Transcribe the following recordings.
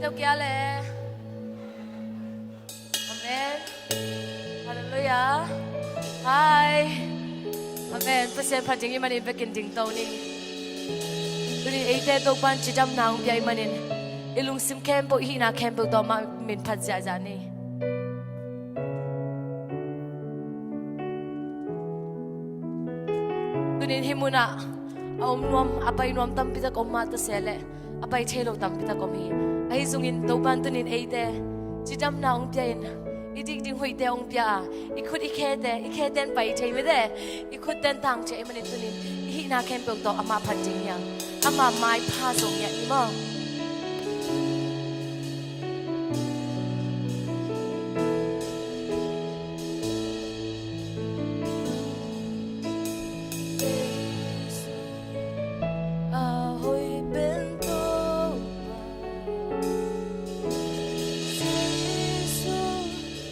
đâu kia lệ Amen Hallelujah Hi Amen Phát xem phát trình imanin về kinh trình tàu nín Tụi nín ấy tế tàu ban chỉ đâm nào bia imanin Ilung sim kem bộ hi na kem bộ tàu mà mình phát giả giả ni Tụi nín himuna Ông nuam apay nuam tam pita kom mata sele apay chelo tam pita kom hi ai zungin to ban tunin eite chidam na ong pian idik ding hui te ong pia ikhut ikheten pai chei me de ikhut ten tang chei mani tunin hi na kem pok to ama phat jing ya ama mai pha zong ya ni mo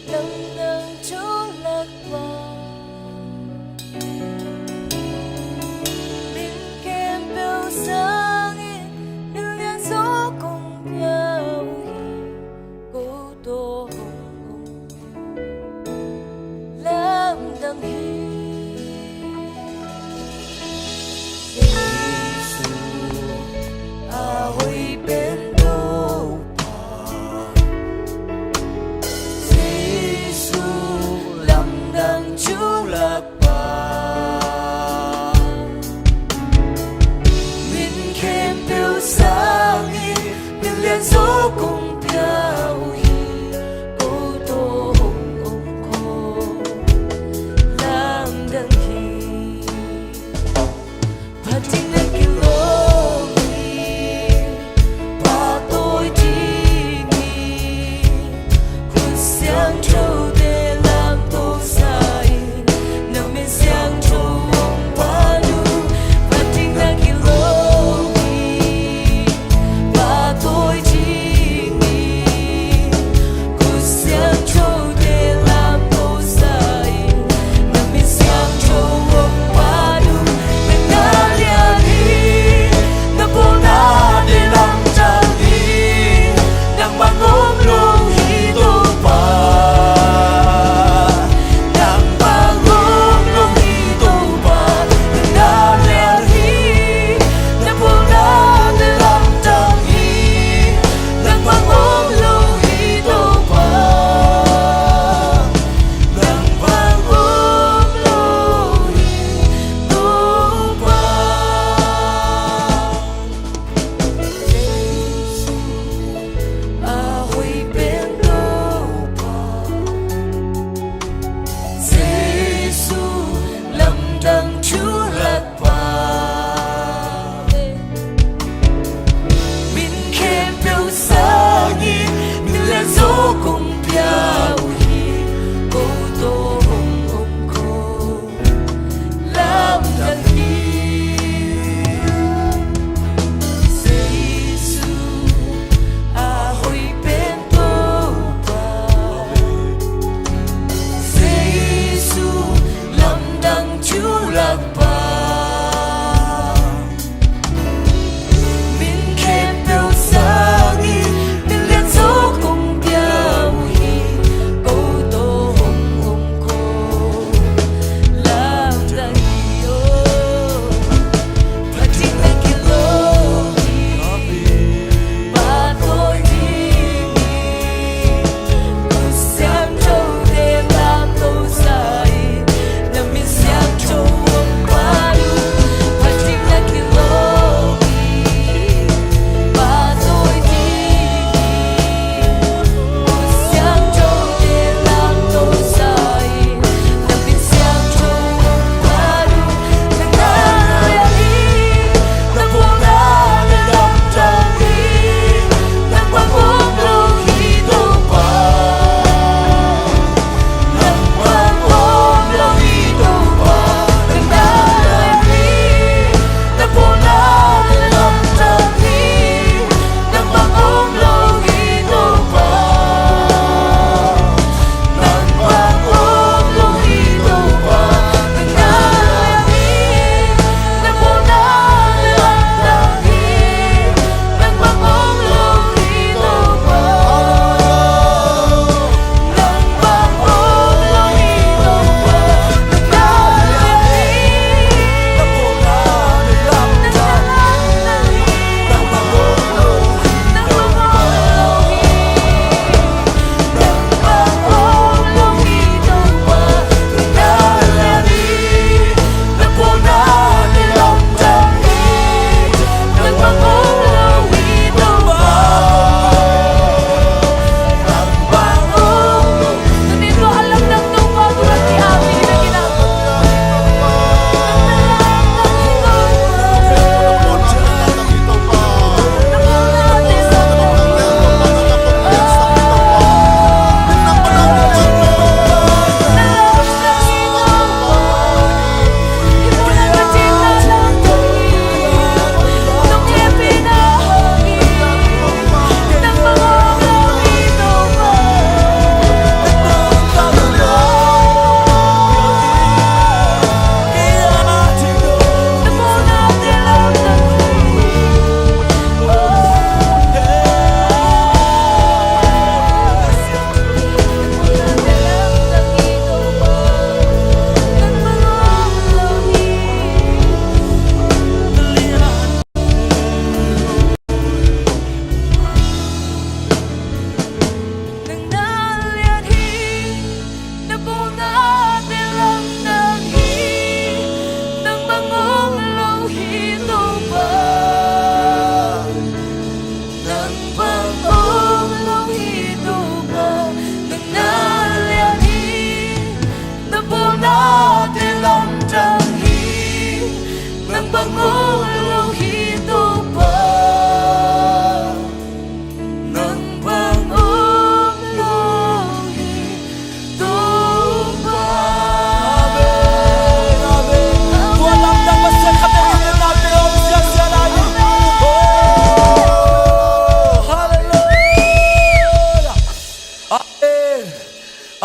Hãy subscribe cho kênh Ghiền Mì Gõ để không bỏ lỡ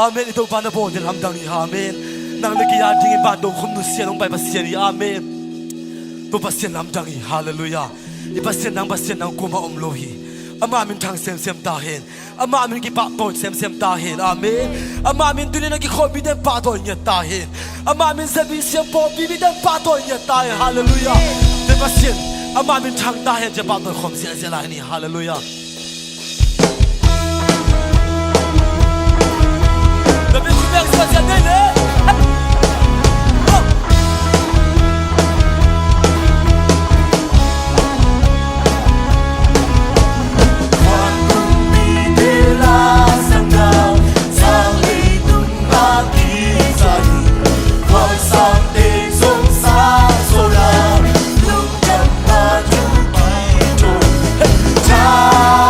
아멘 이도 바나 보니 람당이 아멘 나는 기야 딩이 바도 홈누시에 농바이 바시니 아멘 또 바시 람당이 할렐루야 이 바시 낭 고마 엄로히 아마민 탕 셈셈 다힌 아마민 기 바도 셈셈 다힌 아멘 아마민 둘이는 기 코비된 바도 nye 다힌 아마민 ZBCM 비비된 바도 nye 다힌 할렐루야 내 바시 아마민 탕 다힌 제 바도 홈시에 라니 할렐루야 너비 구명 서지 안 되네 자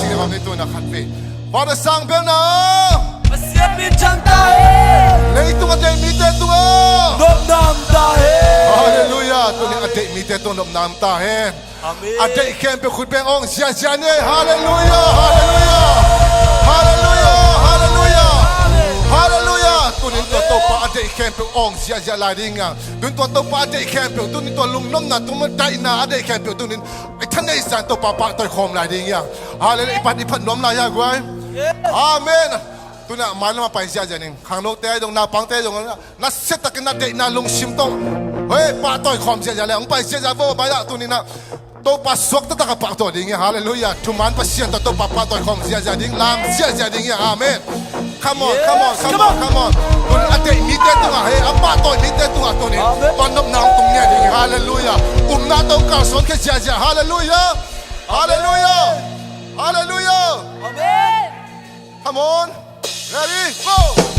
จริงๆเขาไม่ตัวนักขัดไปพอจะสั่งเบลนะ Pasien min chang ta he เลยตัวเด็กมีแต่ตัว Nom nam ta he ฮาเลลูยาตัวนี้เด็กมีแต่ตัวนมน้ำตาเห็น Amen เด็กแค่เป็นคุณเป็นองค์เสียเสียเนี่ยฮาเลลูยาฮาเลลูยาฮาเลลูยาฮาเลลูยาฮาเลลูยาตัวนี้ตัวโตปะเด็กแค่เป็นองค์เสียเสียลายดิ่งอ่ะตัวโตปะเด็กแค่เป็นตัวนี้ตัวลุงน้องน่ะตัวมันได้น่ะเด็กแค่เป็นตัวนี้ไอ้ท่านไอ้สันตัวปะตัวคอมลายดิ่งอ่ะฮาเลลูยาปัดน้อมลายกว่าอาเมนตัวน่ะมันมาไปเสียเสียนึงข้างโลกแต่ตรงหน้าปังแต่ตรงนั้นน่ะเสร็จตะกันน่ะเด็กน่ะลุงชิมตรงเฮ้ยปะตัวคอมเสียเสียแล้วไปเสียเสียบ่ไปละตัวนี้น่ะตัวปะสวกตะตะกับปะตัวดิ่งฮาเลลูยาทุมันปะเสียนตัวปะตัวคอมเสียเสียดิ่งลามเสียเสียดิ่งอาเมน Come on, come on, come on, come on. Tuh ada imite tuh hey, apa tuh imite tuh tuh nih. Pandang nang tungnya ding, haleluya. Na tuh kalson ke sia-sia, haleluya, haleluya, haleluya. Amen Come on, ready, go.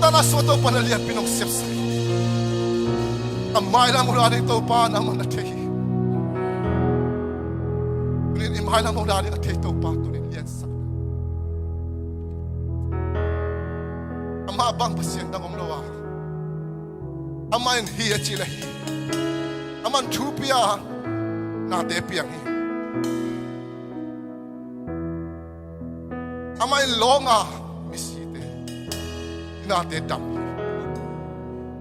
na soto panalian pinong sipsay. Amay na mula rin ito pa naman natay. Tunin imay na mula rin natay ito pa tunin liyan sa. Amabang pasyentang umlawa. Amayin hiya chilahi. Aman chupia na depiang hi. Amayin longa misite. Na dedam.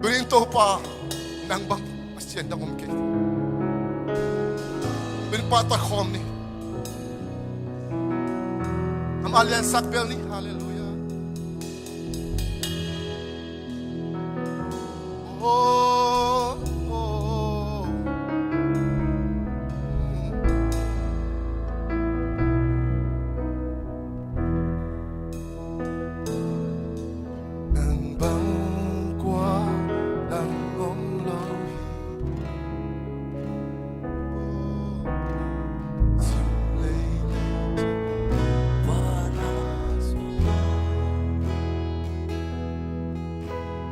Tunin ito pa nang bang pasyentang umkay. Tunin patakom ni. Amalian sakbel ni. Hallelujah. Oh, oh. Nang bangkwa ng umloy, sila'y waras mo.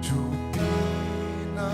Jupina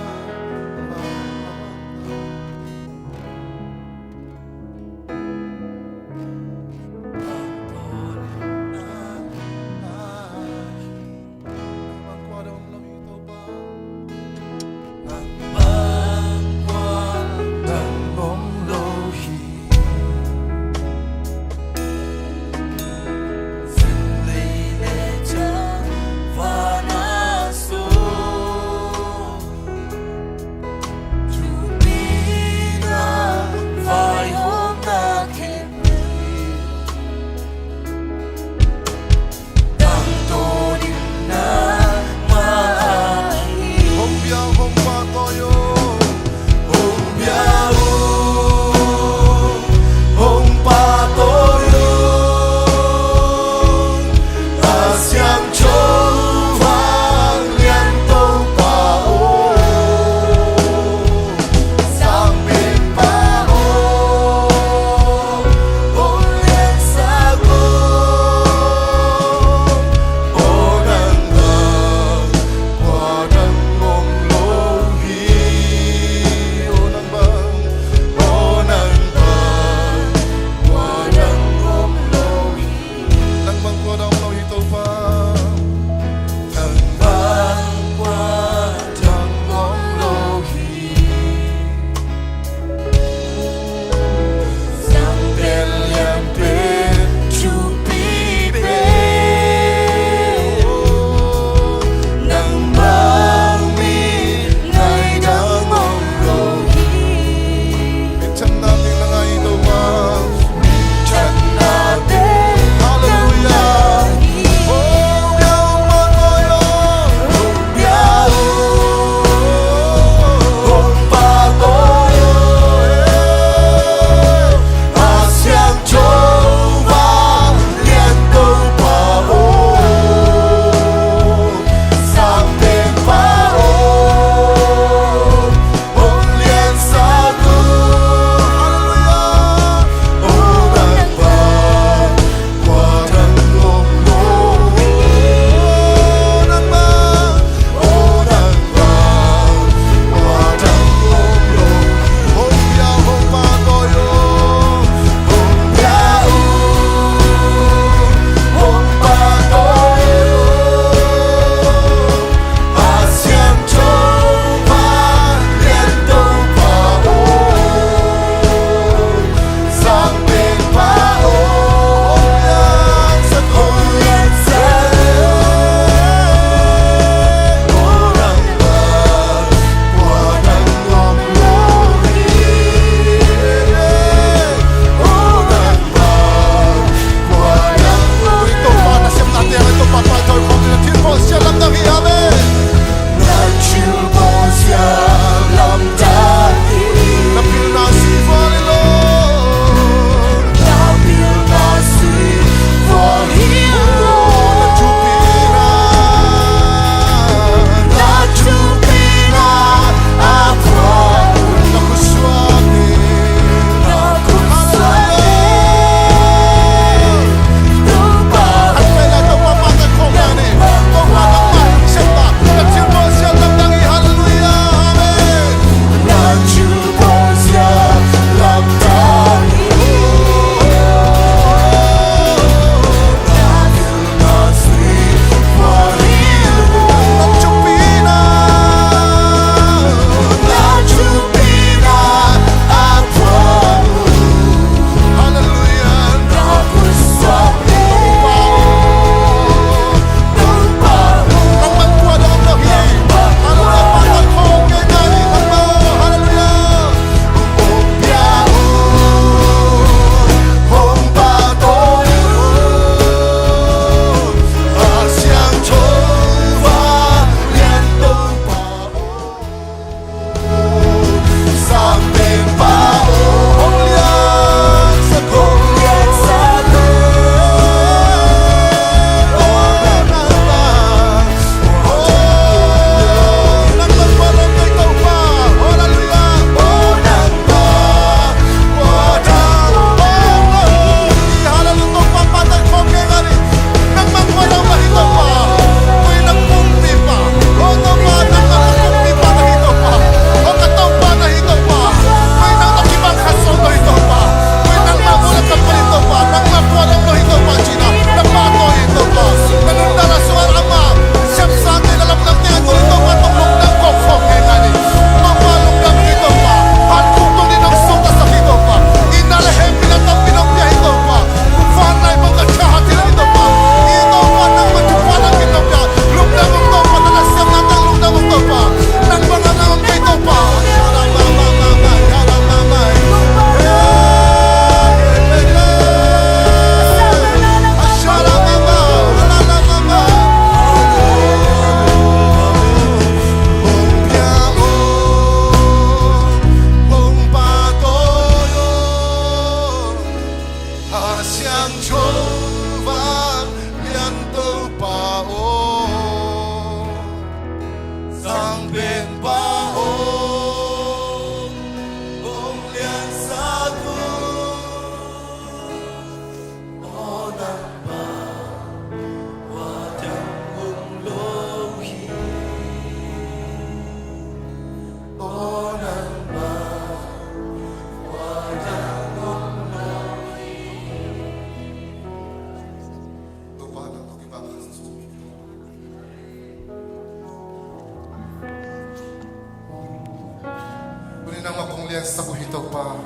lian sabu hito pa.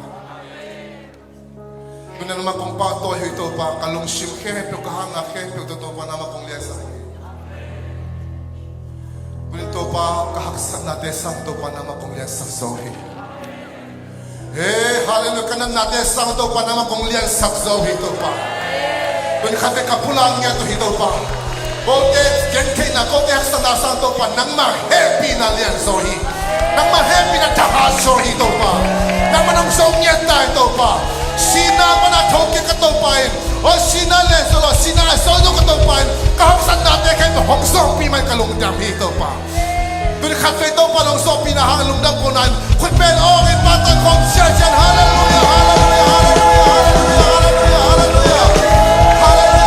Tunan naman kong pato hito pa kalong sim ke pe kahanga ke pe to pa nama kong lian sa. Tunan to pa kahaksan natin sang to pa nama kong lian sa zohi. Hallelujah kanan natin sang to pa nama kong lian sa zohi to pa. Tunan kate kapulang niya to hito pa. Kote gengke na kote haksan na sang to pa nang ma happy na lian zohi. Nang ma happy na taha zohi to pa. Nang manong zong niya tayo to pa. Sina pa na toke katopain. O sina lesolo, sina solo katopain. Kahapsan natin kayo hongsong piman kalungdam hito pa. Doon katay to pa long so pinahalungdam ko nan. Kung pero in patang kong siya dyan. Hallelujah, hallelujah, hallelujah, hallelujah, hallelujah.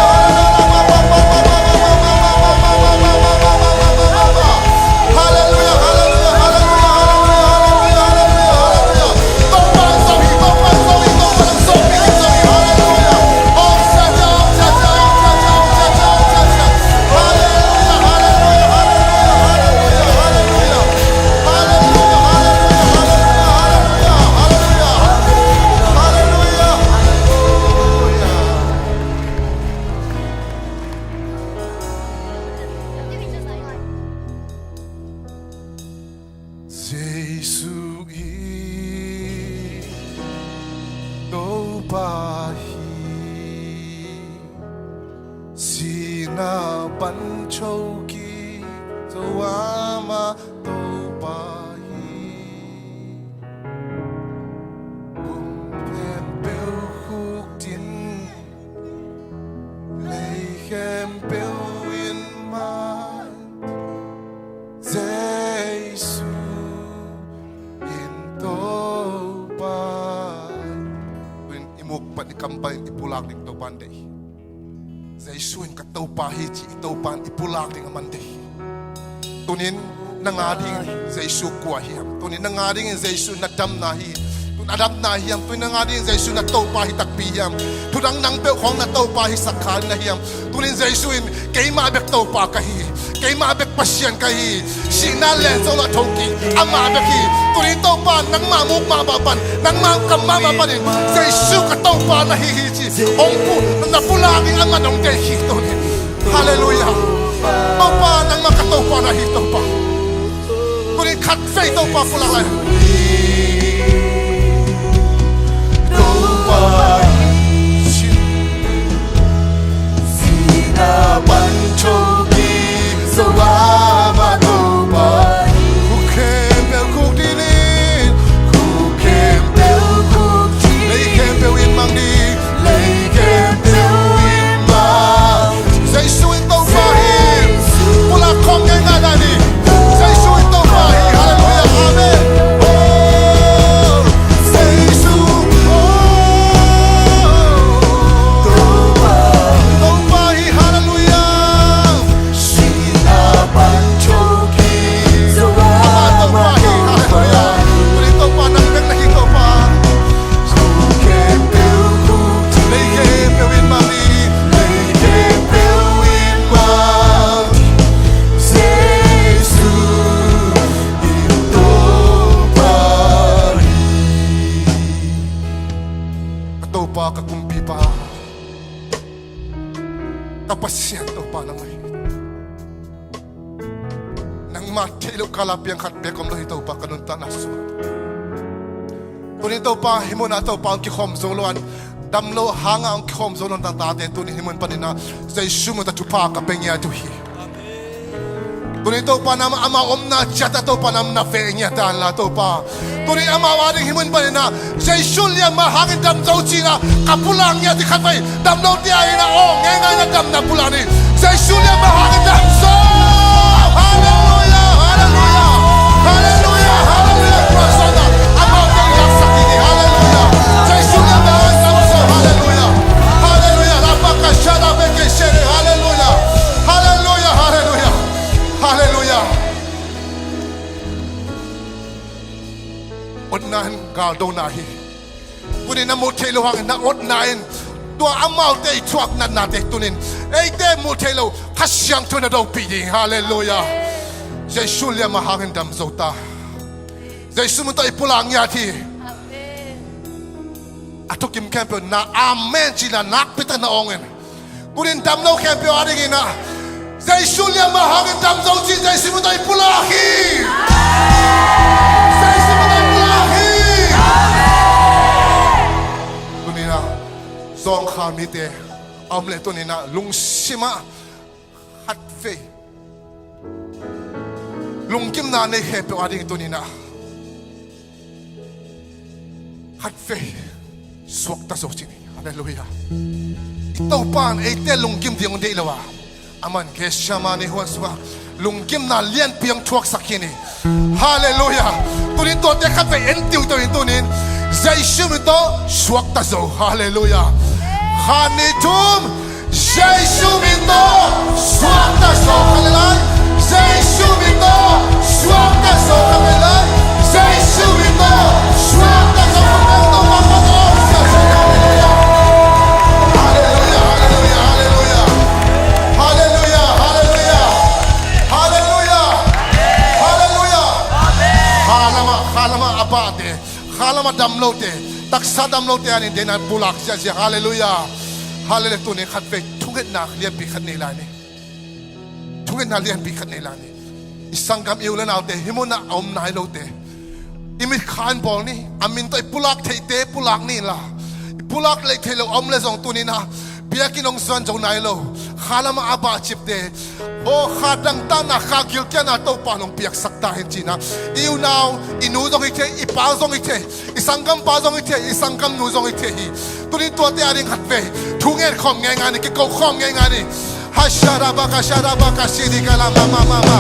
Tunin nangading Yesu kuahiyam. Tunin nangading Yesu nadam nahi. Tun adap nahiyam. Tunin nangading Yesu na taupahi takpiyam. Tunang nang bel kong na taupahi sakal nahiyam. Tunin Yesu in kay mabek taupa kahi. Kay mabek pasyan kahi. Sinalen so la toki amabeki. Tunin taupa nang mamuk mababan. Nang makam mababanin. Yesu ka taupa nahihiji. Ongpu napulangin ang manong dehi tunin. Hallelujah. Taupa nang makataupa na hito pa. Kunin katfay taupa pulang lahat. Taupa sinapan choki sawama taupa. Kukempel kukdinin, kukempel kukdinin. Lay kempel in mangdi, lay kempel in mang. Say suin taupa. Pula kong yang ada ni, saya suit tu bahi, hallelujah, amen. Oh, saya suit, tu bahi, hallelujah. Sinapan choki, tu bahi, hallelujah. Beri tu pa nang lagi tu pa. Kukempel kukti, lay kempel in mali, lay kempel in mali. Pa kakumpi pa kapasyan to pa naman nang matilo kalap yang katbe kom ito pa kanunta na susunod kunin to pa himo na to pa ang kikom zoluan damlo hanga ang kikom zolon tang tate tunin himon pa nina sa isumo ta tupa kapengya tuhi kunin to pa nama ama omna chata to pa nam na fenya tan la to pa Tuni ama waring himun pa na Jaisul yang mahangin dam zauchina kapulang niya di katay dam no dia ina ngengay na dam na pulani Jaisul yang mahangin dam so hallelujah hallelujah hallelujah hallelujah prosona ama dia yang sakini hallelujah Jaisul yang mahangin dam so hallelujah hallelujah lapaka shada beke shere hallelujah hallelujah hallelujah hallelujah Odnahan galdo nahi. Kunin na motelo hang na odnahin. Dua amal te ituak na nate tunin. Te motelo kasyang tunado piding. Hallelujah. Jaisul ya mahangin dam zota. Jaisul mo to ipulang yati. ato kim campio na amen chila nakpita na ongen kunin damlo campio aring ina zai shulia mahangin damzo chi zai simutai pulahi zai simutai pulahi kunina zong khamite amle tunina lungsima hatfe lungkim na ne campio aring tunina hatfe swakta sochini hallelujah ito pan ete lungkim diong de lawa aman ke shamani huan swa lungkim na lian piang thuak sakini hallelujah tunin to te khat ve entiu to tunin zai shum to swakta zo hallelujah khani tum zai shum to swakta zo hallelujah zai shum to swakta zo hallelujah zai shum to swakta zo Halama damlote taksa damlote anin denan bulak siya hallelujah hallelujah tunin khatfe tunget na lian bi khat nilani tunget na lian bi khat nilani isangam iulan autte himuna om na lote imit khan bol ni amin to pulak theite pulak ni la pulak le thelo om le jong tunina biakinong san jong nailo halama aba chipte o khadang ta na khagil kya na to panong piak sakta hin china iu now inu jong ite ipa jong ite isangam pa jong ite isangam nu jong ite hi tunin to te aring hatve thungen khom nge ngani ki ko khom nge ngani hashara ba ka sidi kala mama mama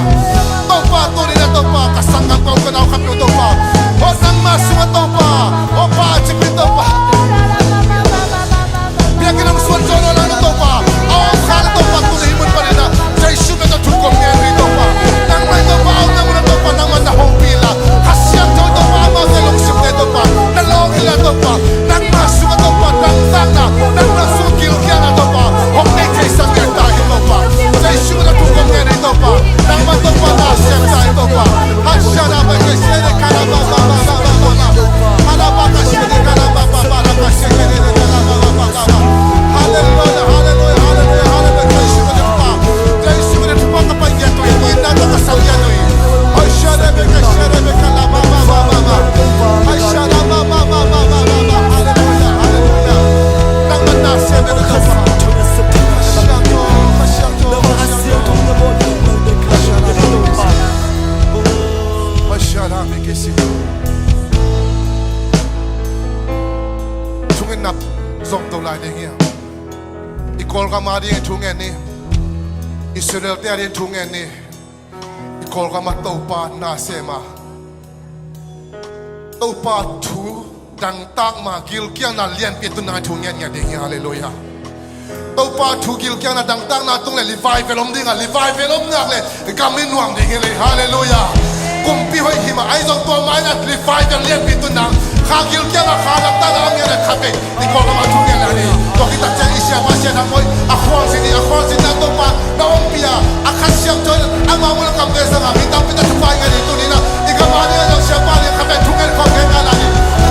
to pa tunina to pa kasangam ko kana khapyo to pa o sang ma suma to pa o pa chipin to pa biakinong suan jono na to pa o khal to pa tunin mun pa na jai shume to thukom nge ri to pa nang mai to pa na mun to pa nang man na hong pila hasyam to pa ma se long sip to pa na long ila to pa nang ma suma to pa nang sang na nang ma su kil kya na to pa hong nei chai sang ge ta hi to pa jai shume to thukom nge ri to pa nang ma to pa na syam ta to pa hashara ba ke se de kala ba ba ba ba ba hala ba ka se de kala ba ba ba la ka se de kala ba ba ba ba hallelujah hallelujah hallelujah hallelujah jai shume to pa jai shume to pa ka pa ya to ni na to ka sa ya no hashara be kala ba ba ba ba ba hashara ba ba ba ba ba ba hallelujah hallelujah nang man na se de ka pa hashara me ke si tungen nap zong to lai de hia ikol ka ma di tungen ni Israel te ari tungen ni ikol ka ma to pa na se ma to pa thu dang tak ma gil kyang na lian pi tu na tungen ya de hia hallelujah to pa thu gil kyang na dang tak na tung le revival om ding a revival om nak le kamin wang de hia le hallelujah kumpi hoi hima ai zong to mai na revival lian pi tu na khagil kya na khalak ta na nge na khape ni ko ma thu nge la ni to kita cha isya ma sia na moi a khwang sin na to pa na om pia a khasyam chol a ma mo kam be sa ma mi ta pita tu pa nge ni tu ni na i ka ma ni na sia pa ni khape thu nge ko nge na la ni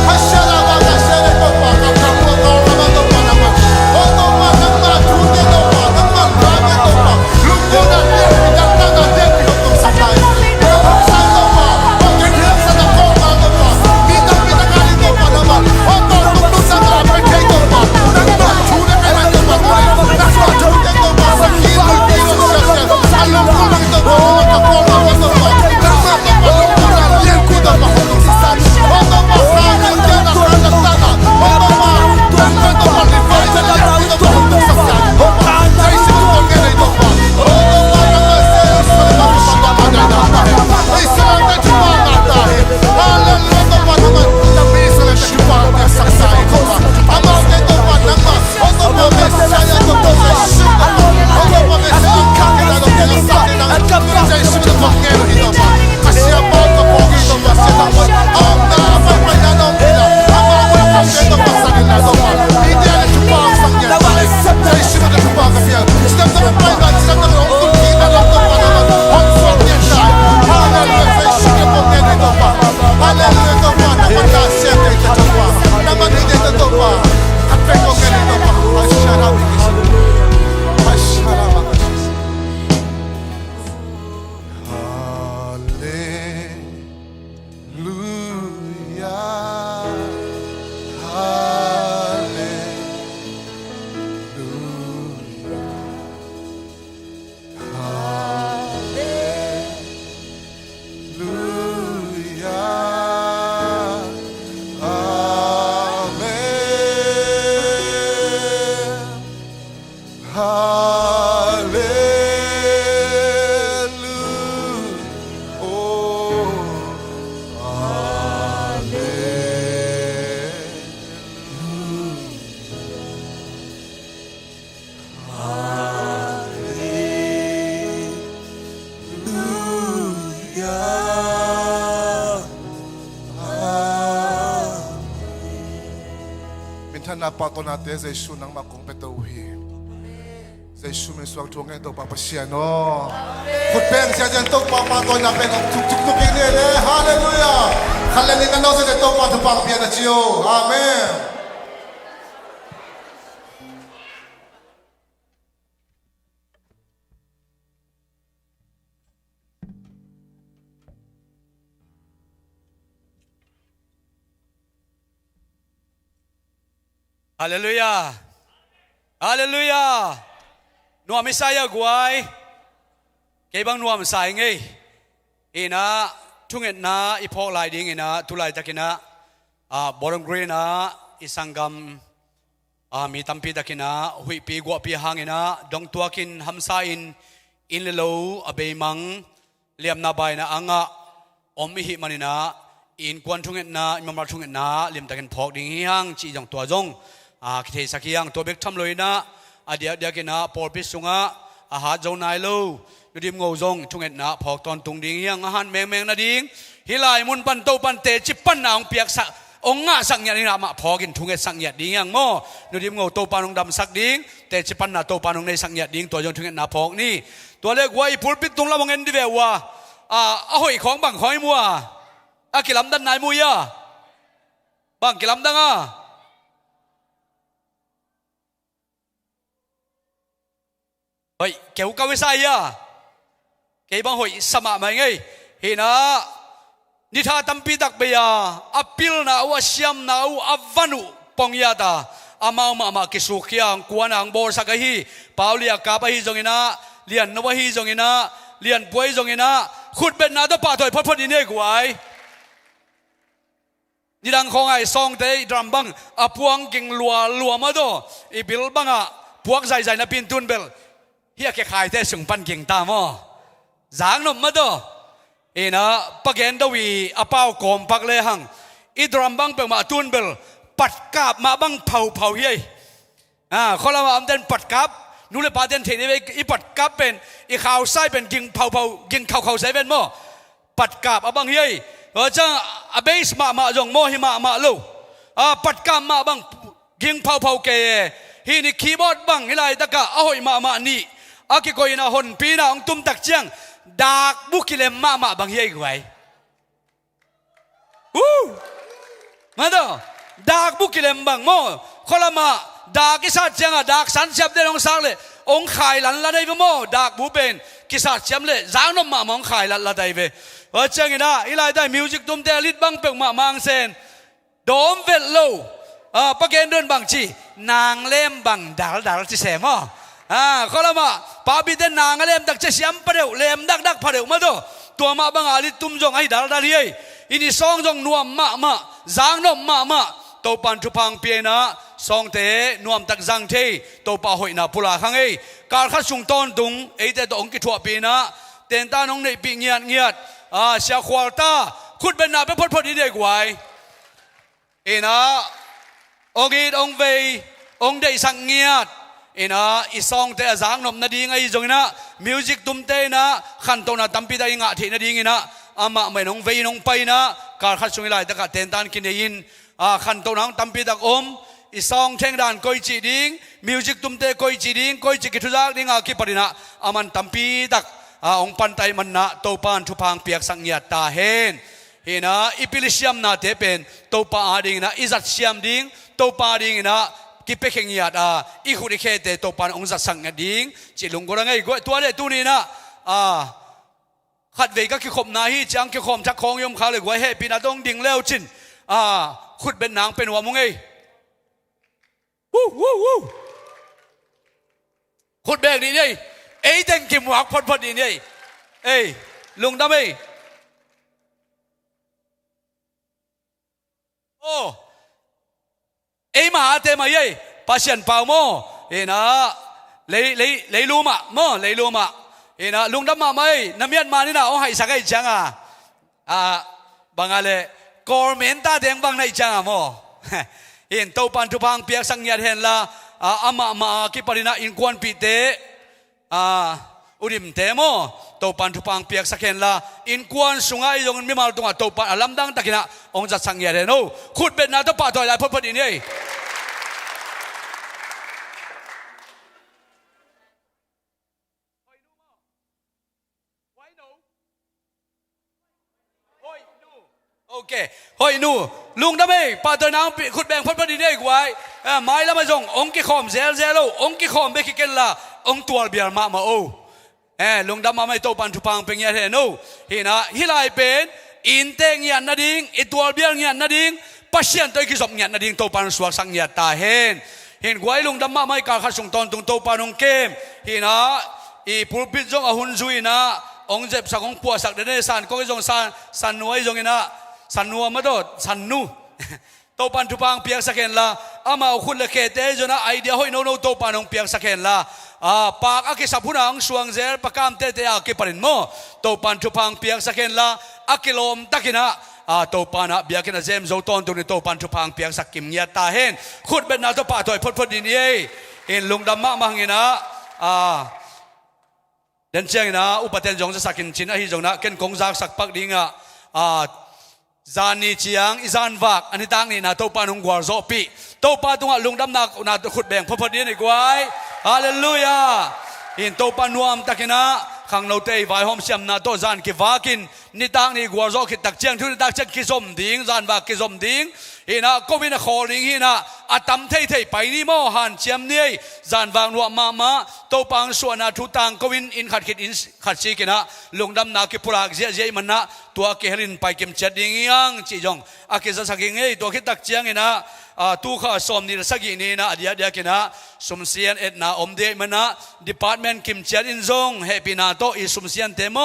hasya na ba ka sia ne to pa ka ka mo to ma to pa na ma o to ma na ma thu nge to pa na ma ra nge to pa lu ko na ni ta ta na de pi to sa pa sa to pa o ke ni sa na ko ma to pa mi ta pita ka ni to pa na ma o to tu sa na pe ke to pa na ma thu ne ka na to pa na so thu nge to pa sa ki lu ki lu sa sa a lu ko ma to pa ma ka ko ma to ท่านนาปาตนาเตเจสุนังมาคงเป็นตัวฮีเจสุมีสวงทวงให้ตัวปาปเชียโนขุดแป้งเสียจันตัวปาปาตัวนาเป็นทุกทุกกินเลยฮาเลลูยาขันเลนิกันเราจะตัวปาตัวปาเปียนะจิโออาเมนฮาเลลูยาฮาเลลูยานัวมิสายกวยเก็บังนัวมิสายไงอีน่ะทุ่งเอ็ดน่ะอีพอกลายดิ่งอีน่ะทุลายตะกินะบอร์งกรีน่ะอีสังกัมมีตัมปีตะกินะหุยปีกัวปีหางอีน่ะดงตัวกินฮัมซาอินเลโลอเบมังเลียมนาบายน่ะอ่างะอมมิหิมันอีน่ะอินกวนทุ่งเอ็ดน่ะอิมมาทุ่งเอ็ดน่ะเลียมตะกินพอกดิ่งหิางจีจงตัวจงคิดเห็นสักอย่างตัวเบกทำเลยนะเดี๋ยวกินนะปอลพิสุงะอาหารเจ้านายลูดูดิมงูจงทุ่งเอ็ดนะพอกตอนตุงดิ่งยังอาหารแมงนะดิ่งฮิลายมุนปันโตปันเตจิปันนางเปียกสักองงะสักอย่างนี่นะมาพอกินทุ่งเอ็ดสักอย่างดิ่งยังโม่ดูดิมงูโตปานองดำสักดิ่งแต่จิปันนาโตปานองในสักอย่างดิ่งตัวจงทุ่งเอ็ดนะพอกนี่ตัวเล็กไว้พูดปิดตุงละมองเงินดิเวว่าหอยของบังหอยมัวกิลำดันนายมุยบังกิลำดังเฮ้ยเกี่ยวกับวิสัยเกี่ยวกับหอยสมัครไหมไงเห็นนะนิทานตั้มปีตักเบียอพิลนะว่าเชียมนะว่าวันุปองยาตาอามากิสุขยังกวนอังโบสักฮีเปล่าเลียกาไปฮีจงอินะเลียนนวฮีจงอินะเลียนป่วยจงอินะขุดเป็นนาตัวป่าถอยพอดีเนี่ยกวยนี่ดังของไอ้ซองเตยดรัมบังพวงกิ่งลัวมาดูอีบิลบังพวงใจนะปินตุนเบลเฮียแค่ขายแต่ส่งปันเก่งตามจางนมมาดูนะปักเอ็นดวีเป้ากอมปักเลยหังอีดรัมบังเป็นมาตุนเบลปัดกาบมาบังเผาเฮียคนละว่าอันเดนปัดกาบนู่นเลยปาเดนเทนี่ไปอีปัดกาบเป็นอีข่าวไส้เป็นกิ่งเผากิ่งข่าวใส่เป็นมั้งปัดกาบบังเฮียจังเบสมาจงโมหิมาลูปัดกาบมาบังกิ่งเผาเกยฮีนี่คีย์บอร์ดบังฮิไลตะกะอ้อยมานี่อากิโกยนะหนปีนะองตุมตักเจียงดากบุกิเลมมาบางเฮียกไว้มาดูดากบุกิเลมบางโมคนละมาดากกิสัตเจียงดากสันเสียบได้องสังเลยองขายหลันละได้ไปโมดากบุเป็นกิสัตเจียมเลยจางนมมองขายหลันละได้ไปเจียงนะอีไลได้มิวสิกตุมเตลิดบังเปิงมังเซนโดมเวลโลปะเกนเดินบางจีนางเล่มบังดาลที่เสมคนละมาป้าบิดนางเล่มดักเชียมพระเดวเล่มดักพระเดวมาดูตัวมาบังอาลิตุมจงไอ้ดาลเฮียอินี่ซองจงนัวมาจางนมมาตัวปันทุพังเปียนะซองเตนัวตักจังเทตัวป่าหอยนาพุลาขังไอ้การขัดสุงต้นตุงไอ้แต่ตัวองค์กิทัวปีนะเต็นตาน้องในปีเงียดเสียควาตาขุดเป็นนาเป็นพอดีเด็กไว้นะองค์องเวองได้สังเงียดอีซองเตะจางนมนาดีไงจงนะมิวสิกตุ้มเตนะขันตัวน่ะตั้มปีได้งะเทนาดีไงนะมาไม่น้องเวน้องไปนะการขัดสุงไล่ตะกัดเต็นตันกินได้ยินขันตัวน้องตั้มปีตักอีซองเทงดานก้อยจีดิ้งมิวสิกตุ้มเตก้อยจีดิ้งก้อยจีกิทุจักดิ้งกิปรินะมันตั้มปีตักองปันไตมันนะตัวปานทุพังเปียกสังเงียดตาเห็นนะอีพิลิเชียมนาเทเป็นตัวปาดิ้งนะอีจัดเชียมดิ้งตัวปาดิ้งนะกิเปกเงียดอีขุดิเคเตตัวปานองจัดสังเงียดิ้งจิลุงก็ไงก็ตัวเด็ดตัวนี้นะขัดเวก็คือข่มนาฮีจังคือข่มชักคองยมขาเลยไว้ให้ปีนาต้องดิ่งเลี้ยวจินขุดเป็นนางเป็นหัวมุงไงขุดแบกนี่ไงเอ้ยเต็งกิมวักพอดีนี่เอ้ยลุงดำไอ้โอ้เอ้ยมาเตมาเย่ปัสยันเปล่าโมนะเลยรู้มาโมเลยรู้มานะลุงดำมาไหมน้ำยันมานี่นะโอ้ให้สักไอ้จังบางอะไรกอร์เมนต์ตาแดงบางในจังโมเห็นตัวปันทุพังเปียกสังเงียดเห็นละมาคิปรินะอินควนปีเตอุดิมเตโมตัวปันทุพังเปียกสักเห็นละอินควนสุงไอ้ยงไม่มาตรงตัวปันลำดังตะกินะองจัดสังเงียดเห็นโอ้ขุดเป็นนาตัวป่าตัวใหญ่พอดีนี่ เคเฮ้ยนู่ลุงทำไมป้าตัวน้ำขุดแบ่งพอดีได้กว่าไม้ละมาจงองค์กิคอมเซลเซลองค์กิคอมเบกิเกลล่าองค์ตัวเบียร์มาโอลุงดำมาไม่โตปันทุพังเป็นยังไงนู่ฮินะฮิไลเป็นอินเตงยันนาดิงอิตัวเบียร์ยันนาดิงปัศยันตัวกิจสมยันนาดิงโตปันสวกสังยันตาเห็นกวยลุงดำมาไม่การขัดส่งตอนตรงโตปันองเกมฮินะอีผู้พิจงอาหุนซุยนะองเจ็บสักองปัวสักเดนสันก็จงสันนวยจงอินะสันนัวมาโดดสันนูโตปันทุพังเปียกสักเห็นละอามาคุณเลเคเตจนะไอเดียห้อยโนโตปันองเปียกสักเห็นละปากอากิสับพุนังสวงเซลปากามเตเตอากิปรินโมโตปันทุพังเปียกสักเห็นละอากิลมตักินะโตปันเบียกินะเจมโจตอนตุนิโตปันทุพังเปียกสักกิมเงียตาเห็นขุดเป็นนาโตปาถอยพดดินเย่เห็นลุงดำมะมังเงินะเดินเชียงนะอุปเทนจงจะสักกินชินอหิจงนะเกินกงจากสักปักดิ้งจานีเชียงอิจานวักอันนี้ตั้งนี่นะโตปานุงกวาโซปีโตปาตุงลุงดำนาขุดแบ่งพอดีนี่กวายฮาเลลูยาอินโตปานุมตะกินะขังเราเตยไว้หอมเสียมนาโตจานกิวากินนี่ตั้งนี่กวาโซคิดตักเชียงทุนตักเชียงกิสมดิ้งจานวักกิสมดิ้งฮินะก็วินาขอลิงฮินะอาตัมเทยไปนี่โมหันเชียมนี่จานวักนัวมาโตปังส่วนนาทุตังก็วินอินขัดคิดอินขัดชีกินะลุงดำนากิปุรากเจียมันนะตัวเกลินไปเก็มเจ็ดดิ้งยังจีจงอากิจะสักยังไงตัวคิดตักเชียงนะตู้ข้าสมนี่สักอย่างนี้นะเดียกินะสมเสียนเอ็ดนาอมเดมันนะดีพาร์ตเมนต์กิมเจ็ดอินจงเฮปีนาโตอีสมเสียนเตโม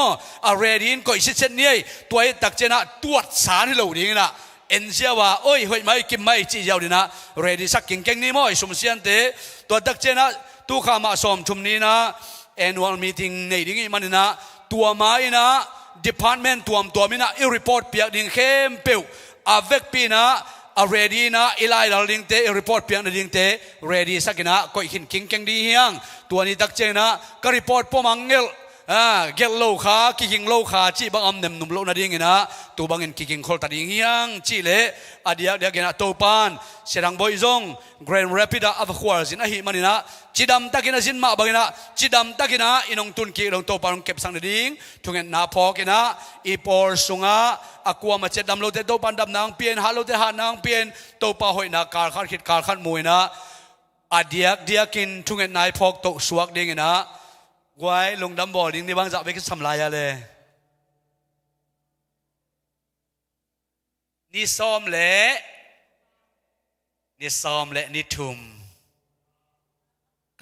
เรดินก็อิสิเช่นนี้ตัวตักเจนะตัวสารให้เราดิ้งนะเอ็นเสียว่าโอ้ยเฮ้ยไม่กินไม่จีเจ้าดีนะเรดิสักกิ่งเก่งนี่มั้ยสมเสียนเตตัวตักเจนะตู้ข้ามาสมชุมนี้นะ annual meeting ในดิ้งมันนะตัวไม้นะ department ตัวมินะอีรีพอร์ตเปียกดิ้งเข้มเปียวเวกปีนะready นะอีไลล์ดิ้งเตรีพอร์ตเปียกดิ้งเต ready สักนะก็หินกิ่งดีเฮียงตัวนี้ตักเจนะก็รีพอร์ตพวกมังเงลเกลโลขากิ่งโลขาจีบางอำเนมนุ่มโลนาดิ้งนะตัวบางเงินกิ่งโคลตัดดิ้งเฮียงจีเล่เดียกนะโตปานเสียงบอยจง Grand Rapids อัฟควาสินะหิมันนะจีดำตักินะสินมาบางนะจีดำตักินะอินองตุนกีลงโตปานเก็บสังดิ้งทุกเงินนาพอกินะอีปอร์สุงะอากวมาเจ็ดดำโลเตโตปานดำนางเปียนฮาโลเตหานางเปียนโตปาหอยนาการขัดขิดการขัดมวยนะเดียกินทุกเงินนายพอกโตสวกดิ้งนะไว้ลงดำบ่อดิ้งนี่บางจะไปคิดทำลายอะไรนี่ซ้อมเละนี่ทุ่ม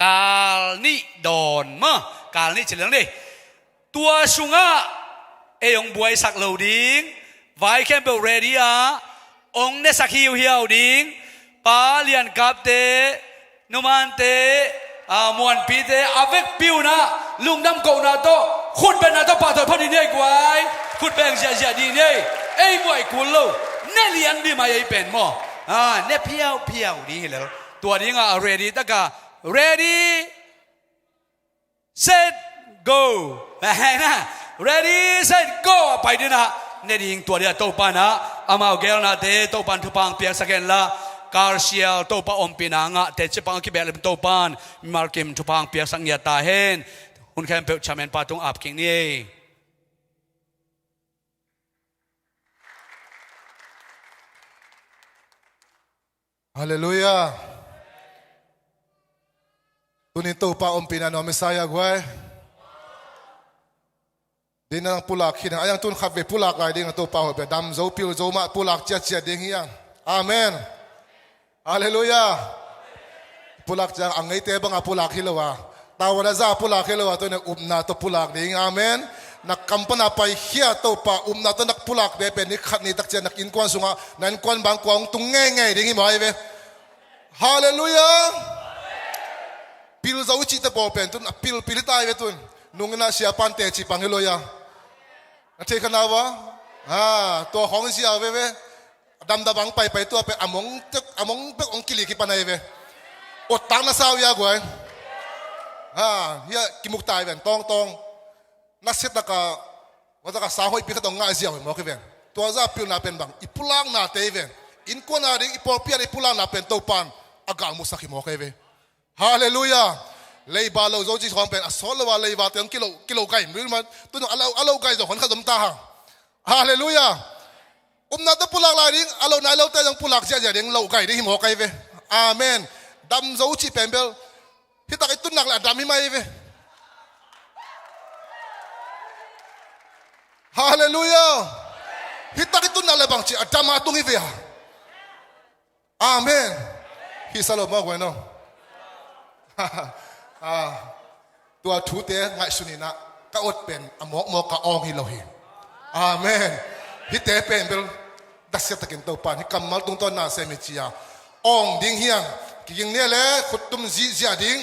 กาลนี่โดนมั้งกาลนี่เฉลียงดิตัวสุงะองบวยสักเหลาดิ้งไว้แค่เบลเรดี้องเนสักฮิวเฮียวดิ้งปาเลียนกับเตนุมันเตมวนปีเตอเวกปิวนะลุงดำเก่านาโตขุดเป็นนาโตป่าถอยพอดีเนี่ยกว่าขุดแบ่งเสียดีเนี่ยไอ้บวยกุลโลเนเลียนดีมาไอ้เป็นมั้งเนเพียวดีแล้วตัวนี้ก็ready ตะกะ ready set go นะ ready set go ไปดินะเนดิ้งตัวเดียวโตปานะอามาเกลนาเตโตปันทุพังเปียกสักเกนละคาร์เชียลโตปาอมปีนังเตจิปังกิเบลโตปานมาร์กิมทุพังเปียกสังเงียตาเห็นคุณแค่เปิดชาเมนปาตุงอับกิงนี่ฮาเลลูยาตุนิโตปาอมปีนันอเมสายากไว้ดินนังปุลักขินอายังตุนขับเวปุลักไงดิ้งโตปาหัวเปียดำโจปิวโจมาปุลักเจียดิ้งเฮียงอาเมนฮาเลลูยาปุลักจะอังไงเตบังปุลักฮิโลวะตาวนาซาปุลักฮิโลวะตัวนี้อุบนาตัวปุลักดิ้งอาเมนนักกัมปนาไปเฮียโตปาอุบนาตัวนักปุลักเดเป็นนิขัดนี่ตักเจนักอินควันสุงะนันควันบางกวางตุงง่ายดิ้งหิมายเวฮาเลลูยาปิลจะอุจิตบอเป็นตุนปิลตายเวตุนนุ่งนาเสียปันเตจิปังฮิโลยาเทกันาวะตัวของเสียเวดำบังไปตัวไปอมงเป็กองกิลิกิปันไอเวอดตังนาซาวยากวยเฮียกิมุกตายเวนตองนักเซตนักว่าจะสาวให้ปีกตองง่ายเสียวเหมือนกันเวนตัวจะพิลนาเป็นบังอีพุลังนาเตเวนอินกวนนาดิอีพอเปียอีพุลังนาเป็นตัวปันอากามุสักหิมอกเวฮาเลลูยาเลยบาโลโจจิของเป็นอสโลวาเลยบาเตียงกิโลไก่หรือมันตัวนึงอาโลไก่จะขนขนมตาฮาเลลูยา na to pulak lai ding alo nai lo te jang pulak sia sia ding lo kai ding mo kai ve amen dam zo chi pembel hi tak itun nak la dam hi mai ve hallelujah hi tak itun nak la bang chi adam atung hi ve amen hi salo mo ko no tua thu te ngai sunina ka ot pen amok mo ka ong hi lo hi amen hi te pen bel dasya takin to pan hi kamal tung to na se mi chia ong ding hiang ki ying ne le khutum zi zia ding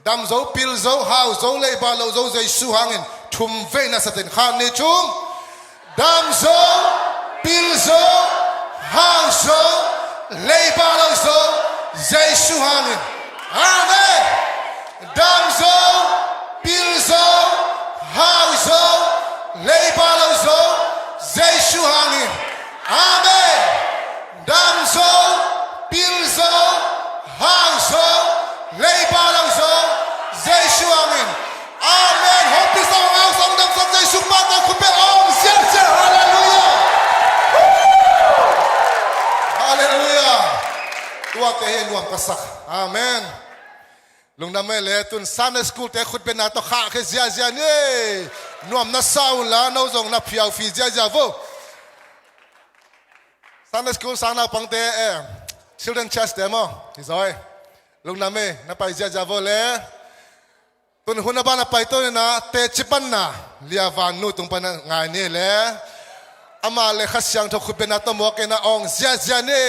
dam zo pil zo hau zo le ba lo zo zai su hangin thum ve na saten khan ne chung dam zo pil zo hau zo le ba lo zo zai su hangin amen dam zo pil zo hau zo le ba lo zo zai su hangin amen dam zo pil zo hau zo le ba lo zo zai su hangin amen hope is our house on them from zai su pa ta khu pe om sia sia hallelujah hallelujah tua te hen nuam kasak amen lung na me le tun Sunday school te khut pe na to kha khe zia zia ne nuam na sau la no zong na phiao phi zia zia vo Sunday school sana pang te children church demo izoi lung na me na pai zia zia vo le tun huna ba na pai to na te chipan na lia van nu tung pa na ngai ne le ama le khasyang tho khut pe na to mo ke na ong zia zia ne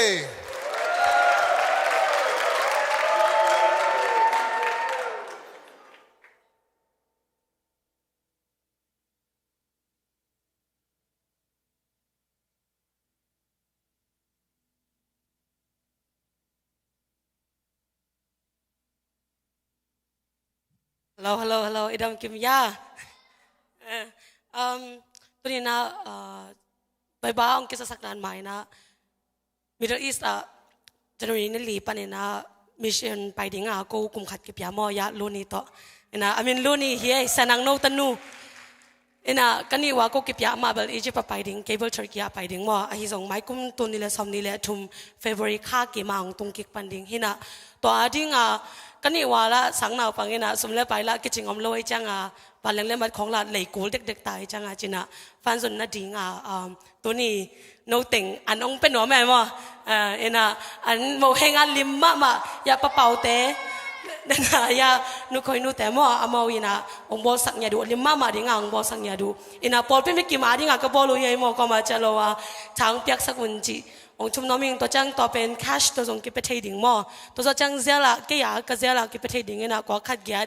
Hello, idam kim ya. Tôi đi na bài báo ông kia sắc đàn mai na Middle East January này lì pan na mission bài đi ngà cô cùng khát kịp ya mo ya luni to. Na I mean luni here sanang no tanu. Ina kani wa ko kịp ya ma bel Egypt bài đi cable Turkey bài đi mo hi song mai kum tun ni le som ni le thum February kha ki mang tung kik pan ding hina to ading cái nàyว่าละสังนาฟังนะสมเลไปละกิจงอมลอยจังปาเลงเลมัดของละไหลกูเด็กๆตายจังจินะฟันส่วนนาดิงตัวนี้โนติงอันองเป็นหัวแม่มั้งนะอันโมเฮงอันลิมมาอย่าปะเป่าเตะนั่นนะอย่านุคอยนุแต่มั้งอามาวนะองบอลสักยาดูลิมมาดิงองบอลสักยาดูนะพอเป็นไม่กี่มาดิงก็บอลลุยมั้งก็มาเจริญว่าทางเปียกสักวันจีองชุมน้องมิงตัวจังตัวเป็น cash ตัวส่งกิบไปที่ดิ่งมั้งตัวจังเจ้าละกี่อย่างก็เจ้าละกิบไปที่ดิ่งนะก็ขัดยั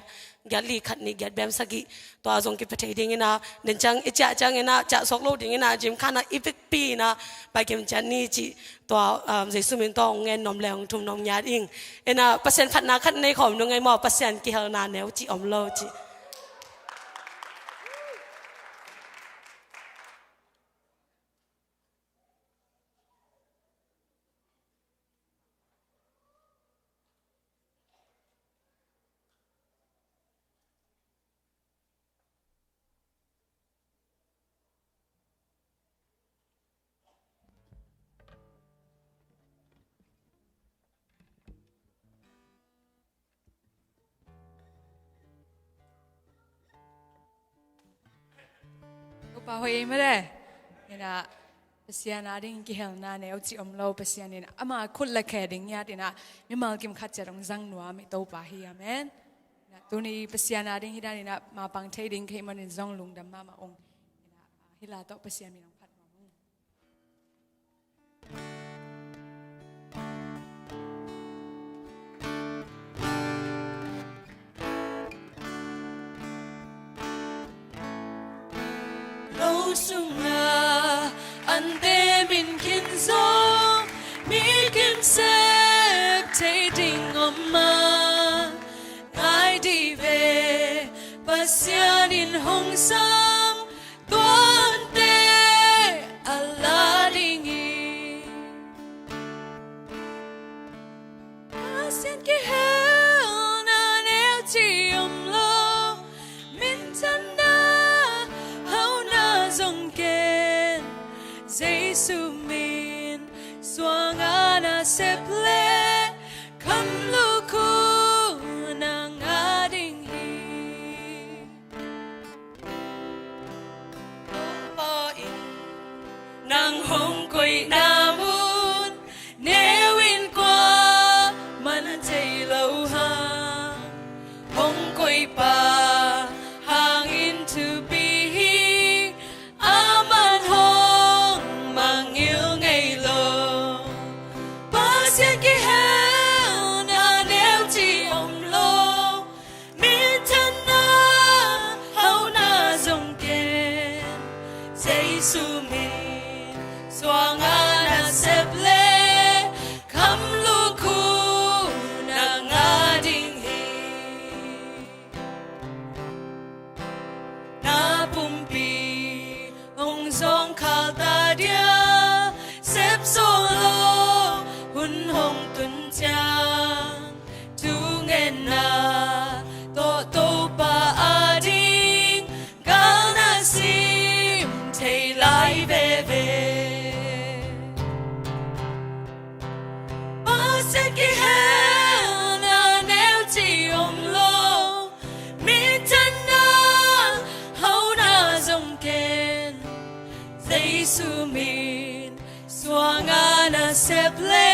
ดลีขัดนี่ยัดแบบสักกี่ตัวส่งกิบไปที่ดิ่งนะเดินจังอีจ่าจังนะจ่าสกโลดิ่งนะจิมข้านะอีพิกปีนะไปเก็บจันนี่จีตัวเจสุมินตองเงินนมแรงชุมน้องยาดิ่งนะเปอร์เซ็นต์ขัดนาขัดในของน้องไงมั้งเปอร์เซ็นต์กี่เฮนาแนวจีอมโลจีป่าหอยไม่ได้เนี่ยนะภาษาหน้าดิ่งกี่เฮลนาเนี่ยเอาจีอมเราภาษาเนี่ยนะอามาคุดละแค่ดิ่งยาเนี่ยนะไม่มากิมขัดจะรงจังหนัวไม่โตป่าเฮียแมนตัวนี้ภาษาหน้าดิ่งที่ได้เนี่ยนะมาปังเทดิ่งเคมันจงลุงดำมาองฮิลาโตภาษามีน้องพัดมามุงSunga ante min kinzo mi kim sep tay ding oma ngai di ve pasyan in hong sam tuan te ala dingi pasyan ki hel na neo ti om lo min tan Giêsu mi swanga na seple kamluku ng ating hipain nang hongkoy namun newin kwa manatay lauhang hongkoy pa hangin to be aman hong mangil ngay lo pasyan kihel na neo ti om lo mintan na hao na zong ken say sumin swanga na seble kamluku ng ating napumpi ong zong kaldadia sep solo hun hong tun tiang tungen na to pa ading gal na sim tay lai bebe pasyan kihel na neo ti om lo mintan na hao na zong ken say sumin swanga na seple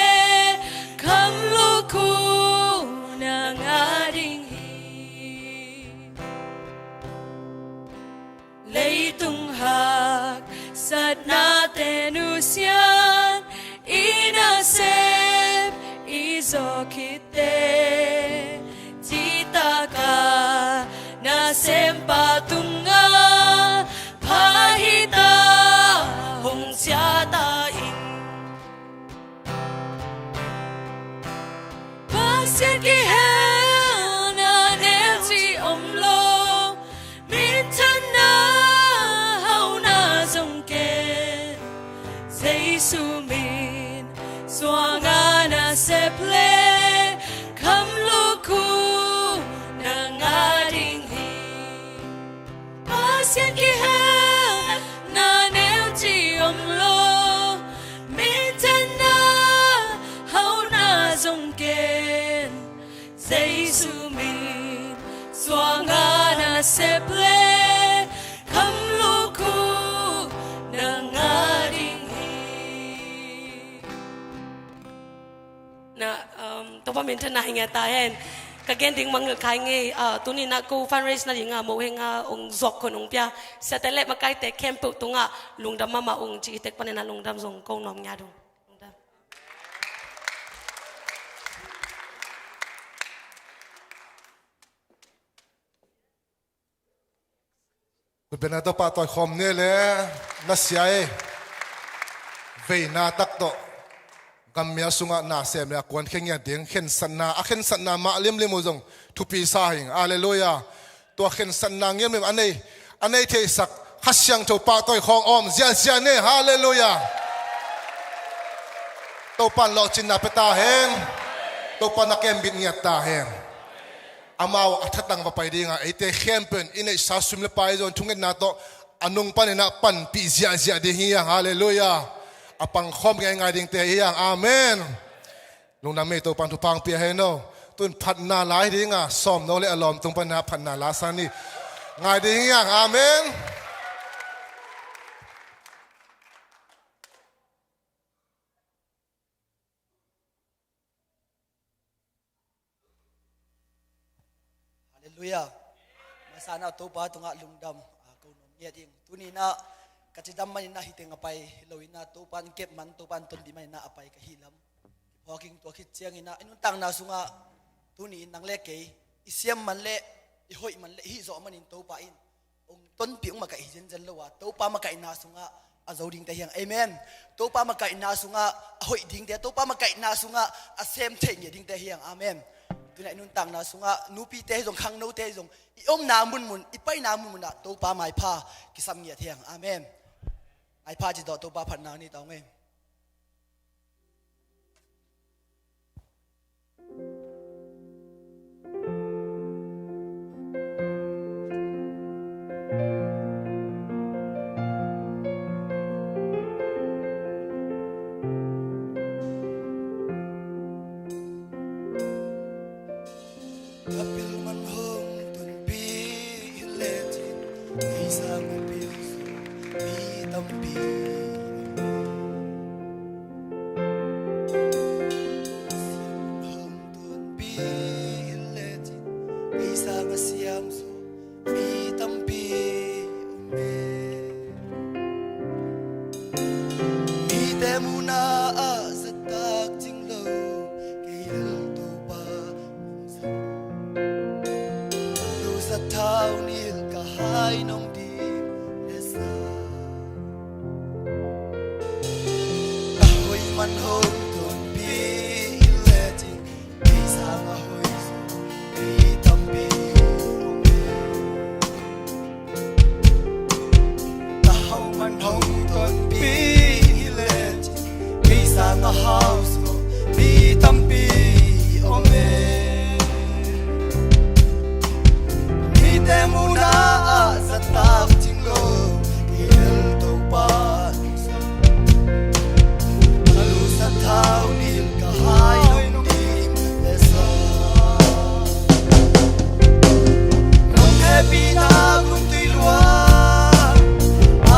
kamluku ng ating leitunghak sad natin usyan inasep izokite tita ka na sempatunga pahita hong siya taing pasyan kihel na nelsi omlo mintan na hao na zong ken say sumin swanga na seple kamluku ng ating pasyan kihel na neo ti om lo mintan na hao na zong ken say sumin swanga na seple kamluku ng ating na to pa mintan na ingatahin kagending mga kaingi tuni na ko fundraise na dinga mo henga ong zok kon ong pia sa tele makai te camp tu nga lungdam mama ong chi tek panena lungdam zong kong nom nya dong lungdam Benato pa toy khom ne le na siae ve na tak to gamya sunga na sem le kwan khengya ding khen sanna a khen sanna ma lem lem ozong thu pi sa hing hallelujah to khen sanna ngem lem anei the sak khasyang to pa toy khong om zia zia ne hallelujah to pan lo chin na peta hen to pan na kem bit ngiat ta hen amaw athatang pa pai dinga ite champion ine sa sum le pai zon thungen na to anung pan na pan pi zia zia de hiya hallelujah apang khom ngai ngai ding te hiang amen lung na me to pan tu pang pia he no tun phat na lai dinga som no le alom tung pan na phat na la san ni ngai ding hiang amen Hallelujah. Masana to pa tunga lungdam ko nom ye ding tunina kachidam man na hiteng apai loina to pan kep man to pan ton di man na apai ka hilam hoking to khit chiang ina inun tang na sunga tuni nang le ke isiam man le i hoi man le hi zo man in to pa in ong ton pi ong maka hi jen jen lowa to pa maka ina sunga a zo ding te hiang amen to pa maka ina sunga hoi ding te to pa maka ina sunga a sem theng ye ding te hiang amen tunai nun tang na sunga nupi te zong khang no te zong i om na mun mun i pai na mun na to pa mai pha kisam ngia thiang amen ai pha ji do to pa phat na ni tao nge muna sa takting lo kail to pa lu sa thao nil ka hai nong di lesa ka hoi man hong ton pi letting ki sa ma hoi pi tam pi ka hau man hong ton pi sang a house go be tampi ome ni temuna sa tak tinglo il to pa alu sa thau nil ka hai nong dim lesa nong happy na kun tilwa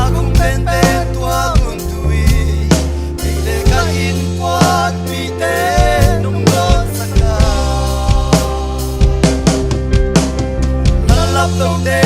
agum ben ben tua kun in quạt vì thế nung đốt sắc ca la lap đâu để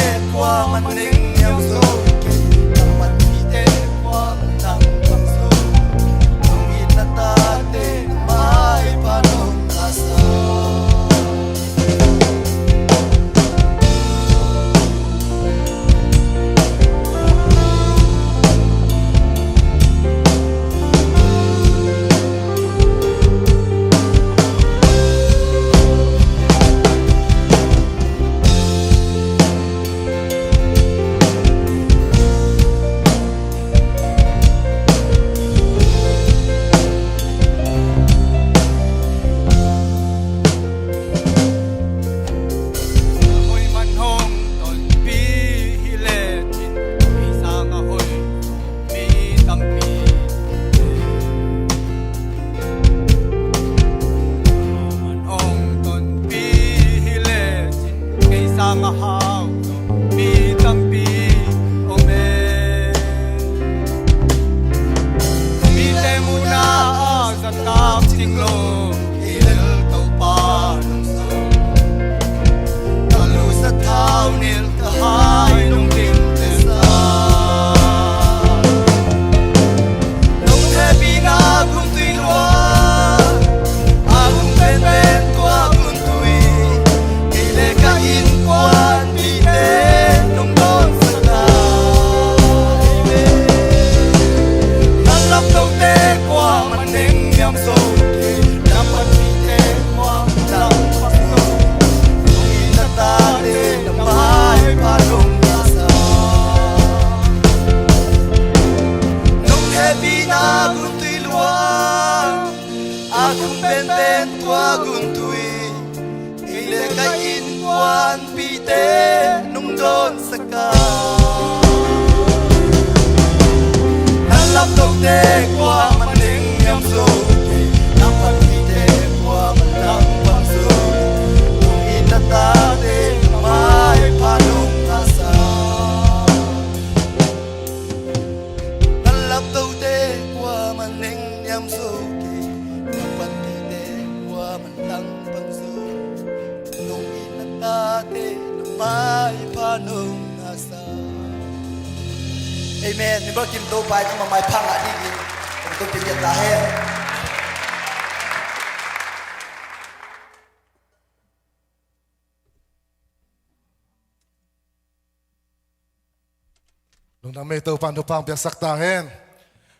qua mặt ninh nhau rồi nằm mặt vì thế qua mặt nắng bằng rồi không ít là ta để mãi và nông là sao Amen. Ni berkim to pai ma mai phang adi ni to pi ta he. Nung na may to pang biak sakta hen.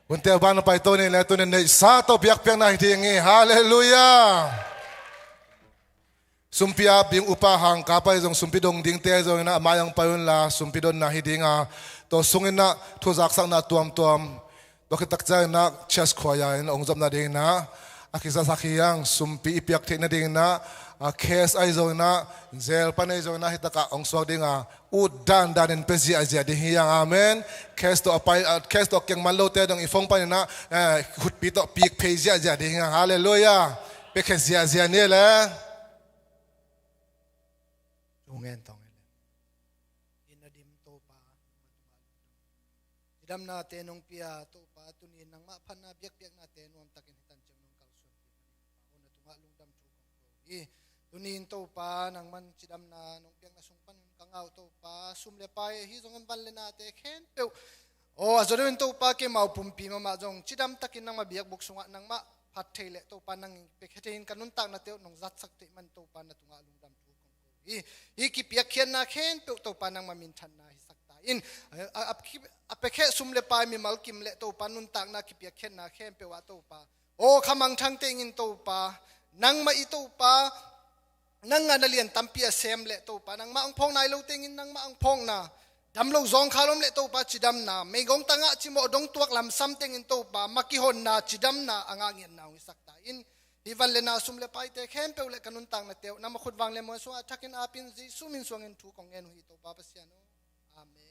Unte ba na pai to ni le to ni sa to biak piang na hingi. Hallelujah. Sumpia bing upahang kapay jong sumpidong ding te jong na amayang payun la sumpidon na hidinga to sungin na thuzak sang na tuam dokitak jay na chest khoya in ongjam na ding na akisa sakhiyang sumpi ipiak the na ding na case ai jong na zel panai jong na hitaka ongswag ding udan danin pezi azia ding hiyang amen case to apai case to kyang manlo te dong ifong pan na hutpi to pik pezi azia ding hallelujah pekezia azia ne le Ungen tong inadim to pa idam na tenong pia to pa tunin nang mapan na biak na tenon takin hitan jam nong kalsun ona tunga lungdam chu tunin to pa nang man chidam na nong piang na sungpan kangaw to pa sumle pa hi jong ban le na te khen pe ô rồi đến tàu pa cái màu phum pi mà dòng chỉ đâm takin nang mà biak bốc sung nang mà phát thề lệ tàu pa nang bị khét in kanun tak na teo nong zat sak te man tàu pa na tunga lung dam tu kong i ki biak khian na khen pe tàu pa nang mà min than na hi sak ta in ap khe sum le pa mi mal kim le tàu pa nun tak na ki biak khian na khen pe wa tàu pa ô khamang thang te in tàu pa nang ma i tàu pa nang nga na lian tampia sem le tàu pa nang ma ang phong nai lo te in nang ma ang phong na đam lâu zong khalom le to pa chidam na me gong tanga chimo dong tuak lam something in to pa makihon na chidam na anga ngien na wi sakta in hivan le na sum le pai te khem pe le kanun tang na te na ma khut wang le mo so athakin apin ji sumin suang in thu kong en hui to pa pasiano amen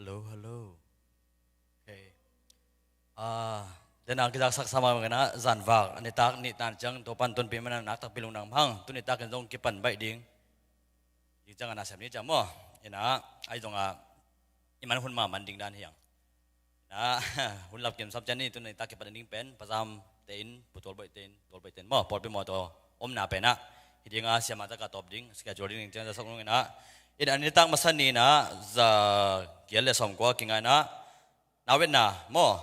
Hello. Okay. Dan ang kita saksama mengena zanvak ani tak ni tan chang to pan ton pi mana nak tak pilung nang phang tu ni tak kan jong kipan bai ding ji chang ana sem ni cham mo ina ai jong a iman hun ma man ding dan hiang na hun lap kem sap chan ni tu ni tak kipan ding pen pasam tein putol bai ten mo por pi mo to om na pe na hidinga siama ta ka top ding schedule ding chang sa song ina in ani tak masan ni na za gele som ko kinga na nawet na mo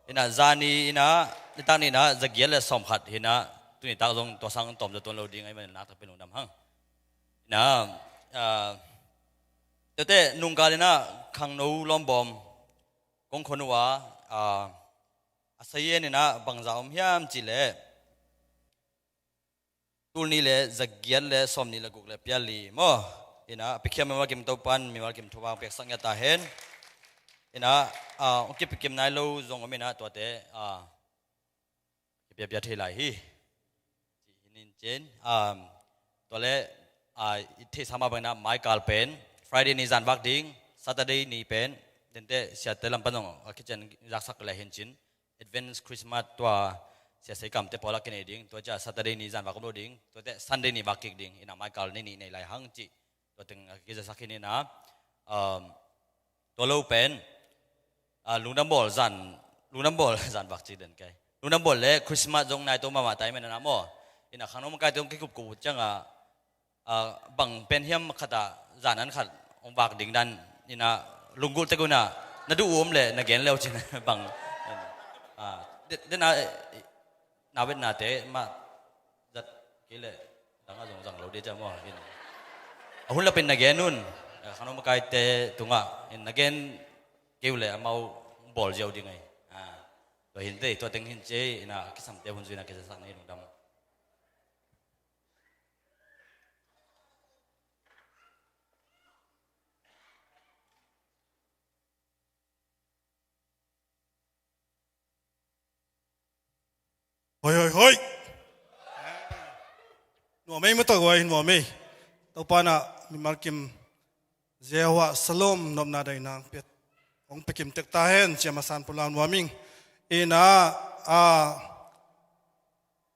ina zani ina nitang ni na za gele som khat hina tu ni tak jong to sang tom to lo ding ai man na tak pelung dam hang na te nung ka na khang no lom bom kong khonwa asaye ni na bangzaum hiam chi le tul ni le za gele som ni la guk le piali mo ina pikiam mi kim topan mi kim thobang pek sang ya ta hen ina onki pikim nai lo zong amina to te pia pia thei lai hi nin chen to le the sama bang na mai kal pen friday ni zan bak ding saturday ni pen den te sia te lam panong kitchen jak sak la hen chin advance christmas to sia sai kam te pola ken ding to cha saturday ni zan bak lo ding to te sunday ni bak ding ina mai kal ni nei lai hang chi to teng kiza sakini na to lo pen lungnam bol zan bak chi den kai lungnam bol le christmas jong nai to ma tai men na mo ina khanom kai tong ki kup ku changa bang pen hiam khata zan an khat ong bak ding dan ina lungul te guna na du om le na gen leo chin bang den na vet na te ma zat ki le dang a jong lo de cha mo in ahun la pen again nun khanom kai te tunga in again keule amau bol jau ding ai to hin te to teng hin che ina kisam te hun zuina ke sa nei dam Hoi no mai mata goi no mai to pana mi markim zewa salom nom na dai nang pet ong pekim tek ta hen chema san pulan warming ina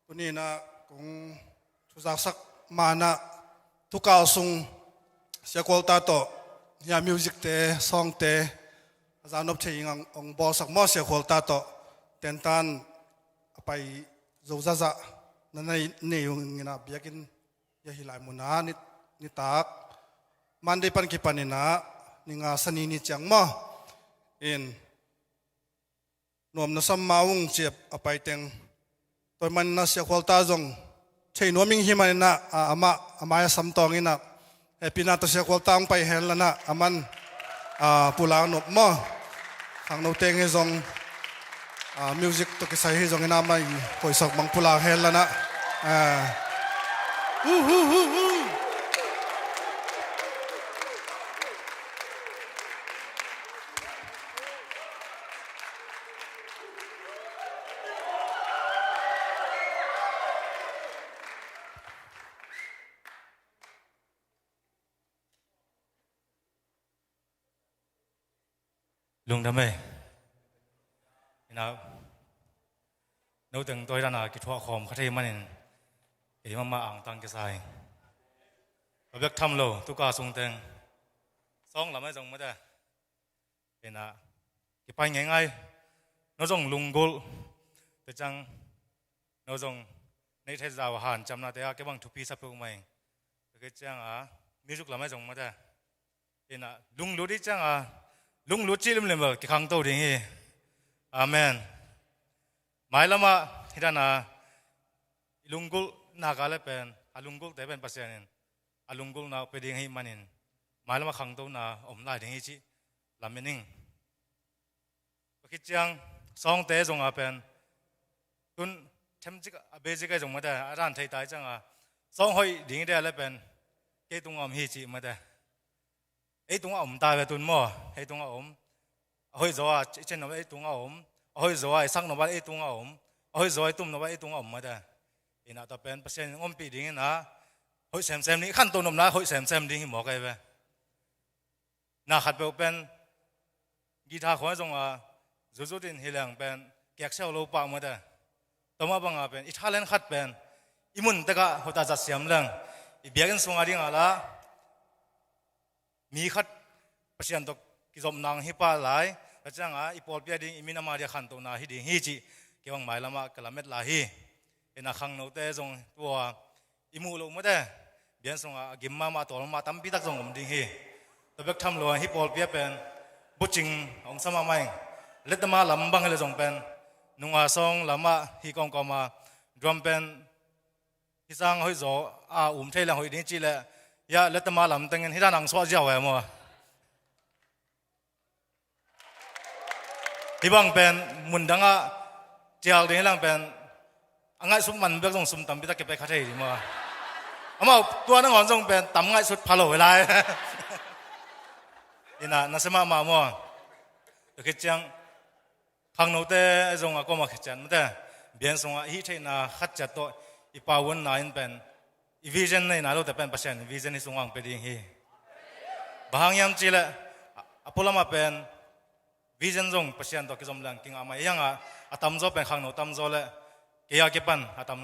kuni na kung tuzak sak mana tukal sung sia kwal ta to ya music te song te zanop che ing ong bo sak mo sia kwal ta to tentan apai zozaza na nei yung ina biakin ya hilai muna ni tak mande pan ki panina ninga sanini chang ma in nom na sam maung chep apai teng toy man na sia kwalta jong chei noming himanina amaya sam tong ina happy na to sia kwalta ang pai hel na aman pulang nop mo sang no teng e jong music to kisai hi jong ina mai koi sak mang pula hel na lung đam mê, nào, nếu từng tôi ra là cái thua khom khát thêm mình, thì mà ăn tăng cái sai, và biết thăm lô, tôi cả sung tên, xong là mấy dòng mới đây, เนะกี่ไปง่ายๆน้องจงลุงกุลแต่จังน้องจงในเทศาวหันจำนาแต่ก็บังทุพีสับเปลือกไม่แต่จังมีจุกละไม่จงมาแต่นะลุงรู้ดิจังลุงรู้จีริมเลยมั้งกี่ครั้งโตดิ้งฮีอาเมนหมายละมาที่นั่นลุงกุลนักอะไรเป็นลุงกุลแต่เป็นภาษาเนี่ยลุงกุลนักไปดิ้งฮีมันเนี่ยหมายละมาครั้งโตนะอมไล่ดิ้งฮีจีลำเมนิงคิดจังสองเตะจงเป็นตุนเทมจิกเบจิกจงมาแต่ร้านไทยตายจังสองหอยดิ้งได้อะไรเป็นเกตุงอมฮีจีมาแต่ไอ้ตุงอมตายไปตุนมั่วไอ้ตุงอมหอยจัวเช่นว่าไอ้ตุงอมหอยจัวไอ้สักนว่าไอ้ตุงอมหอยจัวไอ้ตุ้มนว่าไอ้ตุงอมมาแต่อินาตัวเป็นเปอร์เซ็นต์อมปีดิ้งนะหอยแซมนี่ขั้นต้นนมนะหอยแซมดิ้งหมอกไอ้เว้น่าขัดไปเป็นกีตาร์ของจงจุดๆดินเฮียงเป็นแกกเช่าโลปามาแต่ต่อมาบังเป็นอิตาเลียนขัดเป็นอิมุนแต่ก็หัวตาจัดเสียมเรื่องอีเบียกันส่งอะไรกันละมีขัดประชันตกกิจมนางฮิปาหลายแต่จังอีปอลเปียดิ้งอิมินามาเดียขันตัวนาฮิดิ้งฮิจิเกี่ยวกับหมายละมากละเม็ดลาฮีเป็นนักขังโนเตจงตัวอิมูโลมาแต่เบียนส่งกิมมาตัวมาตั้มพิทักษ์ส่งผมดิ้งฮีตัวเบิกทำโลฮิปอลเปียเป็นบุจิงองสมาไม่เล็ดมาลำบังเลยจงเป็นนุ่งอาซองลำมาฮิกองกอมาดรวมเป็นฮิซังหอยโจเทลังหอยดิ้งจีเลยยาเล็ดมาลำตั้งเงินฮิด้านนังสวดเจ้าไว้มั่วฮิบังเป็นมุนดังเจ้าดิ้งลังเป็นง่ายสุดมันเบิกจงสุ่มตั้มพิทักษ์เก็บไปคาเทดีมั่วมาตัวนั่งหอนจงเป็นตั้มง่ายสุดพาโลเวลาอินะนัสมามามั่วคิดจังข้างโน้ตจงก็มาคิดจังแต่เบียนส่งฮิตให้นาขัดจัดตัวอีปาวันนายเป็นอีวิชั่นในนาเราแต่เป็นเปอร์เซ็นต์วิชั่นที่ส่งวางไปดิ้งฮีบางยามจีละอพอลมาเป็นวิชั่นจงเปอร์เซ็นต์ตัวกิจมลังกิงอามายังตั้มโจเป็นข้างโน้ตตั้มโจเลยเกียร์เก็บปันตั้ม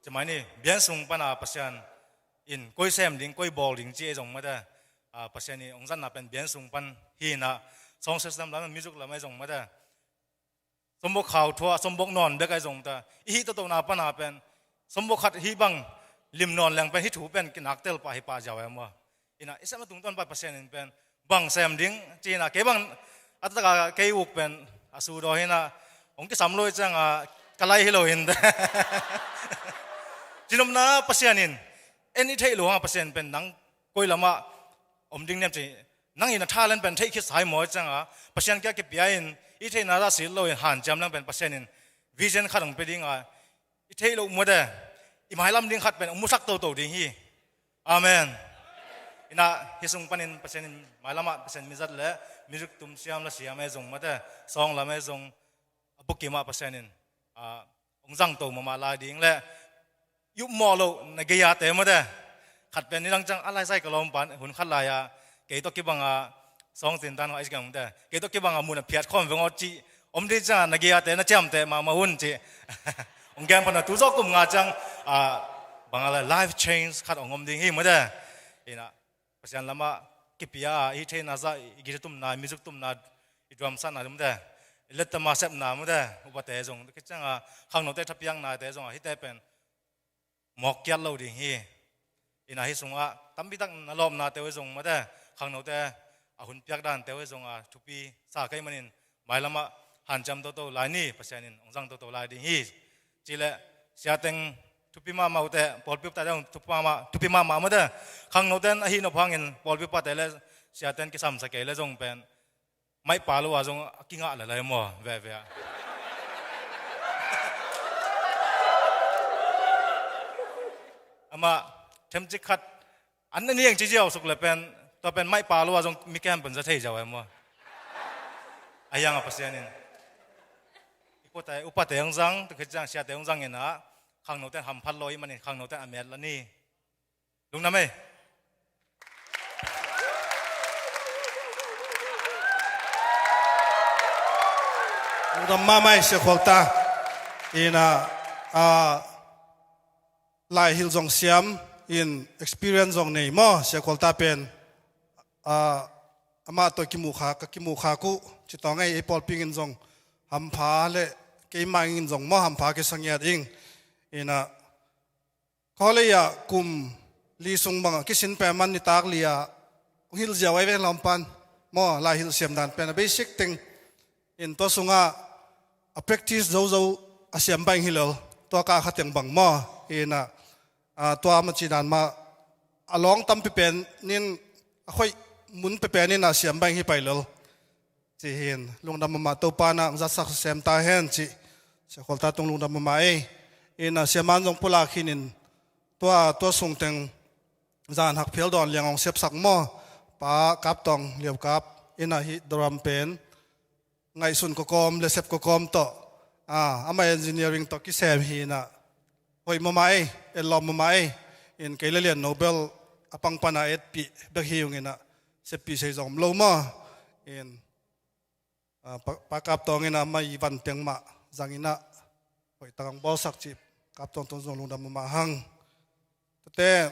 จะหมายนี่เบียนส่งปันเปอร์เซ็นต์อินก้อยแซมดิ้งก้อยบอลดิ้งจีจงมาแต่เปอร์เซ็นต์นี้องค์จันน่ะเป็นเบียนส่งปันฮีนะสองเซสตัมแล้วมันมีจุกแล้วไม่จงมาแต่สมบูรณ์ข่าวทัวสมบูรณ์นอนเด็กไอ้จงแต่อีตัวนาปนาเป็นสมบูรณ์ขัดฮีบังลิมนอนแรงเป็นฮิถูเป็นกินนักเตลปะฮิปาเจ้าไอ้มัวอินะอิสมาตุงต้นไปเปอร์เซ็นต์เป็นบังแซมดิ้งจีน่ะเก็บังอัตตะกะเกยุกเป็นสูดอยนะองค์ที่สามร้อยจังกะไลฮิโลหินแต่จีนมนาเปอร์เซ็นต์นี่เอ็นอีเทหลวงเปอร์เซ็นต์เป็นนังกุยละมาอมดิ้งเนี่ยจีนั่งอินท่าเล่นเป็นเทคิดสายหมอจังเปอร์เซ็นต์แค่เก็บยาอินอีเทน่าจะสิโลหันจำนั่งเป็นเปอร์เซ็นต์อินวิชั่นขัดของไปดิ้งอีเทโลมัวเดอีหมายลำดิ้งขัดเป็นมุสักโตดิ้งฮีอาเมนอินะฮิซุงปันินเปอร์เซ็นต์หมายละมาเปอร์เซ็นต์มิจัดเล่มิจุกตุมเสียมละเสียไม่จงมัวเดซองละไม่จงบุกกิมาเปอร์เซ็นต์อินองจังโตมาลาดิ้งเล่ยุบมอโลในเกียร์เตมัวเดขัดเป็นนี่ดังจังอะไรใส่กระลมปันหุ่นขัดลายเกี่ยวกับกิบังสองสินตันของไอ้สิ่งนั้นเกี่ยวกับกิบังมุนเพียรคอมเวงอจีอมดีจังนักเกียร์แต่นักเจ้าแต่มาหุ่นจีองแกมพนันทุกข์กุมงาจังบางอะไร life change ขัดองอมดีฮีมั้งเด้อนะเพราะฉะนั้นละมากิปยาอีเทน่าจะอีกิจตุ่มนามิจุกตุ่มนาอีดวมสันนามั้งเด้อเล็ดตมาเสพนามั้งเด้ออุปเตจงคิดจังข้างโน้ตทับยังนาเตจงฮิตเตเป็นหมอกเกียร์เราดีฮีนะฮิสงตั้มพิทักษ์นลอมนาเตวจงมั้งเด้อข้างโน้ตหุ่นเปียกด้านเตวจงทุปีสาไกมันนินหมายละมาหันจำโตลายนี่เพราะฉะนั้นองจังโตลายดีฮีจีเล่เสียตังทุปีมาอุเตปอลพิบตาเดงทุปีมาเมื่อเด้อข้างโน้ตฮีนพางเงินปอลพิบปาเตเล่เสียตังกิสัมสเกลจงเป็นไม่ปาลัวจงกิ้งอะไรมั่วเว่ยอามาเทมจิคัดอันนี้ยังจีเจียวสุกเลยเป็นตัวเป็นไม่ปาลัวจงมีแก้มเป็นจะเทจะไว้มั่วอายังapa sih iniอุปเตองจังตุกจังเสียเตองจังเงินนะข้างโน้ตทำพัดลอยมันนี่ข้างโน้ตอเมริกานี่ลุงน้ำไหมลุงดำมาไม่เสียขวัญตาอินะลายฮิลจงเสียมอิน experience จงนี่มั่วเสียขวัญตาเป็น ama to ki mu kha ku chi to ngai Paul ping in zong ham pha le ke mai in zong mo ham pha ke sangyat ing ina khole ya kum li sung bang ki sin pe man ni tak lia hil jaw ai ve lampan mo la hil siam dan pen basic thing in to sunga a practice zo a siam bang hilal to ka khateng bang mo ina to ma chi dan ma along tam pi pen nin a khoi mun pe pen ina siam bang hi pai lol chi hin lung dam ma to pa na za sak sem ta hen chi se khol ta tung lung dam ma e ina siaman jong pula khinin to sung teng zan hak phel don liang ong sep sak mo pa kap tong liam kap ina hi drum pen ngai sun ko kom le sep ko kom to ama engineering to ki sem hi na hoi mamai elom mamai in kailalian nobel apang pana et pi bek hiung ina sep pi sei zom lo mo in pa kap tong ina mai van teng ma zangina hoi tang bol sak chip kap tong tong zong lung ma hang te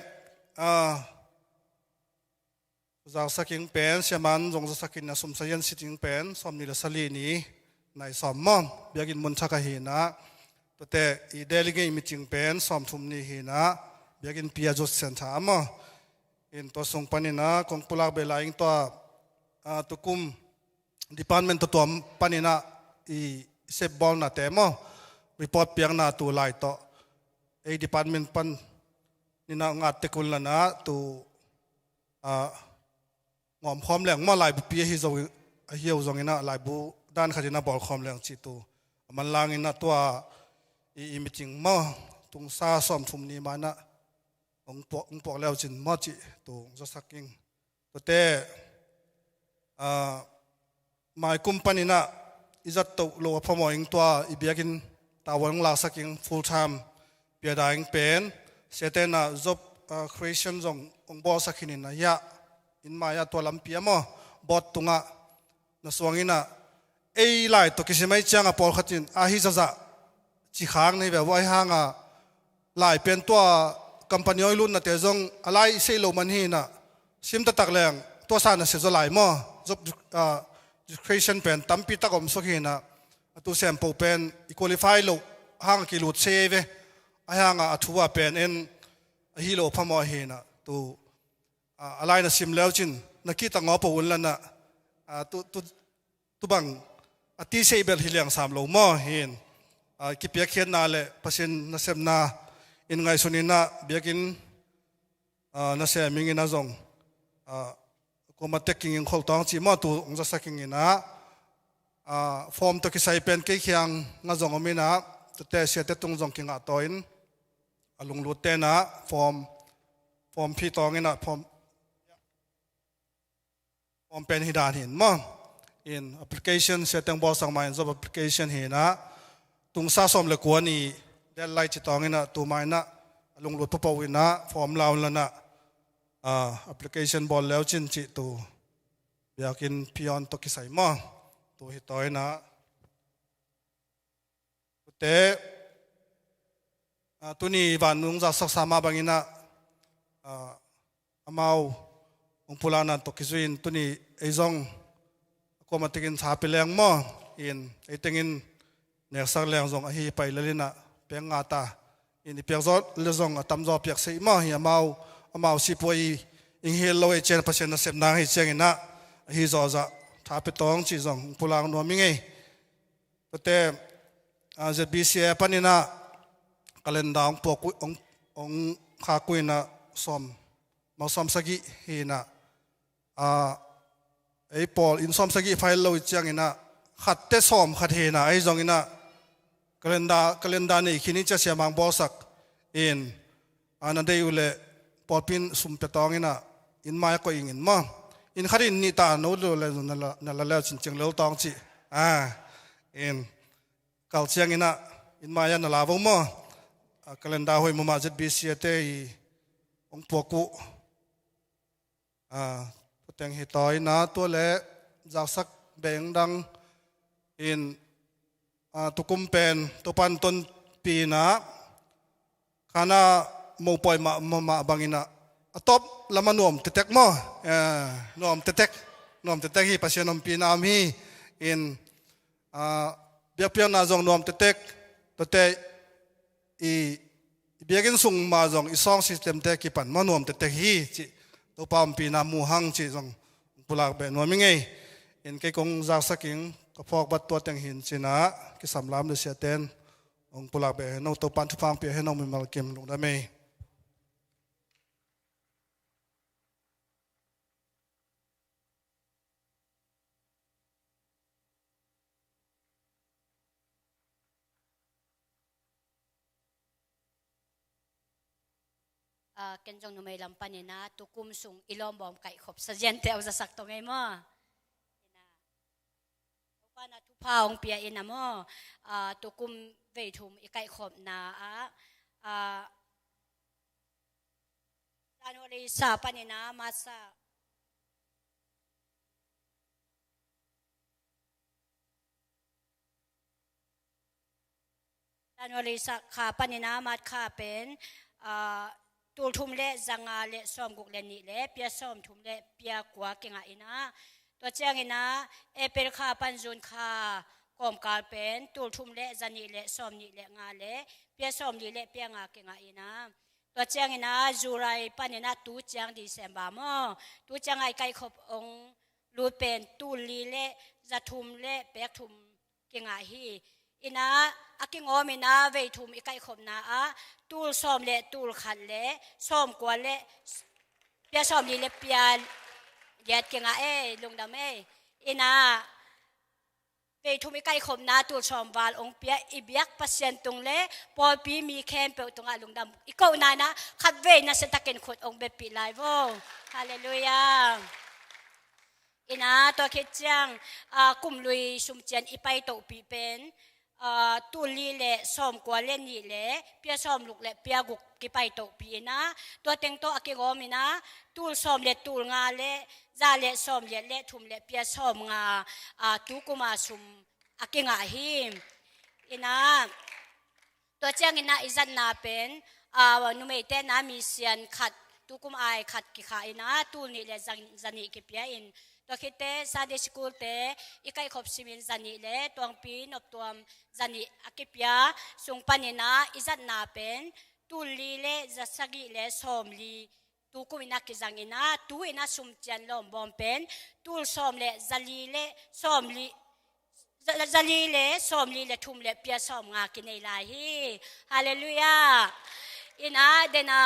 zang saking pen siaman zong sakin na sum sayan sitting pen som ni la sali ni nai som mom biagin mun chaka hi na to te I delegate meeting pen som thum ni hi na biagin pia jos sen tha mo in to song panina kong pulak be laing to tukum department to tom panina I sep bol na te mo report piang na tu lai to a department pan nina ngat te kul na tu ngom khom leng ma lai bu pi hi zo a hiu zong ina lai bu dan khadina bol khom leng chi tu man lang ina to I meeting mo tung sa som thum ni mana ong pok leo chin mo chi tu zo saking to te mai company na izat to lo phomo ing to I biakin tawang la saking full time pia daing pen setena job creation zong ong bo sakinin na ya in maya to lampia mo bot tunga na swangina ei lai to kisimai changa pol khatin a hi zaza chi khang nei ve wai hanga lai pen to company oilun na te zong alai sei lo man hi na sim ta tak leng to sa na se zo lai mo job creation pen tampi takom so hi na tu sample pen I qualify lo hang ki lut save a hanga athua pen en hi lo phamo hi na tu alai na sim leo chin na ki ta ngo po un la na tu bang ati sei bel hiliang sam lo mo hin ki pia khen na le pasin na sem na in ngai sunina biakin na se ming na zong ko ma taking in khol tang chi mo tu ong za saking ina form to ki sai pen ke khiang nga zong omina tu te se te tung zong kinga toin alung lu te na form phi tong ina form pen hi dan hin mo in application setting bo sang mai job application hi na tung sa som le ko ni del lai chi tong ina tu mai na alung lu po ina form laun la na application bol leo chin chi tu biakin pion to ki sai mo tu hi toy na te tu ni van nung za sak sama bangina amau ong pulana to kizuin tu ni ezong ko matikin sa pileng mo in etengin nek sak leng zong a hi pai lalina penga ta in piak zot le zong atam zo piak sei mo hi amau si poi ing hel lo e chen pasen na sem na hi chengina hi zo za tha pe tong chi zong pulang no mi ngei te ZBCM panina kalenda ong pok ong kha kuina som ma som sagi hi na ei Paul in som sagi file lo changina khat te som khat he na ai zong ina kalenda nei khini cha siamang bosak in anadei ule popin sum petong ina in mai ko ingin mo in kharin ni ta no lo le na la chin cheng lo tong chi in kal chiang ina in maya na lawong mo kalenda hoi mo ma ZBCM te ong poku teng hi toy na to le jaksak beng dang in tukum pen to pan ton pi na kana mo poi ma bangina atop lamanom tetek mo nom tetek นวมเตเต็กฮีปัสยานอมปีนามฮีอินเบียกเปียงนาจงนวมเตเต็กตัวเตอีเบียกินสุงมาจงอีซองซิสเต็มเตกิปันมานวมเตเต็กฮีจิตัวปามปีนามูหังจิจงปุลากเบนวมิงไงอินเกกงจากสักิงก็พอกบัดตัวเต็งหินจินะกิสำลามเดเสียเตนองปุลากเบนตัวปันทุฟังเปียให้น้องมิมัลกิมลงได้ไหมเกณฑ์จงนุ่มลำปันนี่นะตุกุมสุงอิลอมบอมไก่ขบสะเจนเตวจะสักตรงไงมั่ทุกนาทุกพาวงเปียอินะมั่ตุกุมเวทุมอีไก่ขบนาลานวลีสาปันนี่นะมาซาลานวลีสาขาปันนี่นะมาขาเป็นตูทุมเละจังอาเละซ้อมกุกเละนี่เละเปียซ้อมทุมเละเปียกว่าเก่งอินะตัวเจ้าอินะเอเปิลคาปันจุนคากอมกาลเป็นตูทุมเละจันนี่เละซ้อมนี่เละงาเละเปียซ้อมนี่เละเปียงาเก่งอินะตัวเจ้าอินะจูไรปันนี่นะตูเจ้าดิเซมบามอตูเจ้าไอไก่ขบองรูเป็นตูลีเละจะทุมเละเปียกทุมเก่งฮีอินะอากิงอมินาเวทุมอีไก่ขบนาตูลซ้อมเละตูลขัดเละซ้อมกว่าเละเปียซ้อมนี่เละเปียเย็ดเก่งลุงดำอินะเวทุมอีไก่ขบนาตูลซ้อมวาลองเปียอีเบียกปัสเซนตรงเละพอปีมีแคมเปตรงลุงดำอีกคนนะขัดเวนะเสตะเกนขดองเบปีไลโวฮาเลลูยาอินะตัวคิดจังกุมลุยสุมเจียนอีไปโตปีเป็นตูลีเละซ้อมกว่าเล่นนี่เละเปียซ้อมลูกเละเปียกุกกิไปโตปีนะตัวเต็งโตอากิโกมินะตูลซ้อมเละตูลงาเละซาเละซ้อมเละเละทุมเละเปียซ้อมงาตูกุมาสุมอากิงาหิมอินะตัวเจ้าอินะอิจันนาเป็นนุเมเตนะมีเสียนขัดตูกุมไอขัดกิขาอินะตูลนี่เละจันนี่กิเปียอินตัวคิดเตซาเดสกูลเตอีกไอขบสิมินจันนี่เละตัวปีนอบตัวจันนี่อากิปยาสุงปันนะอิจัดนาเป็นตูลีเละจัสกิเละสอมลีตูกุมินักจังอินะตูอินะสุมจันลมบอมเป็นตูลสอมเละจัลีเละสอมลีจัลีเละสอมลีเละทุมเละเปียสอมงากินในลาฮีฮาเลลูยาอินะเดนะ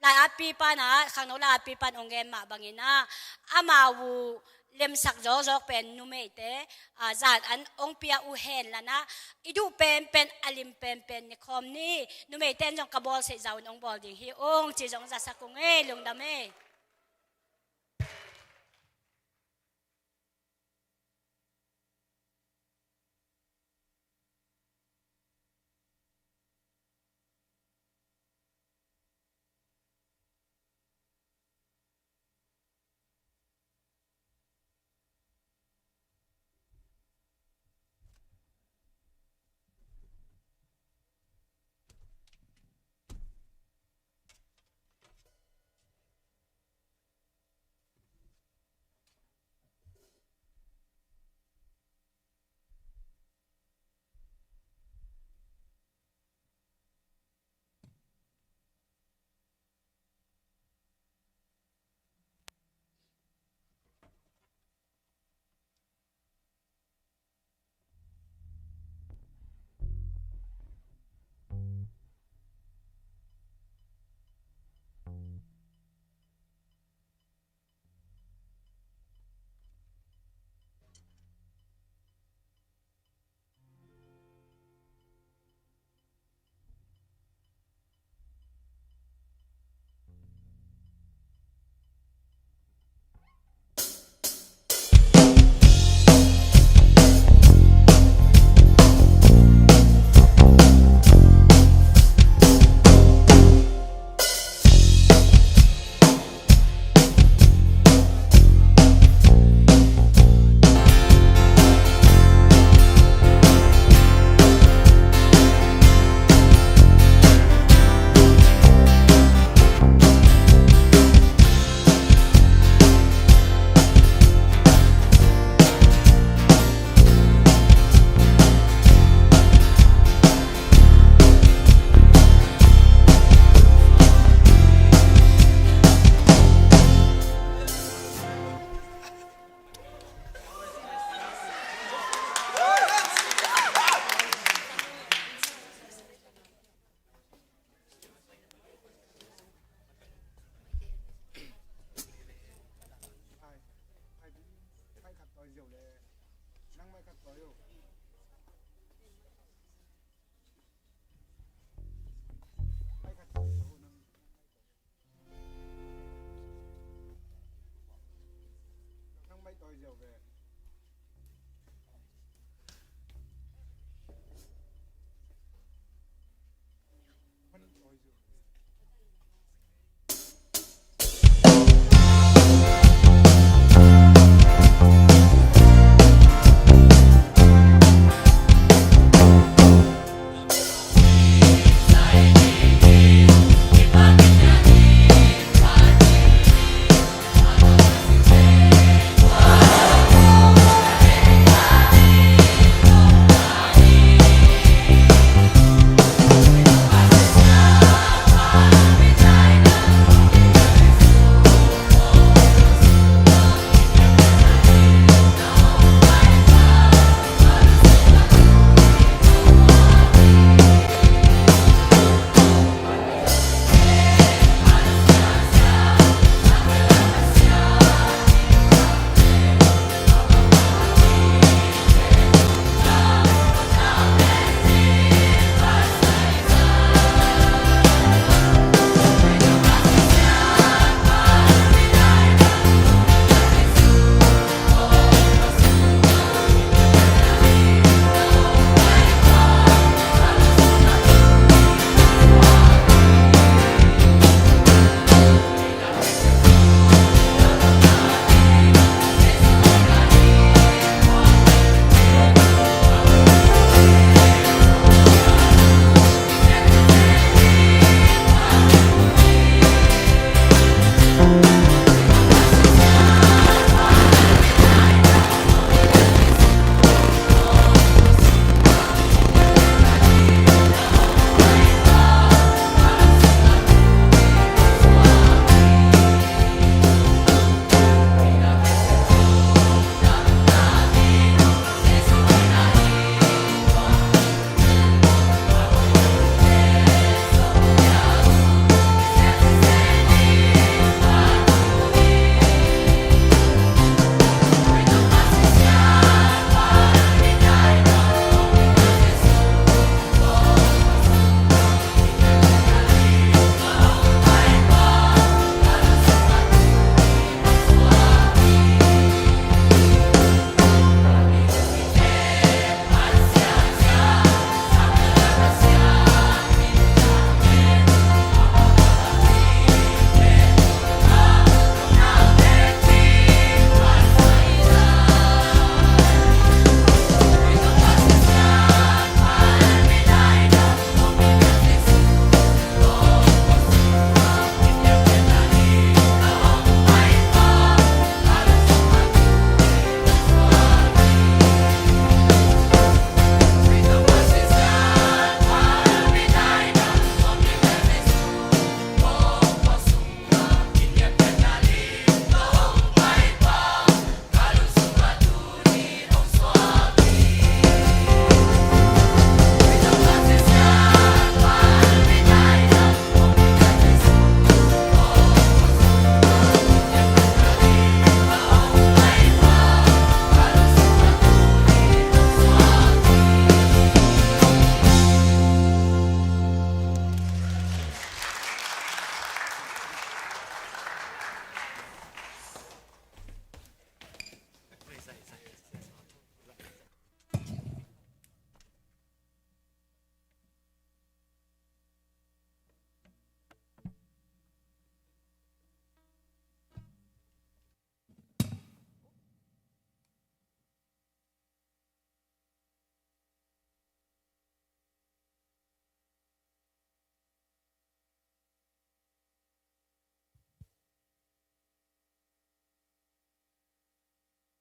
ลายอาปีปานะข้างโน้นลายอาปีปานองเกมมาบางอินะอามาวูเล็มสักจอกเป็นนุเมเตจานอันองเปียอูเฮนละนะอีดูเป็นอลิมเป็นในคอมนี้นุเมเตนจงกระบอลเสจาวน้องบอลดิฮีองจีจงจะสักกงลงดำ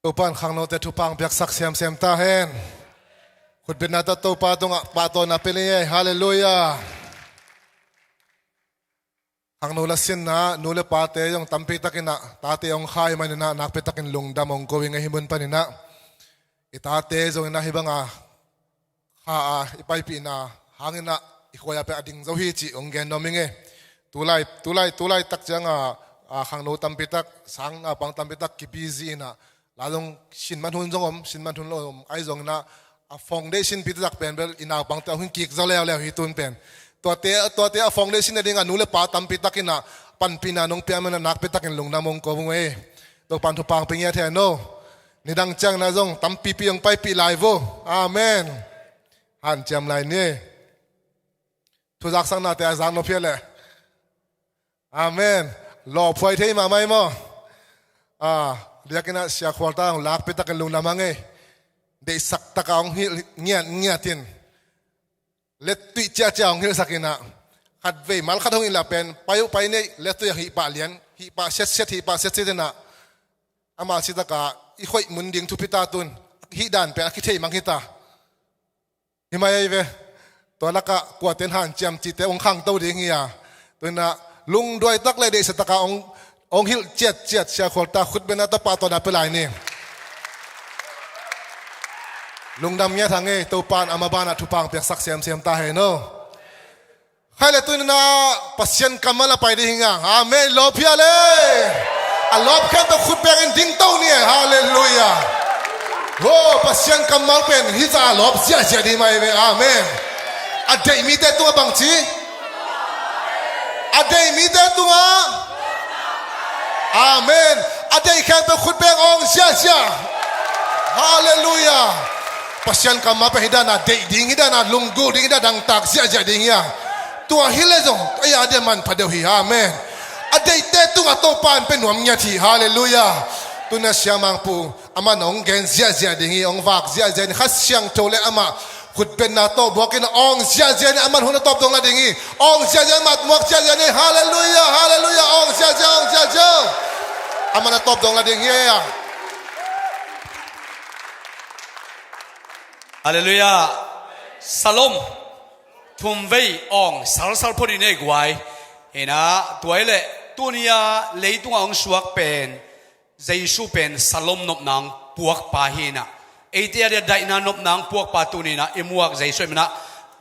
ตัวปานขังโนเตทุปังเบียกสักเสียมเสียมตาเห็นขุดเป็นนาตัวปาตรงปาตัวนับเป็นยังฮาเลลูยาขังโนละสินนะนูเลปาเตยองตั้มปีตักินะตาเตยองขายมันนะนักปีตักินลุงดำองโกวิงหิบุนปานินะอิตาเตยองนะฮิบังอาข้าอิไปปีนะหางนะอีกคนจะไปอดิ่งเจ้าฮีจีองเกนนมิงเอตุไลตักจังขังโนตั้มปีตักสังปังตั้มปีตักกิบีซีนะลาลงชินมันทุนจงชินมันทุนลมไอจงนะฟองได้ชินปีตักเป็นเบลอินาปังเตาหินกิกเจ้าแล้วฮิตุนเป็นตัวเตะฟองได้ชินได้งานูเลปาตั้มปีตักินะปันปีนานงเปียมันนักปีตักินลงน้ำมงกบงเอตัวปันทุปังเป็นยังแทนโนนี่ดังจังนะจงตั้มปียังไปปีไลโวอาเมนหันจำไรนี่ทุจักสังนาแต่อาจารย์นพเพียเลยอาเมนหล่อพวยเทมาไหมมั้งเรียกกันนะเสียขวดตาของลักไปตะกันลงน้ำมังเอได้สักตะกองเงียตินเล็ดตุยเจ้าของเฮสักินะขัดเวมัลขัดหงอิลาเป็นไปเนี่ยเล็ดตุยหิปะเลียนหิปะเช็ดนะอามาสิตะกาอีข่อยมุนดิ่งทุพิตาตุนหิดันเป็นคิดเทมังหิตาหิมายเวตัวละกะกวาดเต็นหันเจียมจิตเตองขังเต้าดิ่งเฮียตัวน่ะลุงด้วยตักเลยเดสตะกาองหิลเจ็ดเสียขวดตาขุดเป็นนัตปาตัวนับไปหลายนี่ลุงดำเนี่ยทางเอตัวปานอามาบานะทุปังเปียกสักเสียมตาเห็นโนใครเลยตัวน่ะปัสยันกำมะละไปดิหิงอ่ะอาเมนลบเพียเลยลบแค่ตัวขุดเปียกดิ้งเต้าเนี่ยฮาเลลูยาโอ้ปัสยันกำมะเป็นฮิจาลบเสียดีไหมเวอาเมนอเดมีแต่ตัวบังชีอเดมีแต่ตัวอาเมนอเดแค่ตัวขุดเปียกองเสียฮาเลลูยาpasien kama pe hidana de ding hidana lunggu ding hidana dang tak sia ding ya tua hilezong ay ade man padeu hi amen ade te tu nga to pan pe nuam nya thi hallelujah tuna siamang pu ama nong gen sia ding hi ong wak sia ni khas siang tole ama khut pen na to bokin ong sia ni aman huna top dong la ding hi ong sia mat mok sia ni hallelujah ong sia amana top dong la ding hi ya Hallelujah. Salom. Thumvei ong sal phoni ne gwai. Ina tuaile tunia leitung ong suak pen. Jaisu pen salom nop nang puak pahina. Eitia dia daina nop nang puak patunina imuak jaisu mina.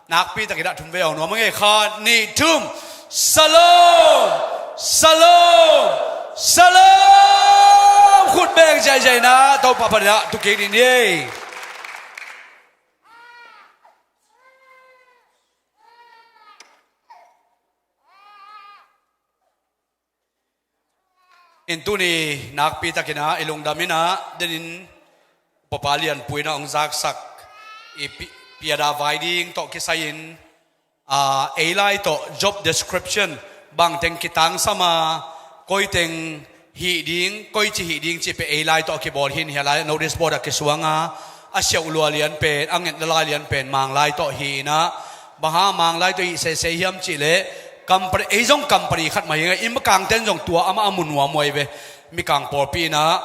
Nakpi takida thumvei ong no mange kha ni thum. Salom. Khut beng jai na tau papa na tu ke ni. Intuni nakpi takina ilong damina denin papalian puina ong zaksak piada viding to kisain elai to job description bang teng kitang sama koi teng hiding koi chi hiding chi pe elai to ki bol hin hialai notice board akisuanga asya ulualian pen angen dalalian pen manglai to hina baha manglai to se hiam chi le company ezong company khat mai im kang ten jong tua ama amunwa moi ve mi kang por pi na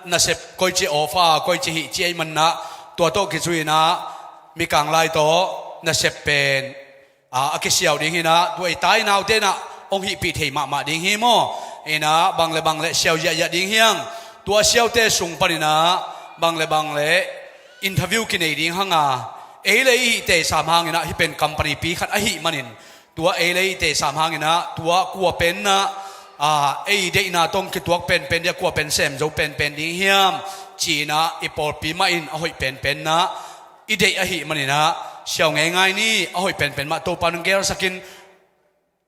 na sep koi chi ofa koi chi hi chi man na tua to ki chui na mi kang lai to na sep pen akisiao ding hina tu ai tai nau te na ong hi pi thei ma ding hi mo ina bang le siao ya ding hiang tua siao te sung pa ni na bang le interview ki nei ding hanga le hi te sam hang ina hi pen company pi khat a hi manin tua ele te samhangina tua kwa pen na de na tong ki tuak pen dia kwa pen sem zo pen ding hiam china ipol pi ma in ahoi pen na ide a hi manina siao ngai ni ahoi pen ma to pan ger sakin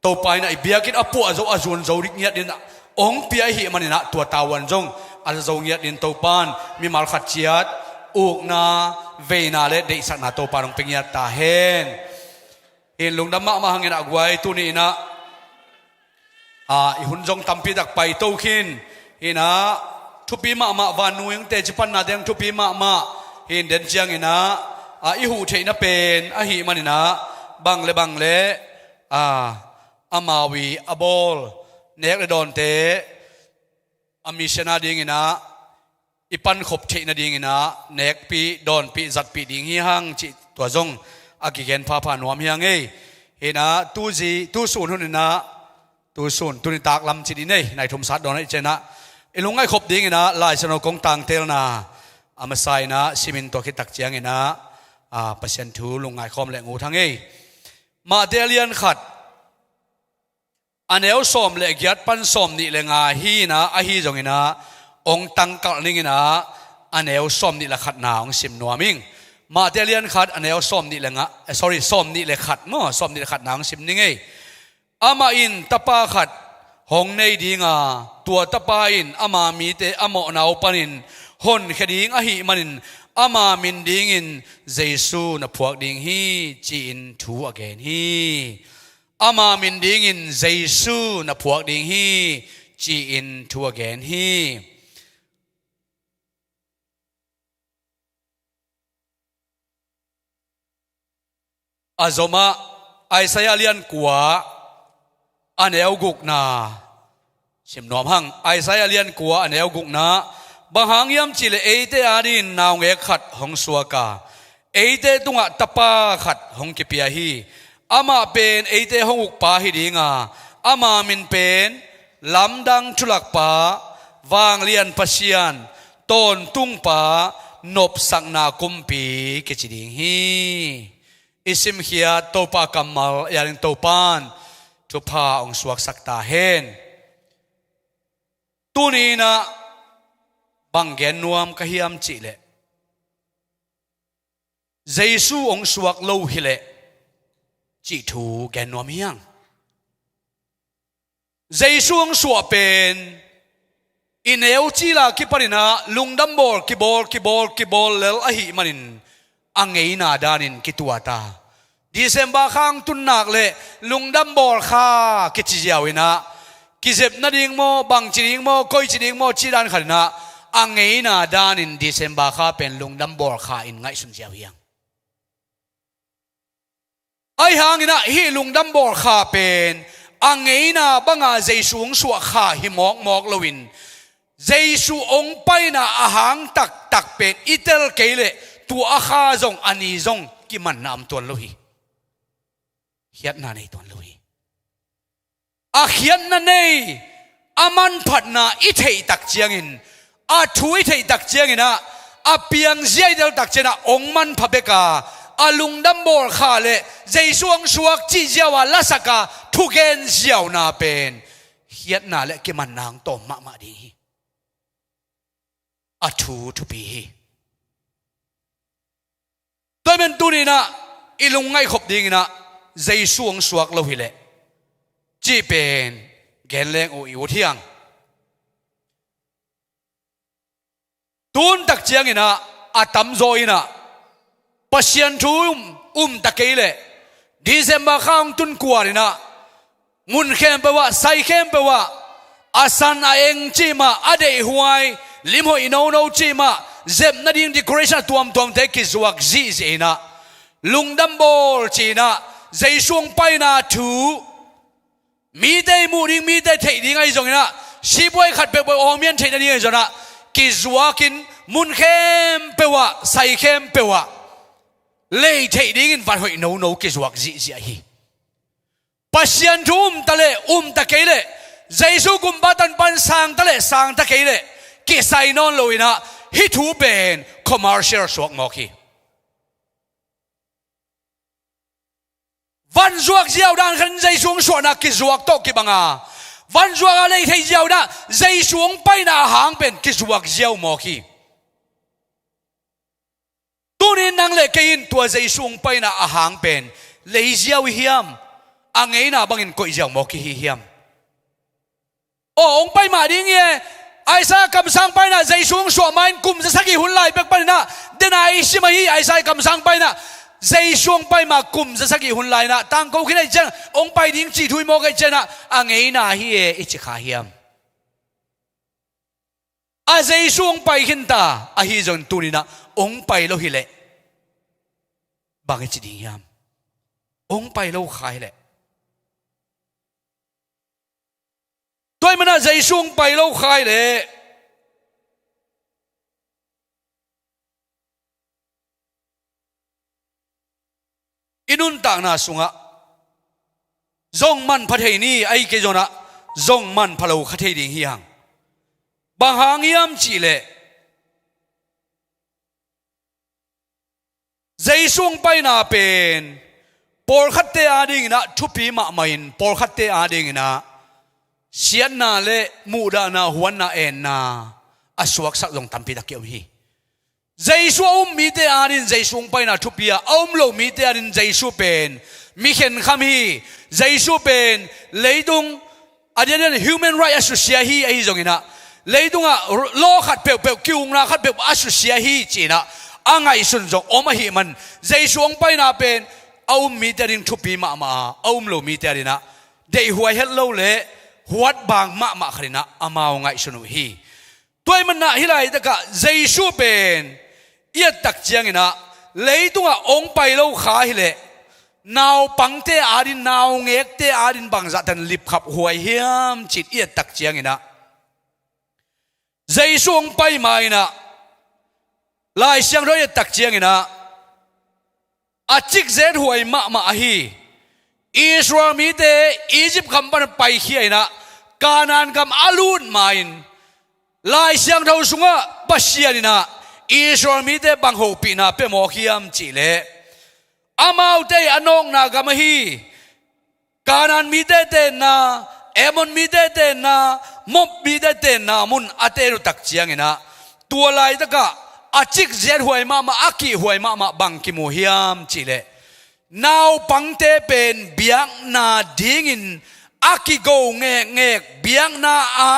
to pai na ibiakin apu azo azun zo rik nya din ong pi a hi manina tua tawan jong al zo nya din to pan mi mal khat chiat uk na ve na le de sak na to panong pengya ta hen in lung dama mahangin agway tuni ina ihunjong tampi dak pai to khin ina thupi ma vanu yung te chipan na deng thupi ma hin den chiang ina ihu theina pen a hi manina bang le amawi abol nek le don te amishana ding ina อีปันขบเทนดิ่งนะเนกปีดอนปีจัดปีดิ่งฮีหังจิตัวจงอากิเกนพาพานวมฮีหังเอเห็นนะตู้ศูนย์หุ่นนะตู้ศูนย์ตุนิตากลำจิตนี่ในทุ่มสัตว์ดอนไอเจนะไอลุงไอขบดิ่งนะลายสนกงตังเทลนะอามาใส่นะซิมินตัวคิดตักเจียงนะเปอร์เซ็นต์ทูลุงไอคอมแหลงงูทั้งเอมาเดเลียนขัดอันเอวสมเลกยัดปันสมนี่เลงาฮีนะอาฮีจงนะองตังกัลนิงนะอันเอวสมนี่ละขัดนาองสิมนัวมิงมาเดเลียนขัดอันเอวสมนี่เลงะsorry สมนี่เลขัดมั้งสมนี่เลขัดนาองสิมนิงเออามาอินตะปาขัดหงในดีงาตัวตะปาอินอามามีเตอโมนาวปันินหนขดิงอหิมันินอามามินดิงินเจซูนับพวกดิงฮีจีนทูอเกนฮีอามามินดิงินเจซูนับพวกดิงฮีจีนทูอเกนฮีอาจมาไอซายาเลียนกัวอันเอวกุกนาชิมนอมหังไอซายาเลียนกัวอันเอวกุกนาบางหางยามจิเลเอเตอาดินนาวเงขัดหงสวกาเอเตตุงะตะปาขัดหงกิเปียฮีอามาเป็นเอเตหงอุกปาฮิดิงาอามามินเป็นลำดังชุลักปาวางเลียนปัสยันต้นตุงปานบสังนาคุมปีกิจดิงฮีอิสิมเฮียโตปากัมมัลยาลินโตปานทุพาองสวกสักตาเฮนตุนีนะบังเกนนวมกะฮิมจิเลเจซูองสวกโลหิเลจิทูแกนนวมยังเจซูองสวกเป็นอินเอวจิลาคิปรินาลุงดัมบอลกิบอลเลลอหิมันินอังเอนาดานินกิตัวตาดิเซมบาข้างตุนนักเลลุงดัมบอลข้ากิจิยาวินะกิเจ็บนาดิงโมบังจิดิงโมก้อยจิดิงโมจิดานขันนะอังเอนาดานินดิเซมบาข้าเป็นลุงดัมบอลข้าอินไงสุนเจียวยังไอหางนะฮีลุงดัมบอลข้าเป็นอังเอนาบังอาเจสูงสวกข้าหิมอกลวินเจสูองไปนะอาหางตักเป็นอิเตลเกเลตัวอาคาจงอันนี้จงกิมันนำตัวลุยเขียนนาในตัวลุยอาเขียนนาในอามันผัดนาอิเทตักเจียงินอาถุยเทตักเจียงินะอาเปียงเจียเดลตักเจนะองมันพับเบกาอาลุงดัมโบลข้าเลใจสวงสวกจีเจวาลาสกาทุเกนเจียวนาเป็นเขียนนาเลกิมันนางตอมมาดีอาถุทุปีตัวเป็นตัวนี้นะอิลุงไงขบดิ่งนะใจสวงสวกเราหิเลจีเป็นแกนแรงโออิวเทียงตุนตักเจียงนะอาตัมโซยนะปัสยันทุมตะเกยเลดิเซมบาข้างตุนกวารินะงุนเข้มเปว่าใส่เข้มเปว่าอาสันอาเองจีมาอเดหวยลิมหอยโนจีมาเจ็บนาดิงดิคอเรชั่นตัวเทกิสวักจีนะลุงดัมโบลจีนะใจช่วงไปนะทูมีได้มูดิงมีได้เทดิงไงจงนะชีบวยขัดเปว่าอเมียนเทดิงไงจงนะกิสวักินมุนเข้มเปว่าใส่เข้มเปว่าเล่เทดิงินวันหอยโนกิสวักจีฮีปัสยันทุมตะเลตะเกเลใจสู้กุมบัตันปันสางตะเลสางตะเกเลกิไซนอนลอยนะฮิทูเป็นคอมเมอร์เชียลสวกมอกีวันจวกเจียวดันขันใจสวงสวนักกิจวกโตกิบังอาวันจวกอะไรที่เจียวดันใจสวงไปหน้าหางเป็นกิจวกเจียวมอกีตัวนี้นั่งเล็กกินตัวใจสวงไปหน้าหางเป็นเลยเจียวเฮียมอังเงินบังอินก็เจียวมอกีเฮียมโอ้องไปมาดิ้งเงี้ยไอ้สายกำสังไปนะใจสวงสวมันกุมจะสักกี่หุ่นไล่เป็กไปนะเดนไอชิมาฮีไอ้สายกำสังไปนะใจช่วงไปมากุมจะสักกี่หุ่นไล่นะตั้งกูคิดได้เจนองไปดิ้งจีทุยโมกันเจนะอังเงินฮีอิจิขาเฮียมอาใจช่วงไปหินตาอาฮีจนตุนีนะองไปโลหิเลบางจิดิ้งยามองไปโลขายเลยตัวมันน่ะใจช่วงไปโลขายเลย nun ta na sunga zong man phathei ni ai ke jona zong man phalo khathei ding hi hang bang hang yam chi le zai sung pai na pen por khatte ading na thupi ma main por khatte ading na sian na le mu da na huan na en na aswak sak long tampi da kiom hi jaisu mi te arin jaisu pai na thupia lo mi te arin jaisu pen mi khen kham hi jaisu pen leidung adian human right association hi ai zongina leidunga lo khat pe pe kyung na khat pe association hi china angai sun jong oma hi man jaisu pai na pen mi te arin thupi ma ma lo mi te arina dei huai hello le huat bang ma kharina amao ngai sunu hi toy man na hilai ta ka jaisu pen ia tak chiang ina leidunga ong pai lo kha hi le naw pangte arin naw ngek te arin bangza tan lip khap huai hiam chit ia tak chiang ina jaisu ong pai mai na lai siang ro ia tak chiang ina achik zen huai ma hi Israel mi te Egypt kampan pai hi na kanan kam alun main lai siang thau sunga pasianina Israel mi te bang ho pi na pe mo khiam chi le amau te anong na gam hi kanan mi te na emon mi te na mop mi te na mun ateru tak chiangina tua lai ta ka achik zer huai ma aki huai ma bang ki mo hiam chi le now pangte pen biang na dingin aki go nge biang na a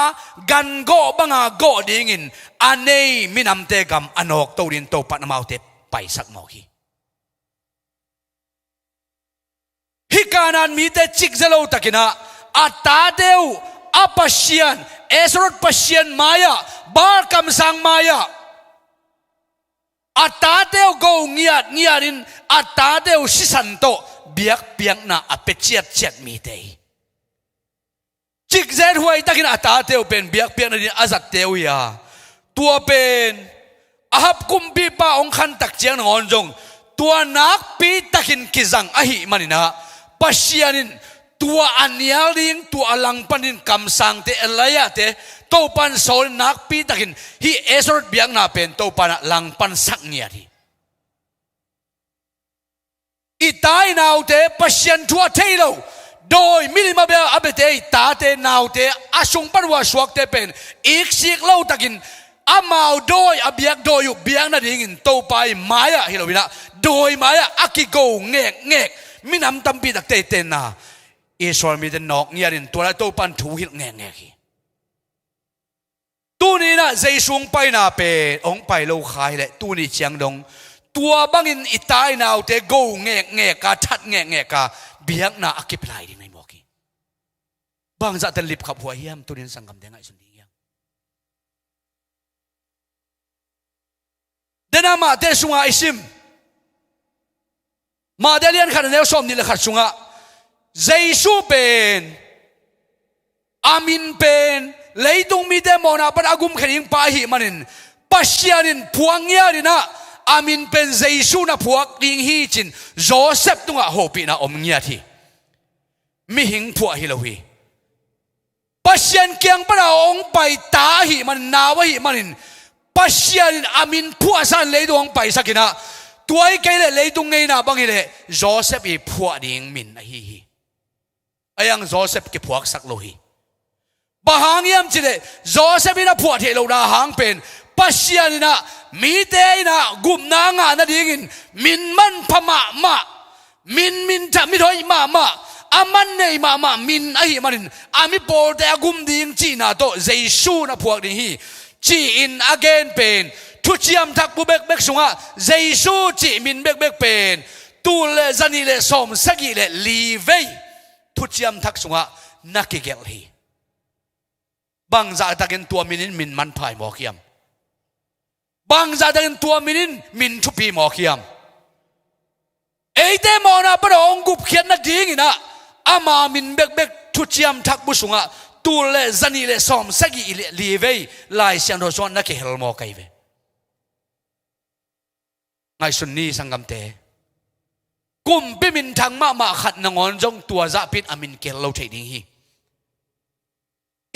gan go banga go dingin anei minam te gam anok to rin to pat mau te pai sak mo hi kanan mi te chik zelo takina ata deu apasian esrot pasian maya bar kam sang maya ata deu go ngiarin ata deu sisanto biak na apechiat chat mi te chik zen huai takin ata teu pen biak na din azat teu ya tua pen ahap kumpi pa ong khan tak chiang ngon jong tua nak pi takin kizang ahi manina pasianin tua anyal ding tua alang panin kamsang te elaya te to pan sol nak pi takin hi esort biak na pen to pan lang pan sak nia di itai nau te pasian tua thailo doi milima be abete ta te nau te asung parwa suak te pen ik sik lo takin amau doi abiak doi biak na ding to pai maya hilowina doi maya akigo ngek minam tampi tak te na Israel mi den nok ngiarin tua to pan thu hil ngek hi tu ni na jaisung pai na pe ong pai lo khai le tu ni chiang dong tua bangin itai nau te go ngek ka that ngek ka biak na akiplai ding nai moki bang za tan lip khap huai hiam tunin sangam de ngai sun ding yang denama te sunga isim ma delian khan ne som ni le khat sunga jaisu pen amin pen leitung mi de mona pan agum khaning pa hi manin pasianin puangya rina amin pen jaisu na puak ding hi chin Joseph tunga hopi na omnya thi mi hing phua hi lo hi pasian kyang para ong pai ta hi man nawa hi manin pasianin amin phua san leidong pai sakina tuai kai le leidung ngei na bang hi le Joseph i phua ding min na hi ayang Joseph ki phuak sak lo hi bahang yam chile Joseph ina phua the lo na hang pen pasianina mi te na gum na nga na dingin min man phama ma min ta mi thoi ma aman nei ma min ahi manin ami por te agum ding chi na to jaisu na phuak ding hi chi in again pen thu chiam thak bu bek sunga jaisu chi min bek pen tu le zani le som sagi le li vei thu chiam thak sunga nakigel hi bang za takin tua minin min man phai mo kiam bang za takin tua minin min thu pi mo kiam eite mo na parong gup khian na ding ina ama min bek thu chiam thak bu sunga tu le zani le som sagi le li vei lai siang do zon na ke hel mo kai ve ngai sun ni sangam te กุมปิมินทังมาขัดนงอนจงตัวจะปิดอามินเกลเราเทดิ้งฮี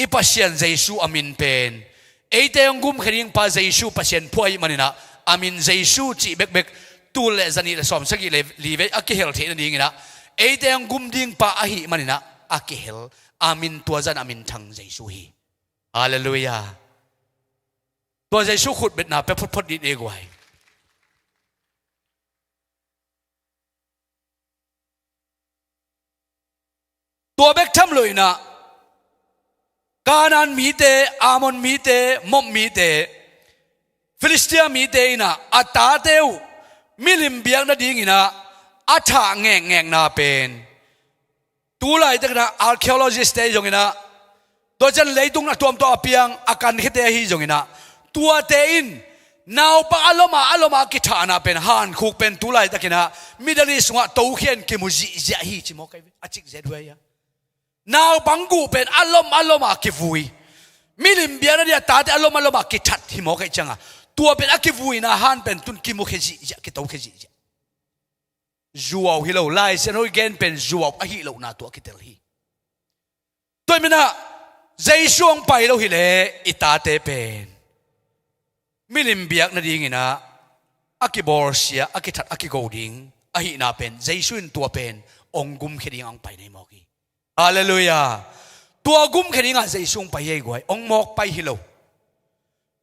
อีปัสยันเจสูอามินเป็นเอเตยงกุมขยิงปาเจสูปัสยันพวยมันนะอามินเจสูจีเบกตูเลจันีสอมสกิเลลีเวอักเฮลเทนดิ้งนะเอเตยงกุมดิ้งปาอหิมันนะอักเฮลอามินตัวจันอามินทังเจสูฮีฮาเลลูยาตัวเจสูขุดเบ็ดนาไปพดดินเองไว้ตัวเบกทำเลยนะกานันมีเตอามอนมีเตมอมมีเตฟิลิสเตียมีเตนะอัตตาเตวมิลิมเบียงนาดิ้งนะอัฐาแงงนาเป็นตัวไหลตั้งนะ archaeologist เตจงนะตัวจันเลยตุงนะตัวตัวเปียงอาการคิดเตฮีจงนะตัวเตอินนาวปะอารมณ์กิจานาเป็นฮันคุกเป็นตัวไหลตั้งนะมิดาลิสงะตัวเขียนกิมุจิเจฮีจิโมกัยอาจิกเจด้วยยานาวบังกูเป็นอารมณ์กิฟุยมิลิมเบียนเนี่ยตาแต่อารมณ์กิจัดที่โมกัยจังอ่ะตัวเป็นกิฟุยนะฮันเป็นตุนกิมุขจิกิตัวขจิจัวฮิโลไลเซนโอเกนเป็นจัวอะฮิโลนาตัวกิเตลฮีตัวมันนะใจช่วงไปเราฮิเลอิตาเตเป็นมิลิมเบียกนาดีงินะอากิบอร์เซียอากิทัดอากิโกดิงอะฮินาเป็นใจช่วยตัวเป็นองกุมขดิงอังไปในมอกีฮาเลลูยาตัวกุมขดิงอ่ะใจช่วงไปยัยกวยองมอกไปฮิโล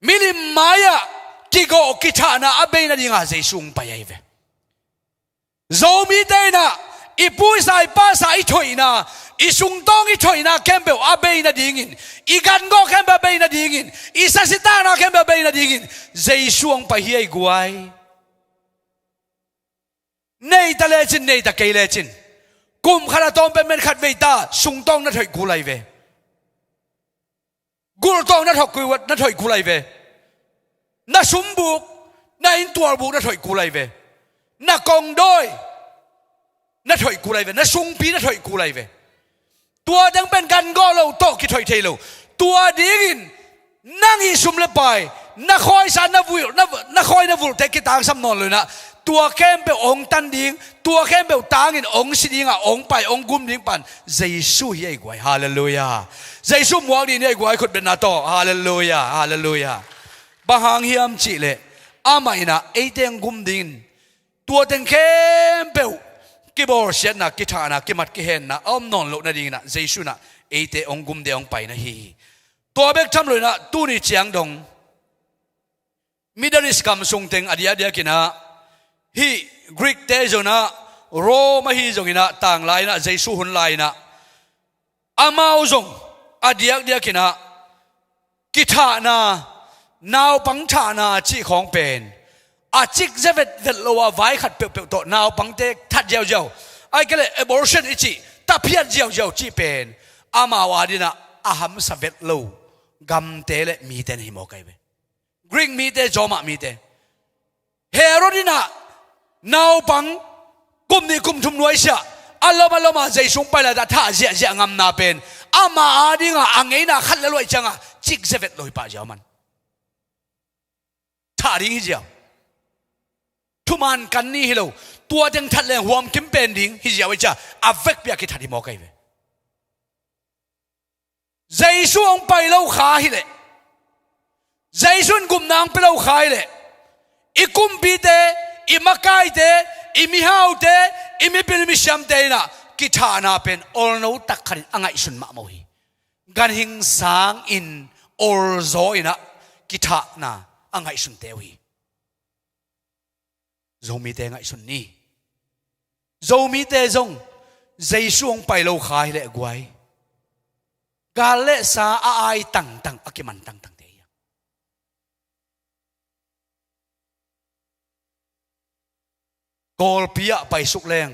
มิลิมมายะกิโกกิชานะอาเบนาดีงอ่ะใจช่วงไปยัยเวโซมีเตนะอีปุยสายป้าสายถอยนะอีสุงตองอีถอยนะแคมเบลอาเบย์นาดีงินอีกันโกแคมเบลเบย์นาดีงินอีสัสิตานะแคมเบลเบย์นาดีงินใจช่วงไปเฮียกวยเนยตะเลจินเนยตะเกยเลจินกุมขณะตอนเป็นเมนขัดเวตาสุงตองนั่นถอยกูไลเวกูตองนั่นถอยกูวัดนั่นถอยกูไลเวนั่นสมบุกนั่นอินตัวบุกนั่นถอยกูไลเวน่ากองด้วยน่าถอยกูไลเวน่าซุงปีน่าถอยกูไลเวตัวดังเป็นกันก็เราโตกิถอยเทโลตัวดีกินนั่งอีซุมเลไปน่าคอยสันน่าวิลน่าคอยน่าวิลแต่กิตางซ้ำนอนเลยนะตัวแค่เป็นองตันดิงตัวแค่เป็นตางอินองสิดิงอ่ะองไปองกุมดิงปันเจสุเฮียกวยฮาเลลูยาเจสุมวงดินเฮียกวยคนเป็นนาโตฮาเลลูยาฮาเลลูยาบางฮิมจิเลอามาอินะเอเตงกุมดิงตัวเต็งเข้มเปลกิบอร์เชียนนะกิธานะกิมัดกิเฮนนะอ้อมนอนโลนาดีนะเจสุนะเอเตองกุมเดองไปนะฮีตัวเบกทำเลยนะตู้นี่เจียงดงมิดาลิสกัมซุงเต็งอดีตกินะฮีกรีกเตจนะโรมาฮีจงนะต่างลายนะเจสุหุนลายนะอามาอุจงอดีตกินะกิธานะนาวปังชานะจีของเป็นอาจิกเจเวตเวลว่าไว้ขัดเปลวๆตัวนาวปังเตทัดเจ้าไอ้ก็เลย abortion อีจีตาเพียรเจ้าจีเป็นอามาวาดินะอาหัมสเวตโลกัมเตเลมีเตนหิโมกัยเวกรีกมีเตจอมามีเตเฮโรดินะนาวปังกุมนี่กุมทุมนวยเสียอัลลอฮ์มาใจสุ่งไปแล้วแต่ท่าเจียงามนาเป็นอามาอาดินะอังเงินะขัดละลอยจังอ่ะจิกเจเวตลอยป่าเจ้ามันท่าดิ้งเจ้าทุมันกันนี่ฮิโลตัวเต็งทัดเลยหัวมคิมเป็นดิ้งฮิเจ้าวิจาอเวกเปียกิทัดที่มอกัยเวใจช่วงไปเล่าขาฮิเลใจส่วนกุมนางไปเล่าขายเลยอีกุมปีเตอีมาไกเตอีมิฮาวเตอีมิเป็นมิชามเตนะกิธานาเป็นออลโนตักขันอ่างไอสุนมาโมฮีกันหิงสางอินออลโซอินะกิธานาอ่างไอสุนเตวีโจมีเตงไอสุนนี่โจมีเตจงใจช่วงไปเล่าขายเลยกวยกาเลสาอายตังอากิมันตังเตียกอลพิยะไปสุกแรง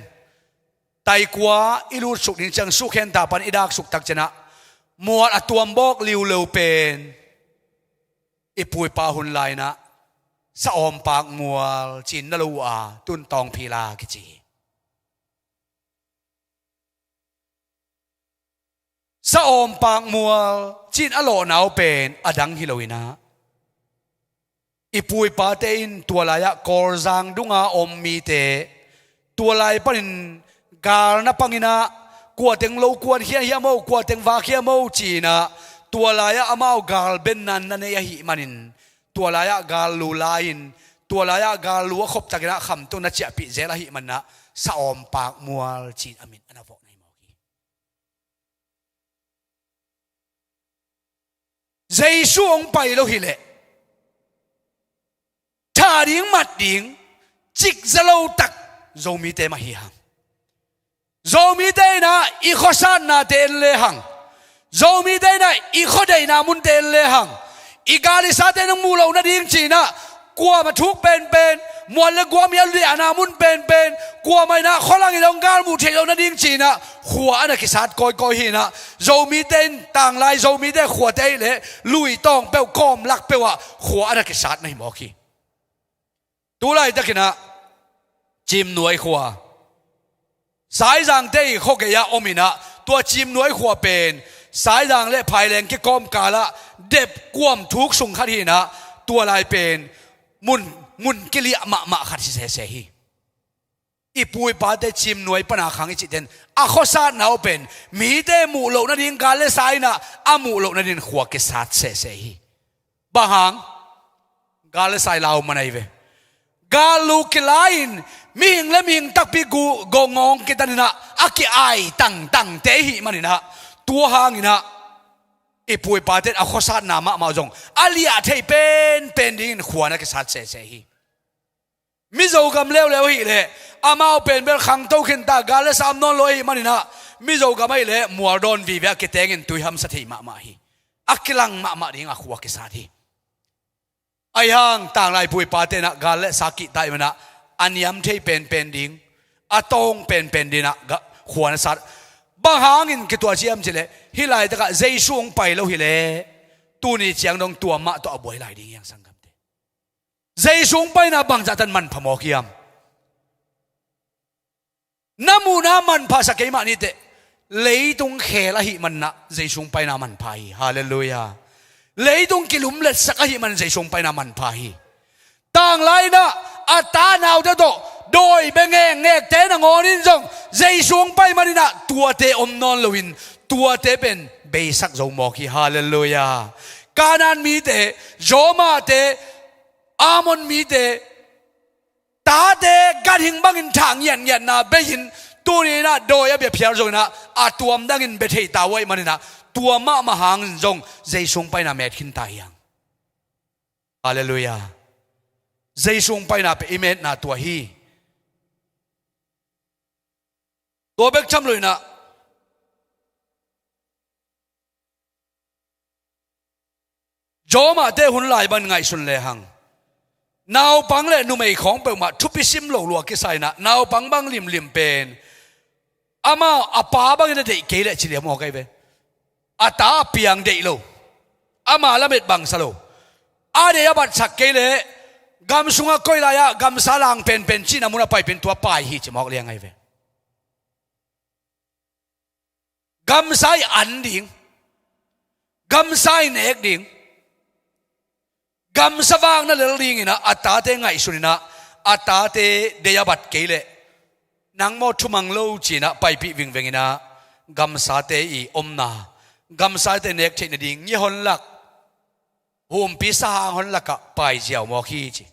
ไตกว่าอิลูสุกนิจังสุกเห็นตาปันอิดากสุกตักชนะมัวอัตวมบอกลิวเลวเป็นอิปุยปาหุนไลนะสะอมปากมัวจินนลัวตุนตองพีลากิจีสะอมปากมัวจินอโลนาวเป็นอดังฮิโลวินาอิปุยปาเตอินตัวลายะกอร์ซังดุงาอมมีเตต ตัวลายปนินกาลนะปังอินะกวดเต็งโลกวดเฮียเฮียโมกวดเต็งวาเฮียโมจีนะตัวลายอามาวกาลเบนนันนั่นเองหิมันินตัวลายกาลลูลายินตัวลายกาลลัวขบตะกินะคำตัวนัดเจปิเจลหิมันนะสะอมปากมัวจีนอามินอันนั้นบอกในมอกีเจสูองไปโลหิเลถ้าดิ้งมัดดิ้งจิกจะเล่าตักโจมีเตมาหิฮังโจมีเตนะอีข้อสันนาเตนเลหังโจมีเตนะอีข้อใดนามุนเตนเลหังอีกาลิซาเตนมูเรานาดิ้งจีนะกลัวมาทุกเป็นมวลและกลัวมีอะไรนามุนเป็นกลัวไม่นะข้อลังอีลงการมูเทเรานาดิ้งจีนะขัวอันนั้นกิสัตกอยหินะโจมีเตนต่างลายโจมีเตขัวเตยเลยลุยต้องเปลวกอมลักเปลว่าขัวอันนั้นกิสัตในหมอกีตัวไรตะกินะจิมหน่วยขัวสายจางเตยข้อเกียอมินะตัวจิมหน่วยขัวเป็นสายจางเล่ภายแรงที่กอมกาละเด็บกวมทุกสุงขัดหินะตัวลายเป็นมุนกิริยมะขัดเสียฮีอีปุยปาเตจิมหน่วยปนาขังอิจิเดนอาข้อสาดหนาวเป็นมีเตมูโลนัดินกาเลสายนะอามูโลนัดินขัวกิสัตเสียฮีบางหังกาเลสายลาวมันไอเวกาลูกิลายน์มิงและมิงตักปีกูกงงกิตันนะอากิไอตั้งเตหิมันนะตัวหางนะอีปุยปาเตอาข้อสาดนามะมาจงอาลีอาเทเป็นดิ้งขวานะกิสัตเสียฮีมิโซกำเลี้ยวฮีเลยอามาเป็นเบลขังโตขึ้นตากาเลสามนอนลอยมันนะมิโซกำไม่เลยมัวโดนวิเวกเตงินตุยฮัมสถิมาฮีอากิลังมาดิ้งอาขวากิสัตฮีไอ้ห้างต่างลายปุยปาเตนะกาเลสากิไตมันนะอันยำที่เป็นดิ้งอาตงเป็นดิ้งนะขวานสัตบางหางอินกิตัวเชียมสิเลยฮิไลตะกะเจช่วงไปแล้วฮิเลตัวนี้เจียงดงตัวมาตัวอบวยไหลดิ้งยังสังกัดเตเจช่วงไปนะบางจัตันมันพมอกยามน้ำมูน้ำมันภาษาเกมานี่เตเลยตรงเขละหิมันนะเจช่วงไปนะมันพายฮาเลลูยาเลยตรงกิลุมเล็ดสักหิมันใจชงไปนามันพาฮีต่างไรนะอัตตานาวเตโตโดยเบงเงเตนงอนินจงใจชงไปมานี่นะตัวเตอมนอนลวินตัวเตเป็นเบสักจงบอกฮีฮาเลลูยาการนั้นมีเตโจมาเตอามอนมีเตตาเตกัดหิงบังอินทางยันนะเบยินตัวนี้นะโดยเบียเพียรจงนะอาตัวมดังอินเบเทตาไว้มานี่นะตัวมาหางจงใจชงไปนะเม็ดขินตายยังฮาเลลูยาใจชงไปนะเป็นอิเมตนะตัวฮีตัวเบกจำเลยนะโจมาเตหุนไหลบันไงสุนเลหังนาวปังเลนุ่มไอของเปิดมาทุบพิซิมโลลัวกิไซนะนาวปังบังลิมเป็นอามาอาป้าบังจะเด็กเกลี่ยเฉลี่ยมอไกเบอาตาเปียงเดโลอามาละเม็ดบังสโลอาเดียบัดสักเกเลกำสุงก้อยลายกำสาลังเป็นชีนามุนไปเป็นตัวปลายฮีจะมอกเลี้ยงไงเวกำไซอันดิ่งกำไซเนกดิ่งกำสว่างนั่นเรื่องดิ่งนะอาตาเตไงสุนินะอาตาเตเดียบัดเกเลนังโมทุมังโลจีนะไปปีวิ่งเวงนะกำสาเตอีอมนากำสายเตเนกเทนดิ่งยี่หนลักหุ่มปีศาจหนลักกะไปเจียวมอคีจี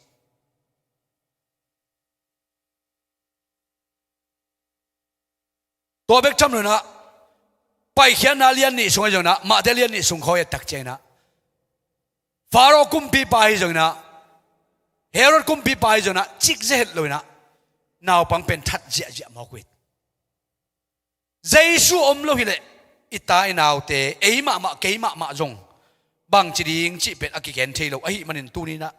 ตัวเบกจำเลยนะไปเขียนนาเลียนนี่ส่งให้จังนะมาเดเลียนนี่ส่งเขาตักเจนะฟาโรห์กุมปีไปจังนะเฮโรดกุมปีไปจังนะจิกเจดเลยนะนาวปังเป็นทัดเจียมอกวิดเจสูอมโลหิเลอิตาอินาวเตเอมาเกมาจงบางจีดิงจีเป็นอากิเกนเทโลไอมันอินตูนี่นะ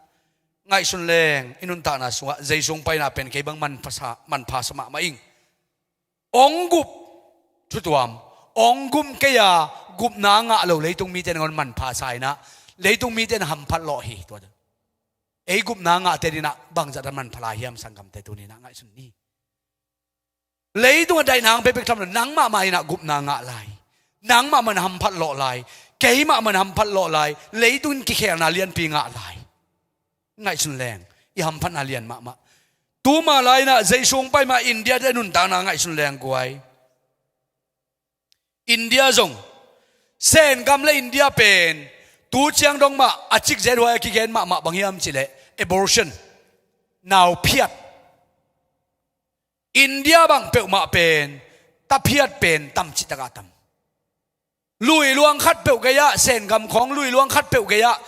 ไงสุนแรงอินุนตานาสุงะใจสงไปนาเป็นเกบังมันภาษามาอิงองกุบชุดวามองกุมเกียกุบนางะเราเลยตรงมีเตนงอนมันภาษานะเลยตรงมีเตนหัมพัดลอฮีตัวเดิมไอกุบนางะเตดินะบางจัดมันพลายยามสังกัมเตตูนี่นะไงสุนนี่เลยตรงใดนางไปเป็นทำนางมาไม่นะกุบนางะลายนางมามันหัมพัดลอลายเกยมามันหัมพัดลอลายเลยตุนกิเขนาเลียนปีงะลายไงสุนแรงอีหัมพัดนาเลียนมา tu ma lai na zai sung pai ma India de nun ta na ngai sun leng kuai India zong sen gam le India pen tu chiang dong ma achik zai hoi ki gen ma bangiam chile abortion now phiat India bang pe ma pen ta phiat pen tam chi ta tam lui luang khát bèo cái ya sen gam khong lui luang khát bèo cái ya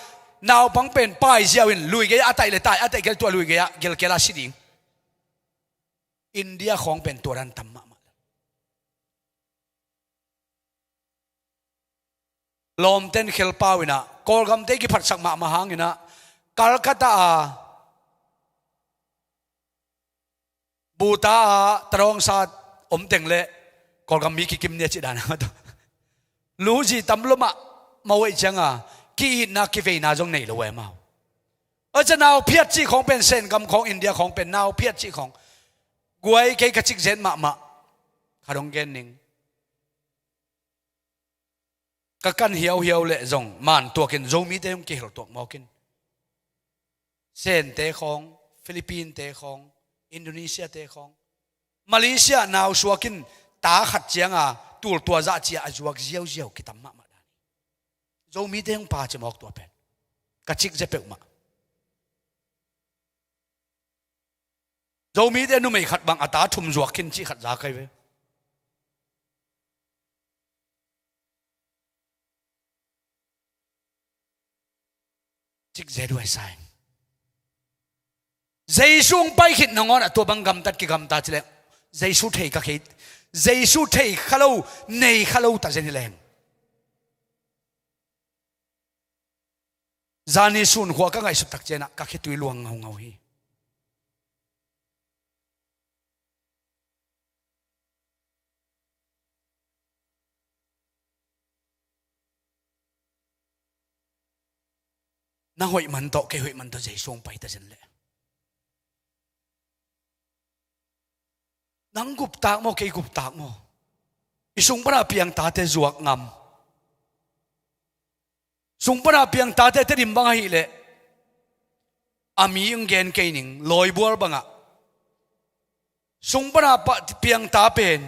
nào bằng pen pai xiao in lui cái ya tai le tai atai cái tua lui cái ya gel cái la si ding India khong pen tua ran tam ma lom ten khel pau ina kol gam te ki phat sak ma hang ina Calcutta a Buta a Tarong sa teng le kol gam mi ki kim ne chi dan ma to lu gì tấm lắm ạ màu ấy chăng à khi na khi về na trong này là vậy màu ở trên nào phiết chỉ không bên sen cầm không India không bên nào phiết chỉ không quay cái chiếc gen mà khá đông gen nín các căn hiếu lệ rồng màn tua kinh dâu mi tê không kêu tuộc màu kinh sen tê không Philippines tê không Indonesia tê không Malaysia nào xua kinh tá khát chăng à tua tua za chia ajuak ziau kita mak mak dani zo mi te pa che mok tua pen ka chik je pe ma zo mi te nu mei khat bang ata thum zuak kin chi khat za kai ve chik je du sai zai sung pai khit nongon ato bang gam tat ki gam ta chile zai su thei ka khit Giêsu thầy khalo nei khalo ta zen leng zani sun hua ka ngai su tak chena ka khe tui luang ngau hi na hoi man to ke hoi man to Giêsu pai ta zen le nang gup tak mo kay gup tak mo isung para piang tate zuak ngam sung para piang tate te dim banga hi le ami ang gen kay ning loy buar banga sung para piang ta pen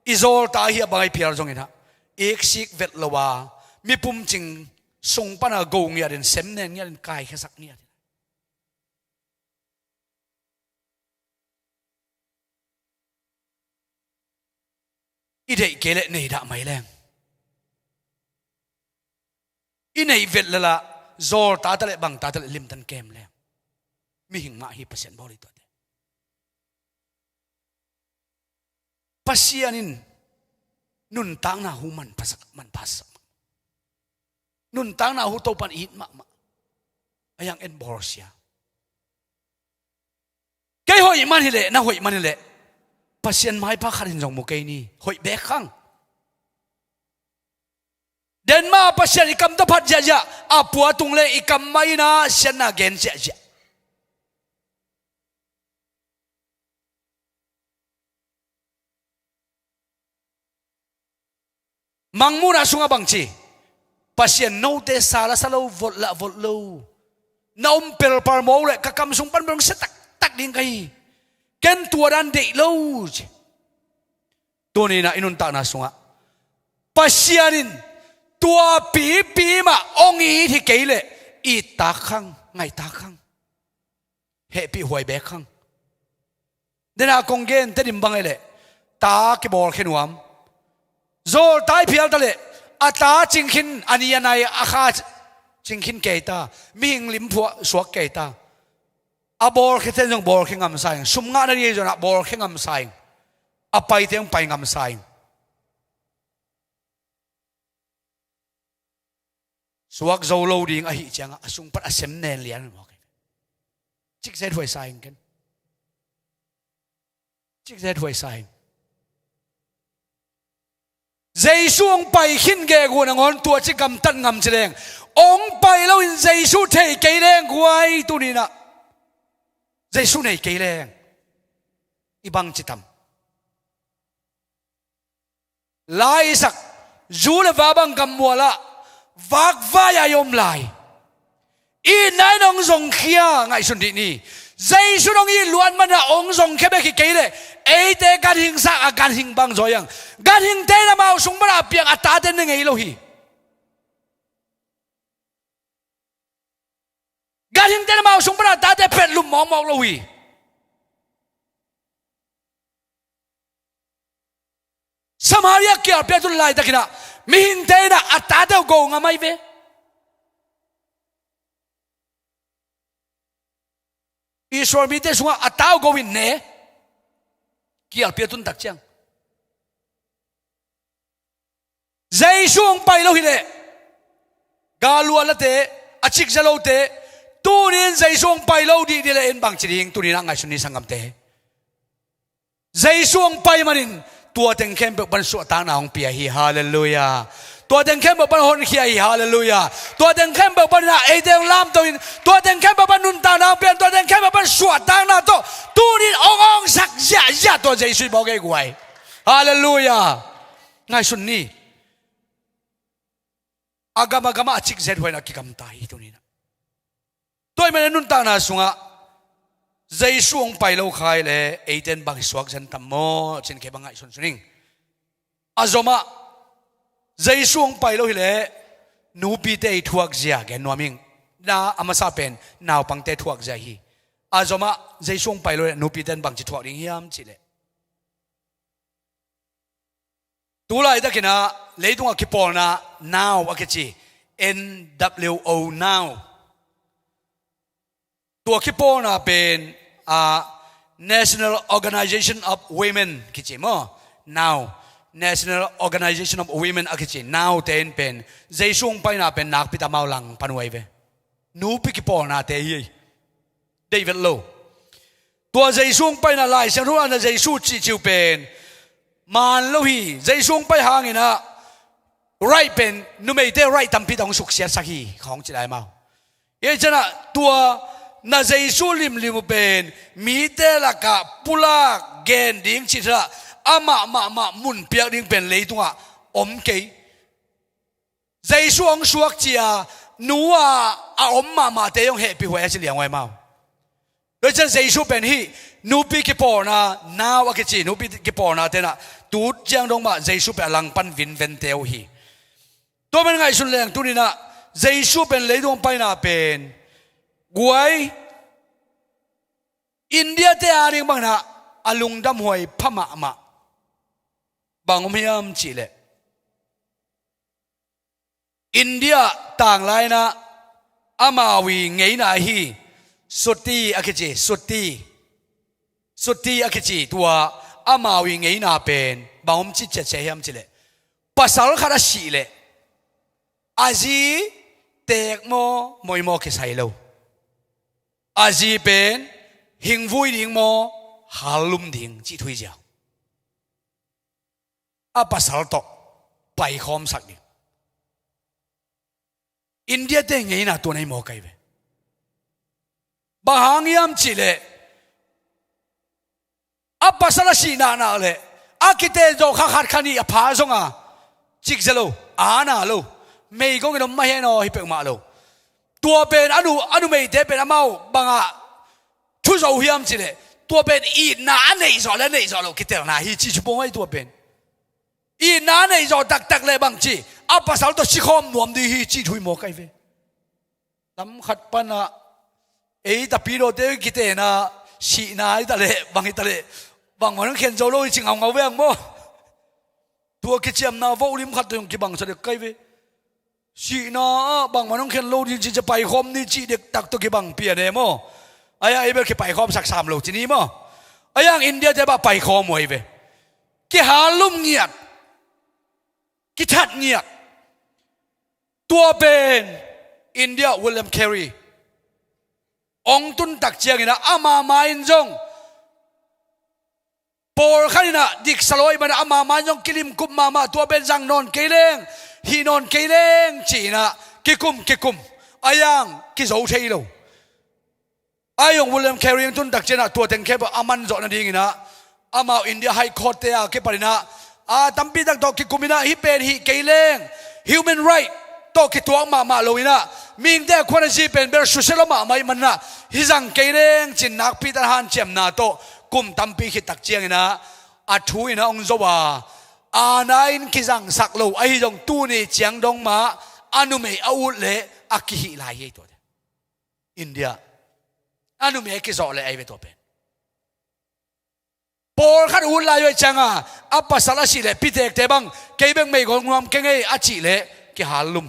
izol ta hi bangai piar jong ina ek sik vet lawa mi pum ching sung para go ngia den sem nen ngia den kai khasak ngia idei kele nei da mai leng inei vet lala zor ta ta le bang ta ta le lim tan kem leng mi hing ma hi pasien boli to de pasianin nun tang na hu man pasak man pas nun tang na hu to pan it ma ayang en borsia kai hoi man hi le na hoi man hi le pasien mai pa kharin jong mo kai ni hoi be khang den ma pasien ikam ta phat ja apua tung le ikam mai na sen na gen ja mangmu na sunga bangchi pasien no te sala salo vot lo naum pel par mo le ka kam sung pan bang se tak ding kai ken tua dan de lo to ni na inun ta na sunga pasianin tua pi ma ongi thi keile i ta khang ngai ta khang he pi hoi be khang dena kongen te dim bang le ta ke bol khenuam zol tai phial ta le ata chingkhin anianai akha chingkhin keita ming lim phua suak keita abor khiten jong bor khengam sai sumnga na ri jona bor khengam sai apai teng pai ngam sai suak zo lo ding a hi changa asung pat asem nen lian mo ke chik zet hoi sai ken chik zet hoi sai Giêsu pai khin ge gu na ngon tua chi gam tan ngam chileng ong pai lo in Giêsu thei ke leng guai tu ni na Giêsu nei ke leng ibang chitam lai sak zu le va bang gam muala vak va ya yom lai i nai nong zong khia ngai sun di ni dây su đông y luan mà ông dùng khép cái cây đấy ấy thế gan hình sắc gan hình bằng rồi yang gan hình thế là mau sung mà biếng ta tên ngay lâu hi gan hình thế là mau sung mà ta tên pet lùm mong mong lâu hi Samaria kia pet tu lai ta kina mi hình thế là ta tên go ngam ai về Israel mi te sunga atao gowin ne kial piatun tak chang zai suang pai lo hi le galua la te achik zalo te tunin zai suang pai lo di le en bang chiring tunin angai suni sangam te zai suang pai manin tua teng kem ban su ta na ong pia hi hallelujah tua teng kem ban hon khia hi hallelujah tua teng kem ban na e deng lam to in tua teng kem ban nun ta na pian tua teng kem ban su ta na to tunin ong ong sak ya to zai sui bo ge guai hallelujah ngai sun ni agama agama achik zet hoina ki kam tai tunin toy men nun ta na sunga zai suang pai lo khai le eiten bang suak jan tammo chin ke bangai sun suning azoma zai suang pai lo hi le nu pi te thuak zia ge noming na amasa pen naw pang te thuak zia hi azoma zai suang pai lo nu pi ten bang chi thuak ding hiam chi le tu lai da kina leidung ki pol na now akachi NWO now tu ki pol na pen National Organization of Women kichi mo now National Organization of Women akichi now ten pen zai sung pai na pen nak pita mau lang panuai ve nu pi ki pol na te hi David Low tua zai sung pai na lai sang ru na zai su chi chiu pen man lo hi zai sung pai hangina right pen nu mei te right tam pi dong suk sia sahi khong chi lai mau ye chana tua na zai su lim lim pen mi te la ka pula gen ding chi ra ama ma mun piak ding pen leitunga om ke zai suang suak chia nuwa a om ma te yong happy hoi chi liang wai mau rồi chân zai su pen hi nu pi ki por na now a ki chi nu pi ki por na te na tu chiang dong ma zai su pe lang pan vin ven teo hi to men ngai sun leng tu ni na zai su pen leidong pai na pen guai India te aring bang na alung dam hoi phama ma bang hiam chi le India tang lai na amawi ngei na hi suti akichi suti akichi tua amawi ngei na pen bang chi che che hiam chi le pasal khara si le aji tek mo moi mo ke sai lo aji pen hình vui ding mo halum ding chi thui jiao a pasal to pai khom sak ni India te ngei na to nei mo kai ve bahang yam chi le a pasal si na le a kite do kha khat khani a pha zonga chik zelo a na lo mei gong no ma he no hi pe ma lo tua pen anu mei te pen amau banga thu dầu hiam chỉ lệ tua bên y ná này rồi lo kita na hi chi chupong ai tua bên y ná này rồi tak lệ bằng chi áp pa sao to chi khom nuam đi hi chi thui mo kai ve tam khat pan na ấy ta pi ro te kita na si na ai ta lệ bằng mà nó khen dầu lo chi ngau ve ang mo tua cái chiam na vô lim khat yung ki bằng sao được kai ve si na bằng mà nó khen lo đi chiจะไปkhom ni chi được tak to ki bằng pia ne mo ai ai bel ki pai khom sak sam lo chini mo ayang India te ba pai khom moi ve ki halum ngiat ki that ngiat tua ben India William Carey ong tun tak chiang ina ama main jong por khanina dik saloi mana ama main jong kilim kum mama tua ben jang non keleng hi non keleng china ki kum ayang ki zo thei lo ayong William Carey tun tak chena tua teng kheba aman zo na ding ina ama India High Court te ke parina tampi tak dok ki kumina hi pen hi keileng human right to ki tuang ma lo ina ming te khona ji pen ber su selo ma mai man na hi jang ke reng chin nak pi ta han chem na to kum tam pi khi tak chiang ina a thu ina ong zo wa anain ki jang sak lo ai jong tu ni chiang dong ma anu me au le akihi lai ye to India anu me ki zo le ai ve to pen por khat un lai ve changa apa sala si le pitek te bang ke beng me gong ngam ke ngai a chi le ki halum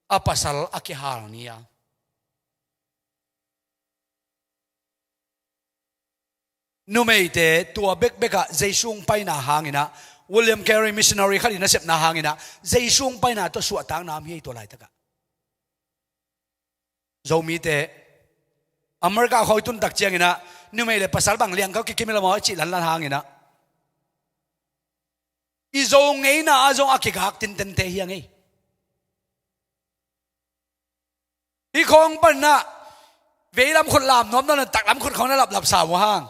apa sal aki hal nia nu me te tua bek beka jaisung paina hangina William Carey missionary khalina sep na hangina jaisung paina to su atang nam hi to lai taka zomi te America khoi tun tak chiangina nu me le pasal bang liang ka ki kimela mo chi lan lan hangina i zong ngei na azong akigak tin ten te hiang ei i khong pan na veilam khut lam nom na tak lam khut khong na lap sa wa hang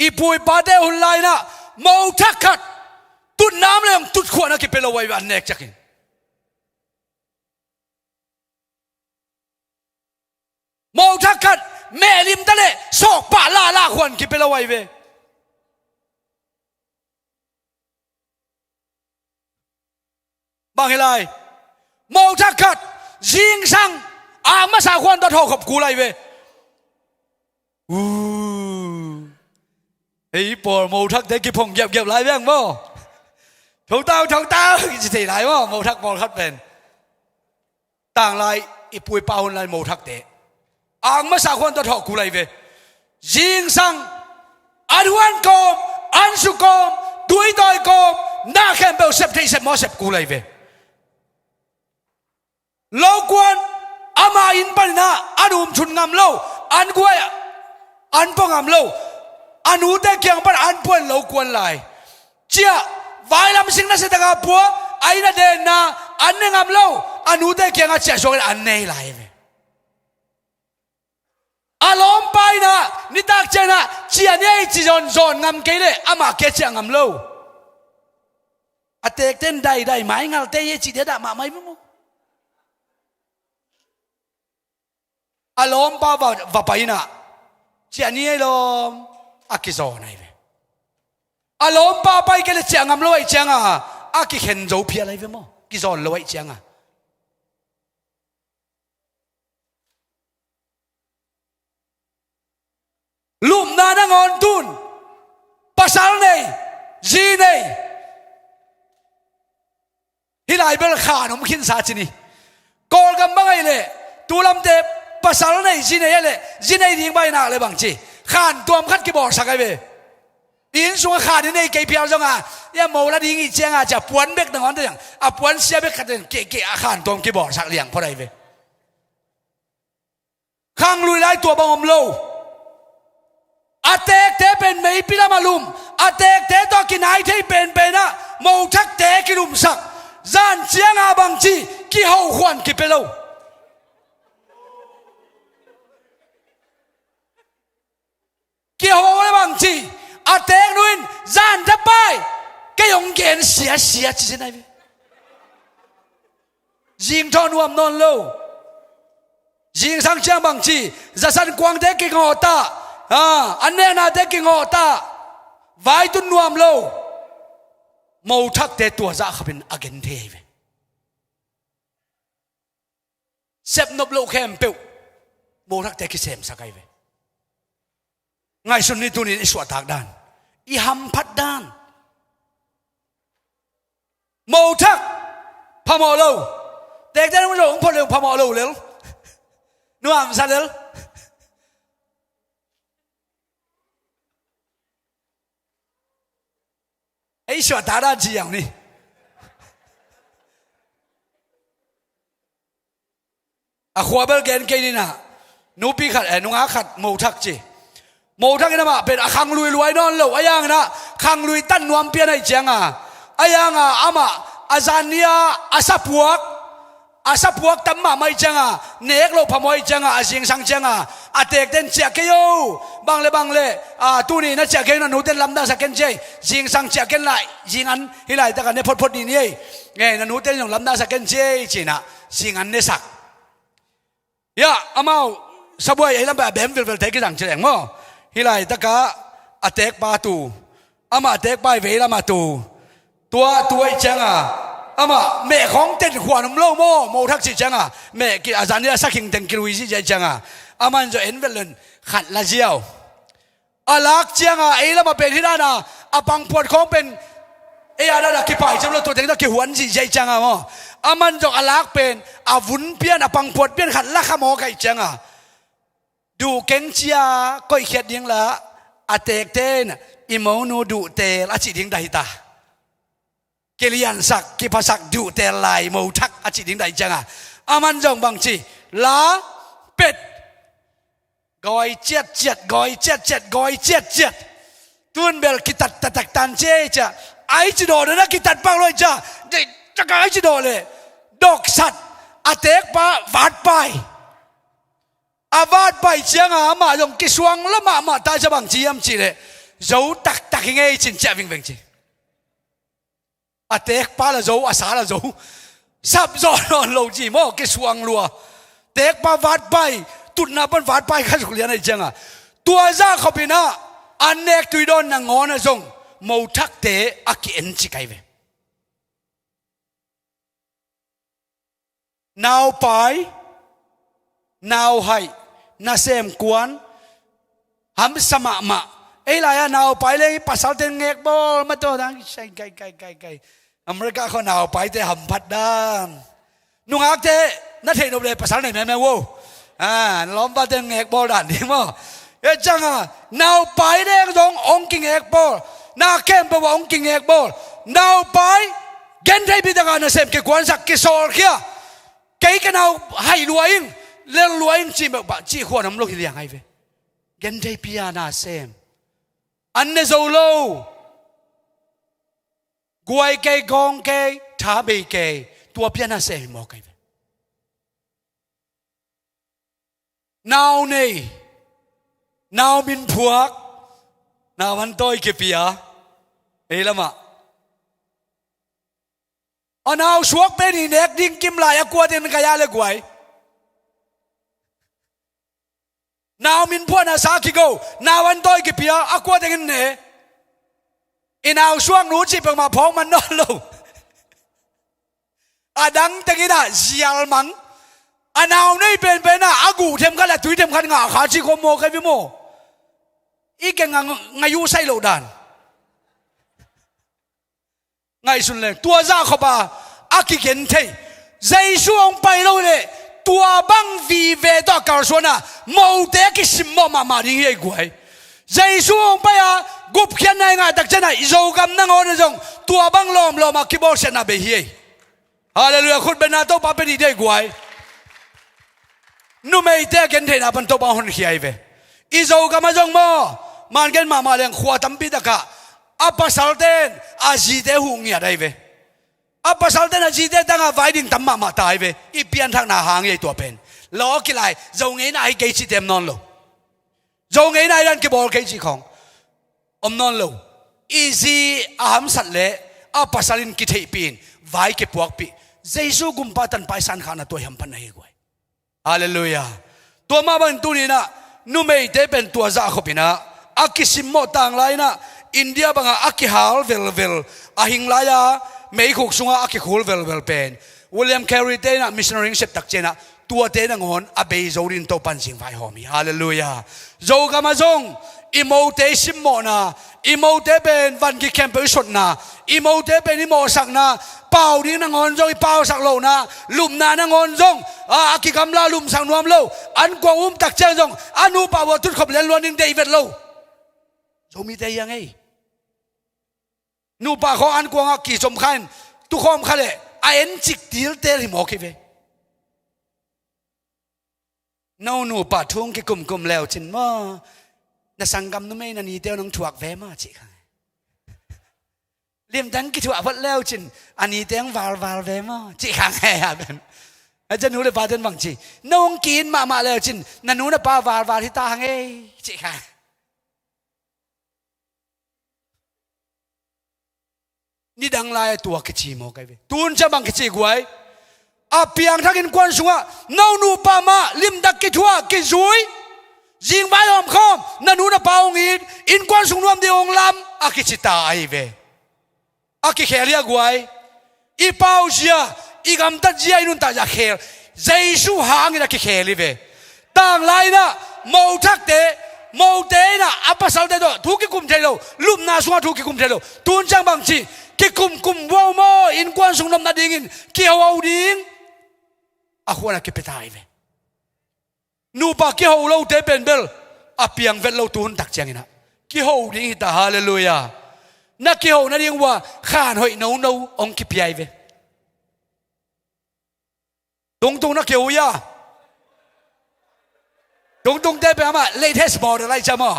i pui pa de hun lai na mo thak khat tut nam le tut khwa na ki pelo wai an nek chakin mo thak khat me lim ta le sok pa la khwan ki pelo wai ve bang helai mo thak khat jing sang ma sa khwan to tho khop ku lai ve ei por mo thak te ki phong yep lai veng mo thâu tao chỉ thể lại mo mo thak pen tang lai i pui pa hun lai mo thak te ma sa khwan to tho ku lai ve jing sang adwan kom an su kom đuôi đòi kom na khem bel sep thei sep mo sep ku lai ve lâu quan ama in panina anum chun ngam lo an guai an po ngam lo anu te kyang par an pon lo quan lai chia vai lam sing na se ta ga po ai na de na an ngam lo anu te kyang a chia so an nei lai ve alom pai na ni tak chena chia nei chi zon ngam ke le ama ke chia ngam lo atek ten dai mai ngal te ye chi de da ma mai mo alom pa va paina chia ni lom akizo nai ve alom pa pai ke le chiang am loi chiang a aki khen zo phia lai ve mo ki zon loi chiang a lum na na ngon tun pasal nei ji nei hilai bel kha nom khin sa chini kol gam bangai le tulam te pasal nei ji nei ding bai na le bang chi khan tuam khat ki bor sakai ve in sung khan nei ke piao jong a ya mo la ding i chiang a cha puan bek dang on dang a puan sia bek khat ke a khan tuam ki bor sak liang pho dai ve khang lui lai tua bang om lo atek te pen mei pila malum atek te to kinai thei pen na mo thak te ki rum sak zan chiang a bang chi ki ho khwan ki pelo ki ho le bang chi atek nuin zan ta pai cái ông gen xia chi thế này riêng thon nuam non lâu riêng sang chiang bang chi za san quang te ki ngo ta anh em na te ki ngo ta vai tu nuam lâu màu thắc te tua za khabin again the ve sep nop lo khem pe màu thắc te ki sem sakai ve ngai sun ni tu ni iswa tak dan I ham phat dan màu thắc pha màu lâu tek te no lo pho lo pha màu lâu lel nuam sa lel ấy sợ ta đã gì vậy nè khoa bel gen cái này nè nụ pi khát nụ ngã khát màu thắc gì màu thắc cái nào mà bên khang lui lui non lâu ai ang na khang lui tan nuam pia này chăng ai ang ama azania asapuak อาสับพวกตั้มมาไม่จังอ่ะเนกโลพมอยจังอ่ะอาเสียงสังจังอ่ะอาเตกเต้นเจ้าเกยบางเลยตัวนี้นะเจ้าเกยนั่นหนูเต้นลำได้สักเกนเจเสียงสังเจ้าเกนไหลยิงอันฮิไลแต่กันเนี่ยพดนี่นี่ไงนั่นหนูเต้นอย่างลำได้สักเกนเจจีน่ะเสียงอันเนี่ยสักยะอามาสบายไอ้ลำแบบเบมวิลเทกิสังเฉลงมั้งฮิไลแต่กะอาเตกปาตูอามาเตกไปเวลามาตูตัวไอ้จังอ่ะอามาแม่ของเต้นขวานมโลโมทักสิจังอ่ะแม่กิอาจารย์เนี่ยสักหิงเต้นกิลุยสิจังอ่ะอามันจะเอ็นเวลนขัดละเจียวอาลักจังอ่ะไอ้ละมาเป็นที่นั่นอ่ะอาปังปวดของเป็นไอ้อะไรนะกี่ป่ายจำเราตัวเด็กต้องกี่หวนสิจังอ่ะมั้งอามันจะอาลักเป็นอาวุ้นเปี้ยนอาปังปวดเปี้ยนขัดละขโมยกันจังอ่ะดูเก่งเจียก็อีกเขียดยังละอาเตกเต้นอิโมนูดูเตลอาจิดิงไดตาเกลียนสักกิภาษักดูเตลายโมทักอาจิดิงไดจังอ่ะอามันจงบางทีลาเป็ดกอยเจ็ดตุนเบลกิตัดตักตันเจจ้ะไอจิโดนะกิตัดปังเลยจ้ะเด็กจะกไอจิโดเลยดอกสัตว์อาเตกปะวาดไปอาวาดไปเชียงอามาจงกิสวงละมาตายจะบางทียามจีเลยเราตักยังไงจินเจ้าวิ่งจีอาเตกปะละเราอาสาละเราซับซ้อนเราจีโมกิสวงลัวเตกปะวาดไปตุนนับเป็นวาดไปข้าสุขเลียนไอ้เจ้าตัวจ้าเขาเป็นนะอันเนกตุยโดนนางงอนะจงโมทักเตะอากิเอ็นจิไกเวนาวไปนาวให้นาเซมกวนหำสมะมาไอ้ไรอะนาวไปเลยภาษาเต็งเงกบอลมาตัวนั้นใช่ไกอเมริกาเขานาวไปแต่หำพัดด้านนุ่งอักเตนัทเห็นอบเลยภาษาไหนแม่โว้ล้อมบ้านเต็งเงกบอลด่านดีมั้งเอ๊ะจังอะนาวไปเด้งตรงองกิงเงกบอลนาเข้มไปว่าองกิงเงกบอลนาวไปเกณฑ์ให้พิจารณาเซมเกกวนสักกิโซลเขียเกย์กันเอาให้รวยเรื่องรวยจีแบบจีขวานน้ำโลกที่เลี้ยงให้เว้เกณฑ์ให้พิจารณาเซมอันนี้โซโลกวยเกย์กองเกย์ท้าเบย์เกย์ตัวพิจารณาเซมมอกให้เว้นาวนี่นาวบินพวกนาวันโต้ยเก็บเปียเอ้ละมาอันเอาชวกเป็นอีเน็กดิ้งกิมลายกวดเดินกายาเลยกวยนาวมินพวกนาสาคิโกนาวันโต้ยเก็บเปียกวดเดินเนี่ยอินเอาช่วงนู้นจีบมาพ้องมันนอนลงดังแต่กี้น่ะเสียลมังอันเอานี่เป็นน่ะอากูเทมกันแหละถุยเทมกันงาขาชีโคโมใครพี่โมอีกงายูไซโลดานไงสุดเลยตัวจ้าขบาอากิเกนเทใจช่วงไปเลยตัวบังวีเวดอกาส่วนน่ะโมเดกิสิมมาดิ้งยัยกวยใจช่วงไปกุบเขียนในงานตักเจน่ะโจกำนั่งอ่อนจงตัวบังลมมาคิบอลเชน่ะเบียฮาเลลูยาคุณเป็นนาโตปาเป็นอีเดกวยนู่ไม่เตะกันเทน่ะเป็นโตปาหนเขียเวอีโจกำมาจงมันกันมาเลี้ยงขวดตั้มปีตะกะอัปปะสัลเตนอาจีเตหุงเนี่ยได้เวอัปปะสัลเตนอาจีเตตั้งอาไว้ดิ่งตั้มมาตายเวอีเปลี่ยนทางหน้าหางยัยตัวเป็นล้อกี่ไรจงเงินไอ้เกจิเต็มนอนโลจงเงินไอ้ดันกี่บอลเกจิของนอนโลอีซีอาหามสัตเล่อัปปะสัลินกิเทปีนไว้กี่พวกปีเจสุกุมปะตันไปสันขานาตัวยังพันให้กวยฮาเลลูยาตัวมาบันตุนีนะนู่ไม่เตเป็นตัวจ้าขบินะอากิสิมโมต่างไรนะอินเดียบางอากิฮาลเวลอาหิงลายาเมย์ขุกสุงอากิคูลเวลเป็นวิลเลียมแคร์รีเตนะมิชชันนารีเซปตักเจนะตัวเตนะงอนอาเบย์โจรินโตปันสิงไฟหอมีฮาเลลูยาโจกามาจงอิโมเตสิมโมนะอิโมเตเป็นวันกิแคมเปอร์ชดนะอิโมเตเป็นอิโมสักนะเป่าดิ้งนะงอนจงเป่าสักโลนะลุมนานะงอนจงอากิกำลาลุมสังนวมโลอันกวางตักเจจงอนุปาวตุดขบเลนล้วนนิ่งเดวิดโลโจมีแต่ยังไงนูปาเขาอันกวางกี่สมขันทุกคนเขาเลยไอ้เอ็นจิกดีลเตอร์หิมอคิเวนูปาทุ่งกี่กลุ่มแล้วจินว่าน่ะสังกัมนู้ไม่นันนี่เดียวน้องถวกแวมาจิค่ะเลี้ยมดังกี่ถวกพัดแล้วจินอันนี้เดียววาลแวมาจิค่ะแห่เป็น อาจารย์หนูเลยพาเดินบางจีน้องกินมาเลยจินนันหนูน่ะป้าวาที่ตาหังเจ๊ค่ะนี่ดังลายตัวกจีโมกันเว้ตูนจะบางกจีกไว้อาเปียงทักอินควันสุงะน้องหนูป้ามาลิมดักกิทัวกิจุยยิงใบหอมคอมนันหนูน่ะป้าองอินควันสุงรวมเดียวองลำอากิจิตาไอเวอากิเขลียกไว้อีเป้าเจียอีกำตัดเจียอินุนตาจะเขลเจสุหางอินักเขลิเวต่างไรนะโมทักเตโมเตนะอัปสัลเตโตทุกกุมเทโลลุมนาสวาทุกกุมเทโลตูนจังบางจีกิกุมวาวโมอินควันสุงนำนาดิ่งกิฮาวาวดิ่งอาควนักเปตายเวนูปากิฮาวเราเตเป็นเบลอาเปียงเวลเราตูนตักเจียงนะกิฮาวดิ่งฮิตาฮาเลลูยานักกิฮาวนั่นยังว่าข้านหอยนูองกิปีไอเวตรงนักเกี่ยวยาตรงเตะไปอามาเลเทสบอลอะไรจำมั้ย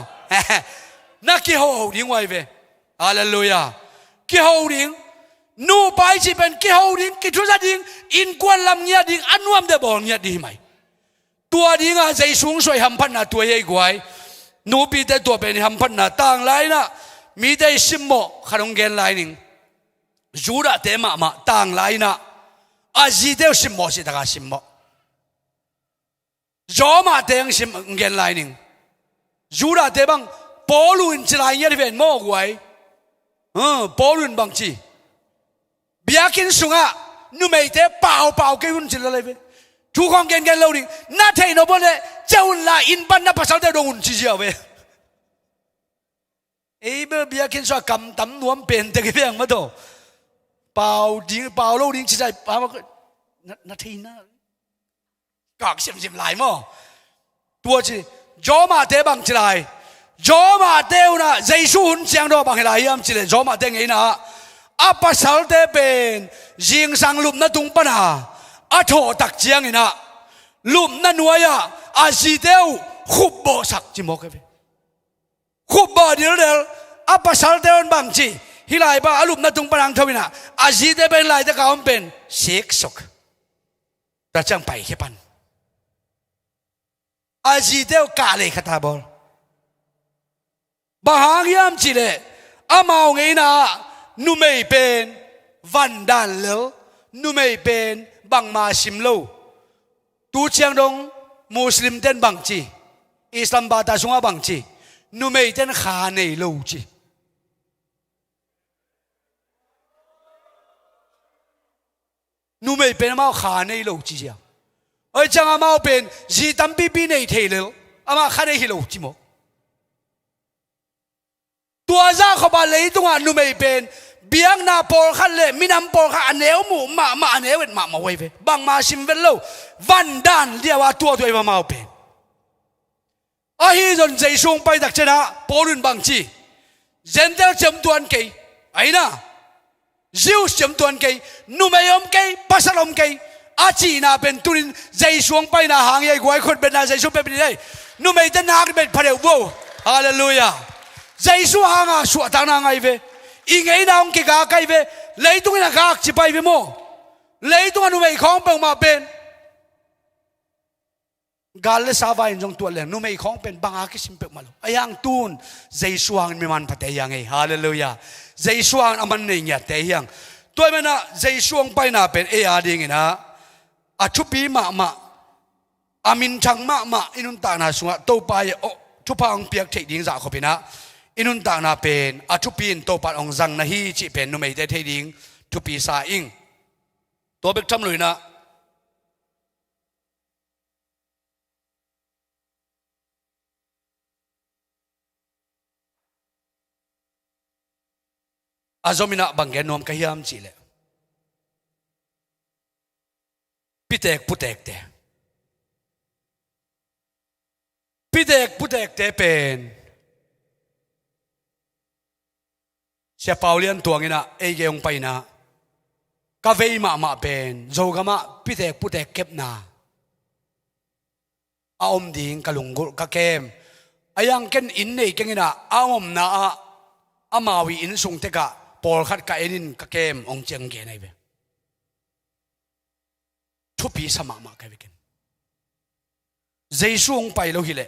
นักเกี่ยวดิ่งไว้เว้ฮาเลลูยาเกี่ยวดิ่งนูไปจีเป็นเกี่ยวดิ่งกิทุจะดิ่งอินกวนลำเงียดิ่งอันวมเดบอลเงียดีไหมตัวดิ่งอาใจสูงสวยหำพันนาตัวใหญ่กว่านูปีแต่ตัวเป็นหำพันนาต่างไรนะมีได้ซิมโมขนมเกนไลนิ่งจูระเตมาต่างไรนะอาจีเดียวซิมโมสิตากาซิมโมจอมาเตียงซิมเงินไลนิ่งจูระเตบังปอลุนจะไลเงี้ยที่เป็นโมกไว้ปอลุนบางจีเบียกินสุงะนุ่มไอเตเปล่าเกี่ยวจิลอะไรเว้ทุกคนเงินเราดิ่งน่าเทนอบเลยเจ้าหน้าอินปันน่าภาษาเดียวดงุนจีเจ้าเว้เอ้เบียกินสุงะกำตำนวมเป็นแต่กี่เพียงมาโตเปล่าเราดิ่งจีใจป่าวน่าเทน่ากากซิมไหลมั้งตัวจีจอมาเตะบังจีไหลจอมาเตะนะใจสู้หุ่นเสียงดอบางไหลยามจีเลยจอมาเตะไงนะอาปัสสาวะเตะเป็นยิงสังลุมนั่นตุงปนาอาโถตักเจียงไงนะลุมนั่นนัวยาอาจีเตวขุบบ่สักจิโมกันไปขุบบ่เดี๋ยวอาปัสสาวะเตะบางจีฮิไลบ้าอาลุมนั่นตุงปนังทวินะอาจีเตเป็นไหลแต่เขาเป็นเซ็กซ์กแต่จังไปแค่ปันอาจีเดียวกาเลยขตาบอลบางยามจีเลอามาเอาไงนะนุ่มไม่เป็นวันดันเลวนุ่มไม่เป็นบังมาชิมโลตูเชียงดงมุสลิมเต้นบังจีอิสลามบาตาสุงาบังจีนุ่มไม่เต้นขาในโลจีนุ่มไม่เป็นมาขาในโลจีเจ้าไอ้จังอามาเป็นจีตัมปีในเทเลอามาขาในฮิโลจิโมตัวจ้าเขาบาเลยตัวนุ่มไม่เป็นเบียงนาปอลขันเลยมินำปอลขันอันเนวหมูมาอันเนวมาไว้เวบังมาชิมเวลโลวันดันเรียกว่าตัวมาเป็นอาฮีจนใจช่วงไปดักชนะปอลุนบางจีเจนเดลจำตัวอันเกยไอ้น่ะจิวจำตัวอันเกยนุ่มไม่ยอมเกยปัสสาวะเกยอาจีน่าเป็นตุลินใจช่วงไปน่ะหางใหญ่กว่าคนเป็นน่ะใจช่วงไปเป็นได้นุ่มไม่ได้นักเป็นพระเดวฮาเลลูยาใจช่วงหางอ่ะช่วงทางนางไงเวอีไงน้องเกกาไกเวเลยตรงนั้นกากจิไปเวโมเลยตรงนั้นนุ่มไม่ของเป็นมาเป็นกาลสาวายจงตัวเล่นนุ่มไม่ของเป็นบางอาคิสิมเปิดมาลูไอ้ยังตูนใจช่วงมีมันพัดยังไงฮาเลลูยาใจช่วงอามันเนี่ยแต่ยังตัวมันน่ะใจช่วงไปน่ะเป็นเออาดิ่งนะอาชุปีมาอามินชังมาอินุนตานาสุงะโตไปโอชุพังเปียกเทดิ่งจากเขาเป็นนะอินุนตานาเป็นอาชุปีนโตปัดองจังนะฮีจิเป็นนุ่มไม่ได้เทดิ่งชุปีสาอิงตัวเบกทำเลยนะอาจอมินะบังเกนนอมกะฮิามจีเลพิเตกพุเตกเตพิเตกพุเตกเตเป็นเสียเปาเลียนตัวงี้นะเอเกยงไปนะกาเวมาเป็นโจกมาพิเตกพุเตกเก็บนาอาอมดิ่งกะลุงกุกะเกมอายังเกนอินนี่เกงี้นะอาอมนาอามาวีอินสุงเตกะ ปอลขัดกับเอ็นินกับเกมองเจียงเกนไอเว ทุปีสมากันวิกันเจสูองไปเราหิเล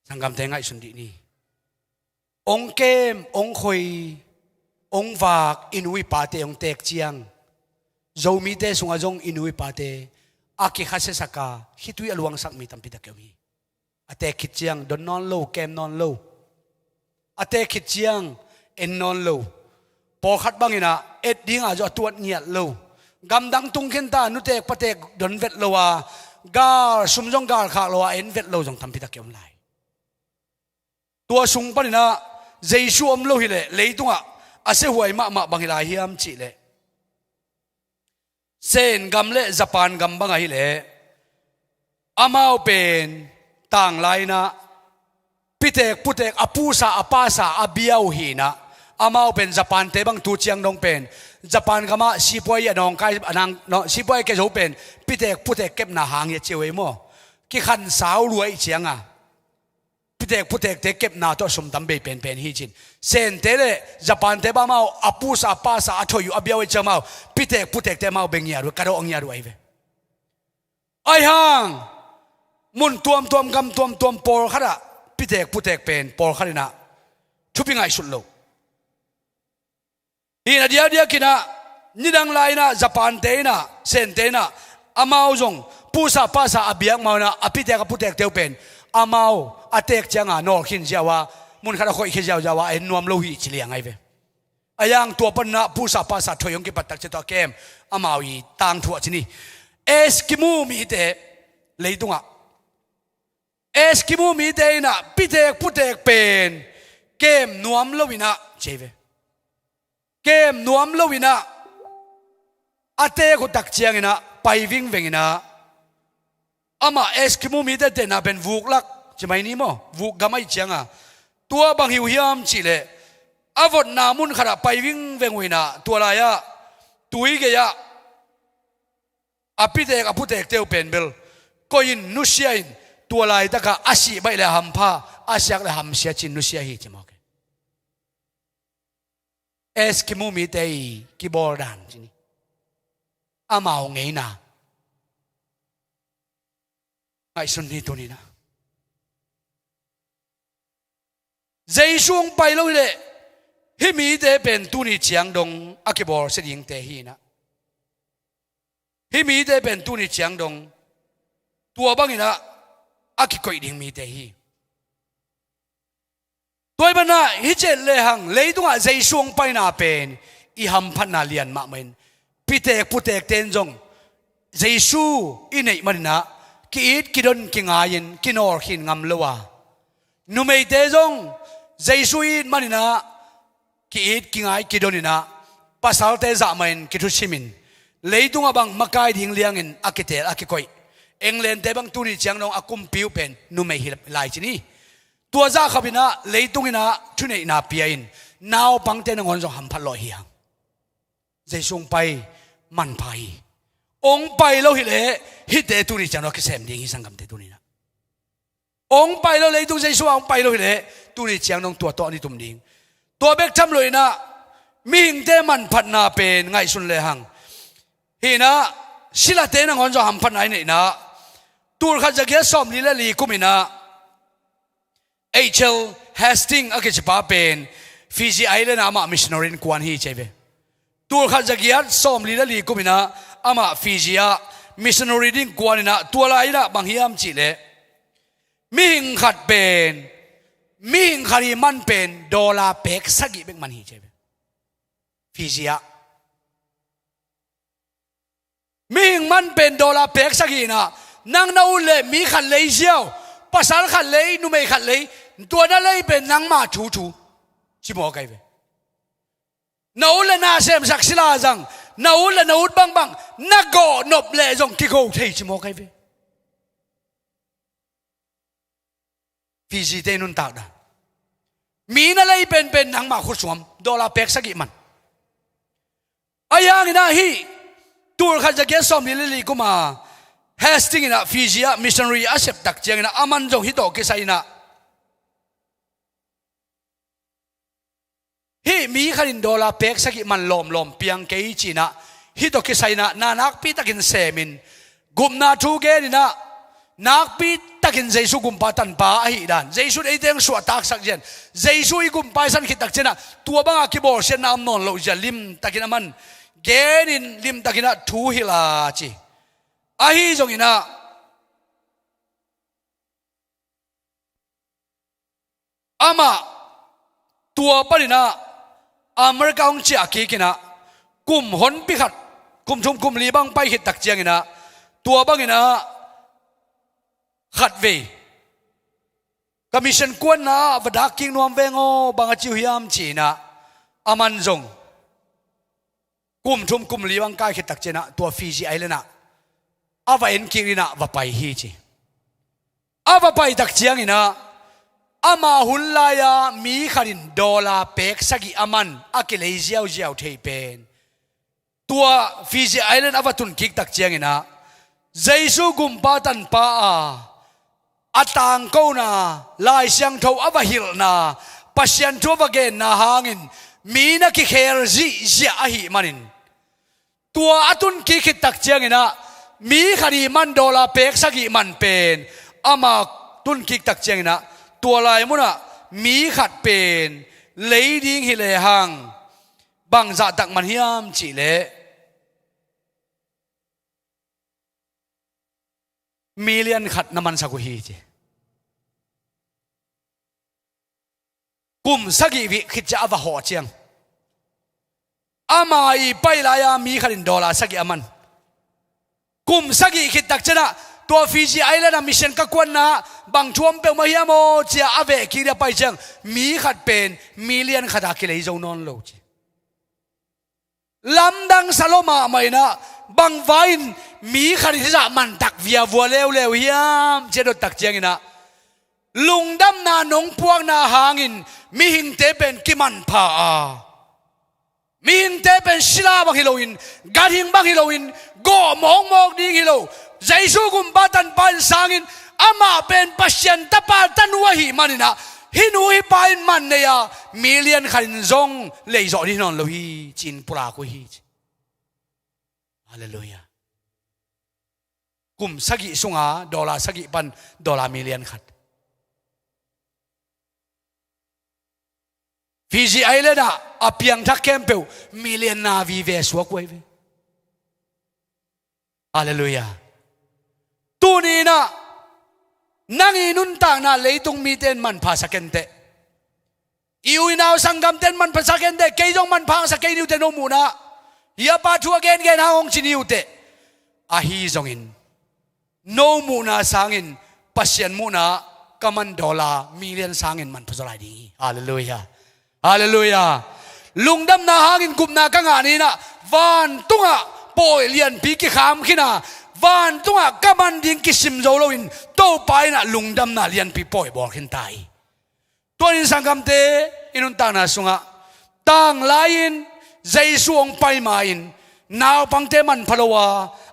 สังกำเตงไงสุนดีนี่องเกมองคอยองวากอินุยปาเตองเตกเจียงโจมีเตสุงอาจงอินุยปาเตอากิขัดเสสกาฮิตุยอลวงสักมีตัมปิตะเกียวมีอาเตคิดเจียงดอนนอนโลเกมนอนโลอาเตคิดเจียงเอ็นนอนโลพอขัดบังอินะเอ็ดดิ้งอาจจะตัวเนียโลกำดังตุงเข็นตานุเตกปะเตกดอนเวทโลวากาสุมจงกาขากโลวาเอ็นเวทโลจงตัมปิตะเกียวไลตัวสุงปนินะเจสูอมโลหิเลเลยตุงะอาเซหวยมาบังฮิลาฮิอัมจิเลเซนกำเลญี่ปุ่นกำบังฮิเลอามาเป็นต่างไลนะพิเตกพุเตกอปูซาอปาซาอบิอาหีนะอามาเป็นญี่ปุ่นเตบังตูเจียงนองเป็นญี่ปุ่นกำมาสิบวยนองไกนางนองสิบวยเกจูเป็นพิเตกพุเตกเก็บหน้าหางเยเจวโมกี่ขันสาวรวยเจียงอ่ะพิเตกพุเตกเตเก็บหน้าตัวสมดัมเบเป็นฮิจินเซนเตเลญี่ปุ่นเตบ้ามาอปูซาปาซาอทอยู่อบิอาเจมาพิเตกพุเตกเตมาเบงยารุกระโดงยารุไอเวไอฮังมุนตัวมกำตัวมปอลขนาดพิเตกพุเตกเป็นปอลขนาดทุบิงไงสุดโลอีน่ะเดียวกินะนี่ดังไลนะญี่ปุ่นเตนะเซนเตนะอามาจงปูซาปาซาอบิอามานะอพิเตกพุเตกเตวเป็นอามาอาเตกจังอ่ะนอขินเจ้าว่ามุนขนาดคอยขินเจ้าว่าเอ็นนวมโลหิตเลียงไงเวอายังตัวปนนะปูซาปาซาถอยงกิปัตตักเจตัวเกมอามาอีต่างทั่วที่นี่เอสกิมูมีเตเลยตุงอ่ะเอสกิมูมีเตนะพิเตกพุเตกเป็นเกมนวมโลวินะเจเวเกมนวมโลวินะอาเตกุตักเจียงนะไปวิ่งเวงนะอามาเอสกิมูมีเตนะเป็นวูกลักจะไม่นี่มั้งวูกกำไม่เจียงอ่ะตัวบางหิวหิมจิเลอาวดนามุนขณะไปวิ่งเวงวินะตัวอะไรอะตุยเกียอภิเตกอภุเตกเตียวเป็นเบลก็ยินนุเชียนตัวลายตะกะอาศิไม่เลยหัมพาอาศักเลยหัมเสียจินนุเชียฮีจิมอกเอสกิมูมีเตยกิบอร์ดันจินี่อามาหงเงินะไอสุนนี่ตัวนี้นะเจสูงไปแล้วเลยฮิมีเตเป็นตัวนี้เจียงดงอากิบอร์เสียงเตฮีนะฮิมีเตเป็นตัวนี้เจียงดงตัวบางนะอากิก่อยดิ่งมีเตฮีตัวมันนะฮิเจเลหังเลยตัวใจช่วงไปน่าเป็นอีหัมพันนาเลียนมาเหมือนพิเตกพุเตกเตนจงใจสู้อินเนมันนะกิดกิดนกิงายินกินอร์ขินงามเลวะนุไม่เตจงใจสู้อินมันนะกิดกิงายกิดนนะภาษาเตจามันกิทุชิมินเลยตัวบังมาไกดิ่งเลี้ยงอินอากิเตอากิก่อยเอ็งเลนเตบังตุนิจังนองอากุมปิวเป็นนุไม่ฮิลายจินีตัวจ้าขับินะเลยตุงินะทุนเอนาเปียอินนาวปังเตนงอนจงหัมพัลลอยเฮียงใจทรงไปมันไปองไปเราฮิเลฮิเตตุนิจังนอกิเซมดิ้งฮิสังกัมเตตุนินะองไปเราเลยตุใจช่วงไปเราฮิเลตุนิจังนองตัวนี่ตุมดิ้งตัวเบกทำเลยนะมิงเตมันพัดนาเป็นไงสุนเลหังฮีนะศิลาเตนงอนจงหัมพันไหนเนี่ยนะตัวข้าจะเกี่ยสอมลีละลีกุมินะHL Hastings อากิจป้าเป็นฟิจิไอเลนอามามิชนอรินกวนฮีเจเวตัวข้าจะเกี่ยสอมลีละลีกุมินะอามาฟิจิอามิชนอรินกวนนะตัวลายนะบางฮิมจิเลมิหิงขัดเป็นมิหิงขัดมันเป็นดอลลาร์เปกสักิเบกมันฮีเจเวฟิจิอามิหิงมันเป็นดอลลาร์เปกสักินะนังนาอุเลมีขัดเลยเชียวภาษาขัดเลยนุไม่ขัดเลยตัวนั่นเลยเป็นนังมาชูชิมอไกเวนาอุเลนาเซมสักศิลาจังนาอุเลนาอุดบังนักโกนบเลจงกิโกเทชิมอไกเวฟิจิเตนุนตากนะมีนั่นเลยเป็นนังมาขุดสวมดอลลาร์เปกสักิมันอายังนะฮีตัวขัดจะเกี่ยสอมลีกุมาHastings na Fiji a missionary asep tak chiang na aman jong hito kisai na hi mi kharin dola pek saki man lom piang kei chi na hi to ki sai na nak pi takin semin gum na thu ge ni na nak pi takin Jesu gum pa tan pa a hi dan Jesu ei teng su tak sak jen Jesu i gum pa san ki tak chena tua banga ki bor sen nam non lo ja lim takin man genin lim takina thu hila chi a hi jong ina ama tua parina America ong chia ki kina kum hon pi khat kum thum kum li bang pai hit tak chiang ina tua bang ina khat ve commission kwan na vadak king nuam vengo bang chiu hiam chi na aman jong kum thum kum li bang kai hit tak chena tua Fiji island ava en king ina va pai hi chi ava pai tak chiang ina ama hunlaya mi kharin dola pek sagi aman akilei jiao jiao thei pen tua Fiji island avatun kik tak chiang ina Jesu gumpa tan pa atang ko na lai siang tho ava hil na pasian tho again na hangin mi na ki kher ji ja hi manin tua atun kik tak chiang ina mi khari man dola pek sagi man pen ama tun kik tak chiang inaตัวลายมุนะมีขัดเป็นเลยดิ้งฮิเลหังบางจะตักมันฮิยามจีเลมิเลียนขัดน้ำมันสักฮีจีกุมสักิวิคิดจะเอาหัวเชียงอามาอีไปลายมีขัดินดอลลาร์สักิอามันกุมสักิคิดตักชนะตัวฟิจิไอแลนด์มิชชั่นกักวนนะบางช่วงเปลมาเฮียโมเจ้าอเวกิเดียไปจังมีขัดเป็นมิเลียนขัดกิเลสนอนโลจีลำดังสโลมาไม่นะบางวายมีขัดที่จะมันตักเวียวัวเลวเลวเฮียมเจดตักเจียงนะลุงดำนาหนงพวงนาหางินมีหิงเตเป็นกิมันผามีหิงเตเป็นศิลาบางฮิโลอินกาหิงบางฮิโลอินก็มองดิ้งฮิโลใจสู้กุมปาตันปานสางินอามาเป็นปัจจันตปาตันวะหิมันนะฮินูฮิปายมันเนี่ยมิเลียนขันซงเลยจอดีนอนโลหิจินปรากุฮิฮาเลลูยากุมสักิสุงาดอลลาร์สักิปันดอลลาร์มิเลียนขัดฟิจิไอเลนด์อาเปียงทักแคมเปลมิเลียนนาวีเวสวกไว้ฮาเลลูยาตัวนี้นะนั่งอินุนต่างนะเลยตรงมีเต้นมันภาษาเกนเตอิวอินาวสังกัมเต้นมันภาษาเกนเตเกยจงมันพังสักเกนิวเตโนมูนะเฮียปาทัวเกนเกนหาองชินิวเตอาฮีจงอินโนมูนะสังอินปัสยันมูนะกำมันดอลลาร์มิเลียนสังอินมันภาษาอะไรดีฮาเลลูยาฮาเลลูยาลุงดำนาหางินกุมนากังอานี้นะวันตุงะปอยเลียนปีกิขามขินะวันตุงะกำมันดิ้งกิสิมโจโลวินโตไปนะลุงดำนาเลียนปีปอยบอกขึ้นตายตัวนี้สังคมเตอินุนต่างนาสุงะต่างลายินใจสวงไปมาอินนาวปังเตมันพลวา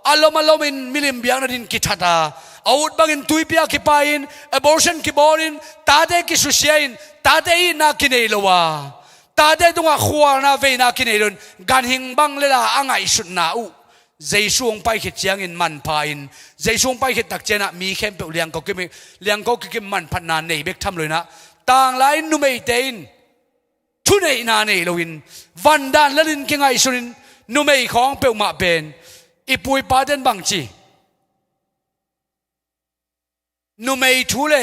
อารมณ์อารมณ์มิลิมเบียงนัดินกิทัดาอาวุธบังอินตุยเปียกิปายิน abortion กิบอลินตาเดกิสุเชียนตาเดอินากินเอลวาตาเดตุงะขวานาเวนากินเอลุนการหิงบังเลลาอ่างไอสุดนาอูใจช่วงไปขิดเจียงอินมันพาอินใจช่วงไปขิดตักเจนะมีเข้มเปลี่ยงก็กิมมันพันนานในเบกทำเลยนะต่างหลายนุ่มเอเตนทุนเอนาเนลวินวันดานละลินกิงไอสุนินนุ่มเอของเปลมาเป็นอีปุยปาเดนบังจีนุ่มเอทุเล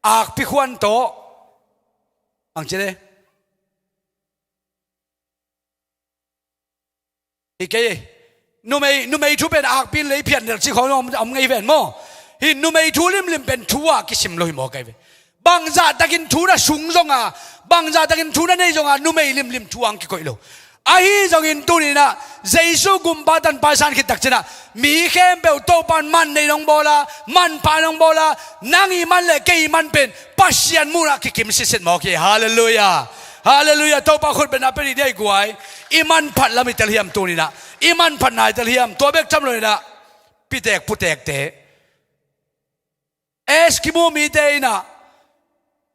อากพิควันโตบังจีเลยอีกเกยนุ่มเอทุเป็นอากพินเลยเพียนเดี๋ยวสิของอมไงเป็นโมหินนุ่มเอทุลิมเป็นทัวกิสิมลอยโมไกเวบางจาตะกินทูน่ะสูงจงอ่ะบางจาตะกินทูน่ะในจงอ่ะนุ่มเอลิมทวงกิโกยโลอาฮีจงอินตุนีนะเจสุกุมปาตันปาสันคิดตักชนะมีเข้มเปลโตปันมันในน้องโบลามันพาน้องโบลานางอีมันเลยเกยมันเป็นปัสยันมูนะกิมสิเซนมอกีฮาเลลูยาฮาเลลูยาโตปาคนเป็นอาเป็นอีเดียกวยอีมันพัดละมิตรเลียมตุนีนะอีมันพัดนายตะเลียมตัวเบกทำเลยนะพิเตกพุเตกเตเอสกิโมมีเตนะ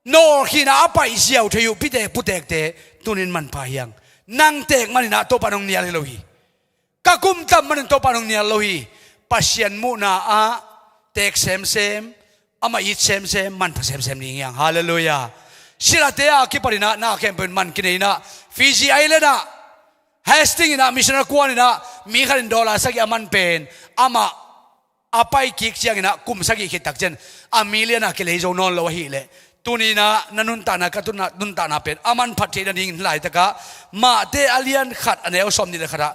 โนขีน่าไปเสียวเทียวพิเตกพุเตกเตตุนินมันพายังนั่งเตกมันนะตัวปานองเนียเลยลูก kakum tam manin to panong niya lohi pasien mu na a tek sem ama it sem man pa sem ni yang hallelujah sila te a ki parina na campaign man kinina Fiji Island na Hastings ina missionary kuan ina mi kharin dollar sagi aman pen ama apai kik chiang ina kum sagi khitak chen a million a kele zo non lo hi le tunina nanun ta na katuna nun ta na pen aman phathi na ding lai taka ma te alien khat aneu som ni le khara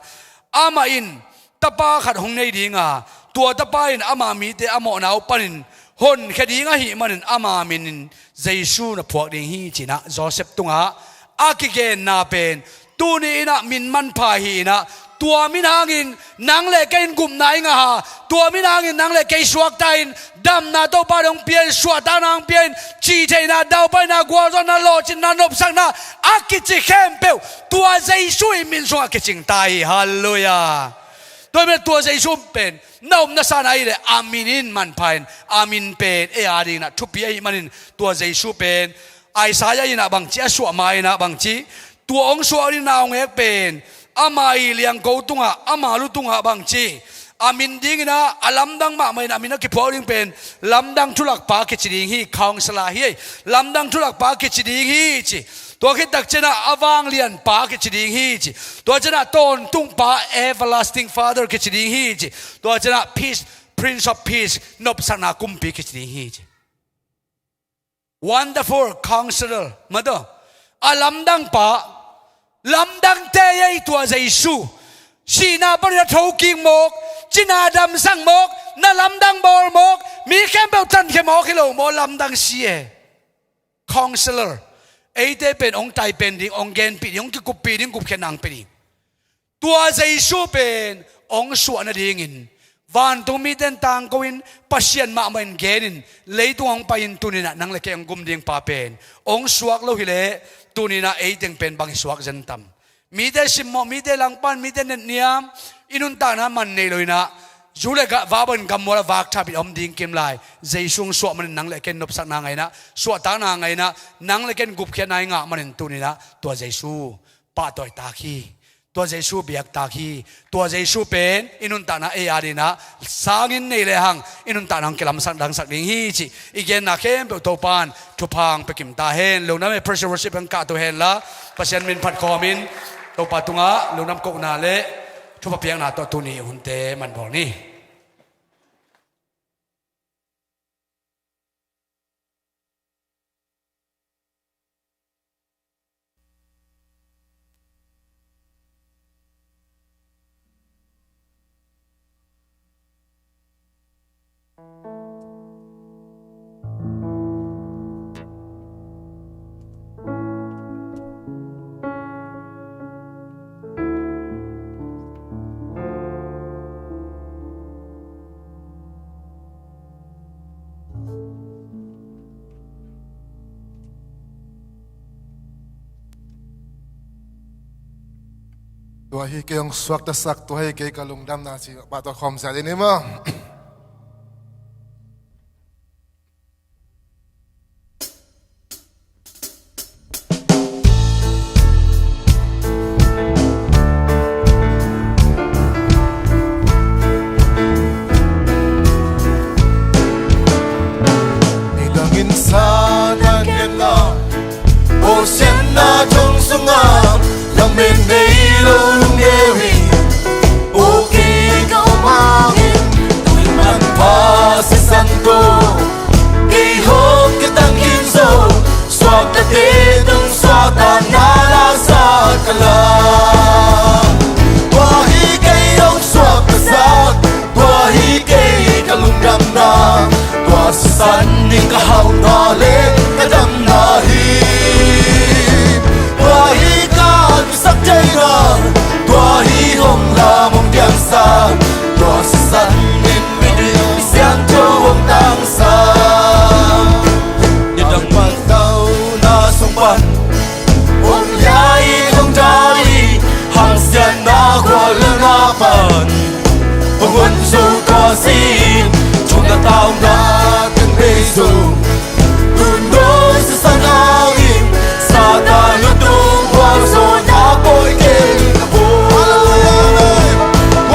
ama in tapa khat hong nei dinga tua tapa in ama mi te amo nau panin hon khadinga hi manin ama min Jesu na phuak ding hi china Joseph tunga akige na pen tuni ina min man pha hi na tua min hangin nang le kain gum nai nga ha tua min hangin nang le kai suak tain dam na to pa dong pian suat ta nang pian chi thei na dau pa na gwa zo na lo chin na nop sang na akichi khem pe tua Jesu min so akiching tai hallelujah tôi biết tua Jesu pen naum na sana ile aminin man pain amin pen e ari na thupi ai manin tua Jesu pen ai saya ina bang chi aswa mai na bang chi tua ong so ri na ong ek pen amai liang ko tunga amalu tunga bang chi amin ding na alamdang ma mai na mina ki pouring pen lamdang thulak pa ki chiding hi counselor hi lamdang thulak pa ki chiding hi chiตัวคิดตักเจนะอวังเลียนปากิจดิงฮีจิตัวเจนะต้นตุ้งปา everlasting father กิจดิงฮีจิตัวเจนะ peace prince of peace นบสักนากุมปีกิจดิงฮีจิ wonderful counselor มาดูอาลำดังปาลำดังเตยตัวเยซูชีนาปริยทกิงมกจีนาดำสังมกน่าลำดังบอลมกมีแค่เบลตันแค่มกฮิโลโมลำดังเสีย counselorไอ้เต้เป็นองค์ใจเป็นดิ่งองค์เกณฑ์ปีดิ่งกุบปีดิ่งกุบแค่นางปีดิ่งตัวเยซูเป็นองค์ส่วนนั่นดิ่งวันตุมีเดินทางกวินปัสยันมาเหมือนเกณฑ์เลยตัวองค์ไปอินตุนินะนั่งเล็กยังกุมดิ่งป่าเป็นองค์สวกโลหิเลตุนินะไอ้เต็งเป็นบางสวกจันตัมมีเดชิมโมมีเดลังปันมีเดเนเนียมอินุนตานะมันในเลยนะจูเลกว่าบันกำมวลวักทับอมดิ่งเกมลายเจสุงสวมันนั่งเล็กนบสักนางไงนะสวตานางไงนะนั่งเล็กกุบแค่นายงะมันตุนินะตัวเจสุป้าตัวตาคีตัวเจสุเบียกตาคีตัวเจสุเป็นอินุนตานะเออาดีนะสางินในเลหังอินุนตานังกิลามสักดังสักดิ่งฮีจิอีกอย่างนักเข้มตัวโตปานทุพังไปกิมตาเฮนลงน้ำไป pressure worship อังกาตัวเฮนละปัจจัยมินพัดคอมินตัวปาตุงะลงน้ำกกนาเละทุบเพียงนาตัวตุนีหุ่นเตมันบอกนี่ตัวฮีเกยงสวักตะสักตัวฮีเกยกะลุงดำนาสิบาตัวคอมเสียดีนี่มั้งนี่ดังอินซานันเอ็มนาโอเชียนนาจงสุงาYang menilung dewi Uki kau mahin Tuiman pasisanto Ihok kitang kinso Swag na titong swatan nala sa kalang Tuahi kayong swag kasat Tuahi kay kalunggam na Tuasan ning kahaw nali kadam nahi Tuahi sắc chay ra tua hi hồng la mong diang sa tua san nên mình đi xiang cho hồng tang sa như đằng mặt tàu na sông pan hồng yai hồng trai hàng xian na qua lưng na pan hồng quân su tua xin chúng ta tao na từng bê dù tuôn đôi sự san ao im sa ta lưu tung qua rồi Hallelujah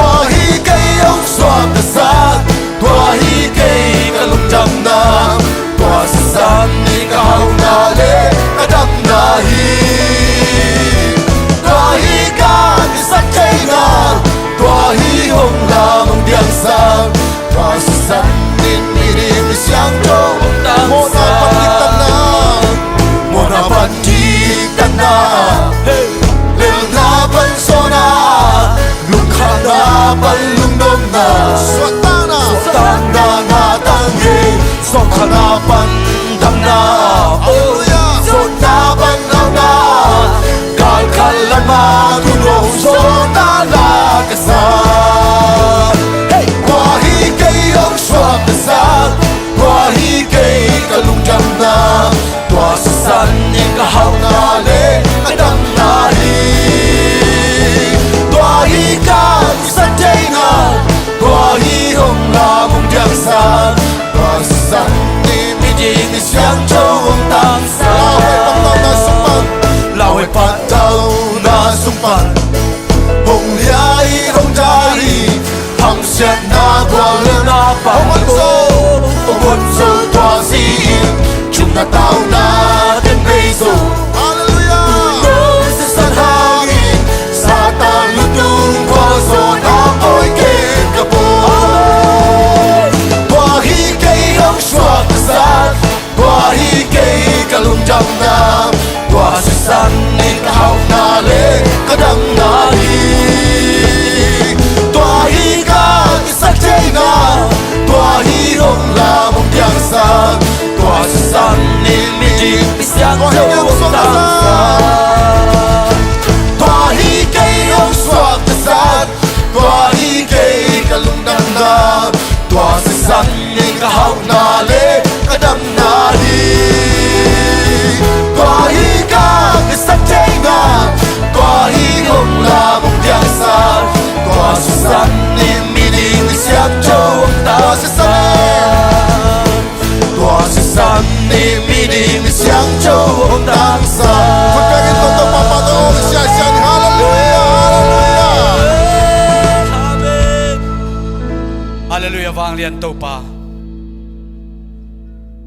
เลียนโตปา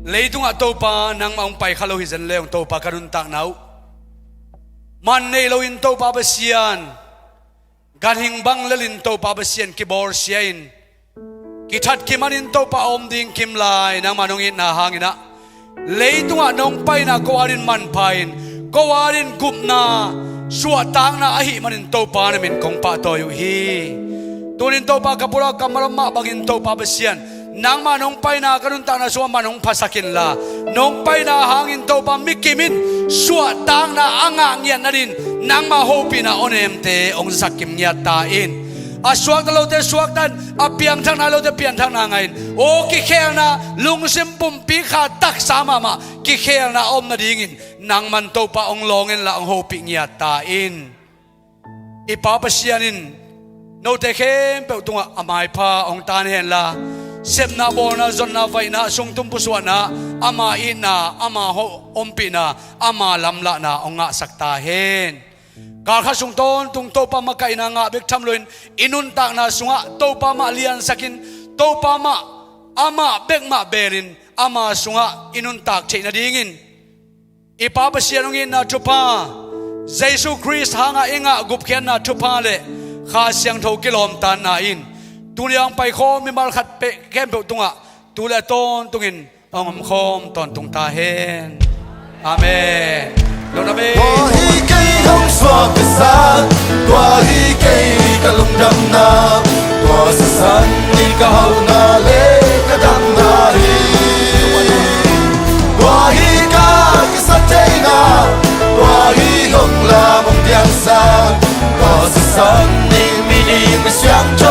เลยตุงอ่ะโตปานังมาองไปขลุ่ยเซนเลงโตปากรุนตักนาวมันในโลอินโตปาเบเซียนการหิงบังเลลินโตปาเบเซียนกิบอร์เซียนกิทัดกิมันินโตปาอมดิงกิมลายนังมานงอินนาหางินะเลยตุงอ่ะนองไปนะกวารินมันพายนกวารินกุบนาสวดตังนาอหิมันินโตปาเนมินคงปะโตอยู่ฮีตัวนินโตปากระปุระกำมะมะบังอินโตปาเบเซียนนางมานงไปนากรุนตานาสวมานงภาษากินลานงไปนาหางอินโตปามิกิมินสวดตังนาอ่างเงียนนาดินนางมาโฮปีนาโอเนมเตองสักกิมเนียตาอินอาสวกตะโลเตสวกตันอาเปียงทางนาโลเตเปียงทางนาไงโอกิเคลนาลุงซิมปุ่มปีขาตักสามากิเคลนาอมนาดิงินนางมันโตปาองลองเงินละองโฮปีเนียตาอินอีปาปเซียนินโนเตเข้มเปิดตัวอามายพาองตาเห็นละเสพนาโบนาจนนาไฟนาทรงตุมปุสวนาอามาอินาอามาโฮอมปีนาอามาลำละนาองะสักตาเห็นการข้าทรงต้นตุงโตปามาไกนางะเบกทำลุนอินุนตากนาสุงะโตปามาเลียนสักินโตปามาอามาเบกมาเบรินอามาสุงะอินุนตากเชนาดิงินอีปาปเสียนงินนาทุพาเยซูคริสต์หางะเองะกุบเขียนนาทุพาเลข้าเสียงโทกิโลมตานนาอินตุนยังไปโคมิมาลขัดเปะแก้มเปตุงะตุเลตอนตุงินองมโคมตอนตุงตาเฮนอาเมนลงนะเบตัวฮีเกยห้องสวากษาตัวฮีเกยกะลุงดำนาตัวสันนี่กะเฮานาเลกะดำนาฮีตัวฮีกะกิสัจเจนาตัวฮีลงลามงเดียงซาตัวสันนี่มีดีไม่เสียงโจ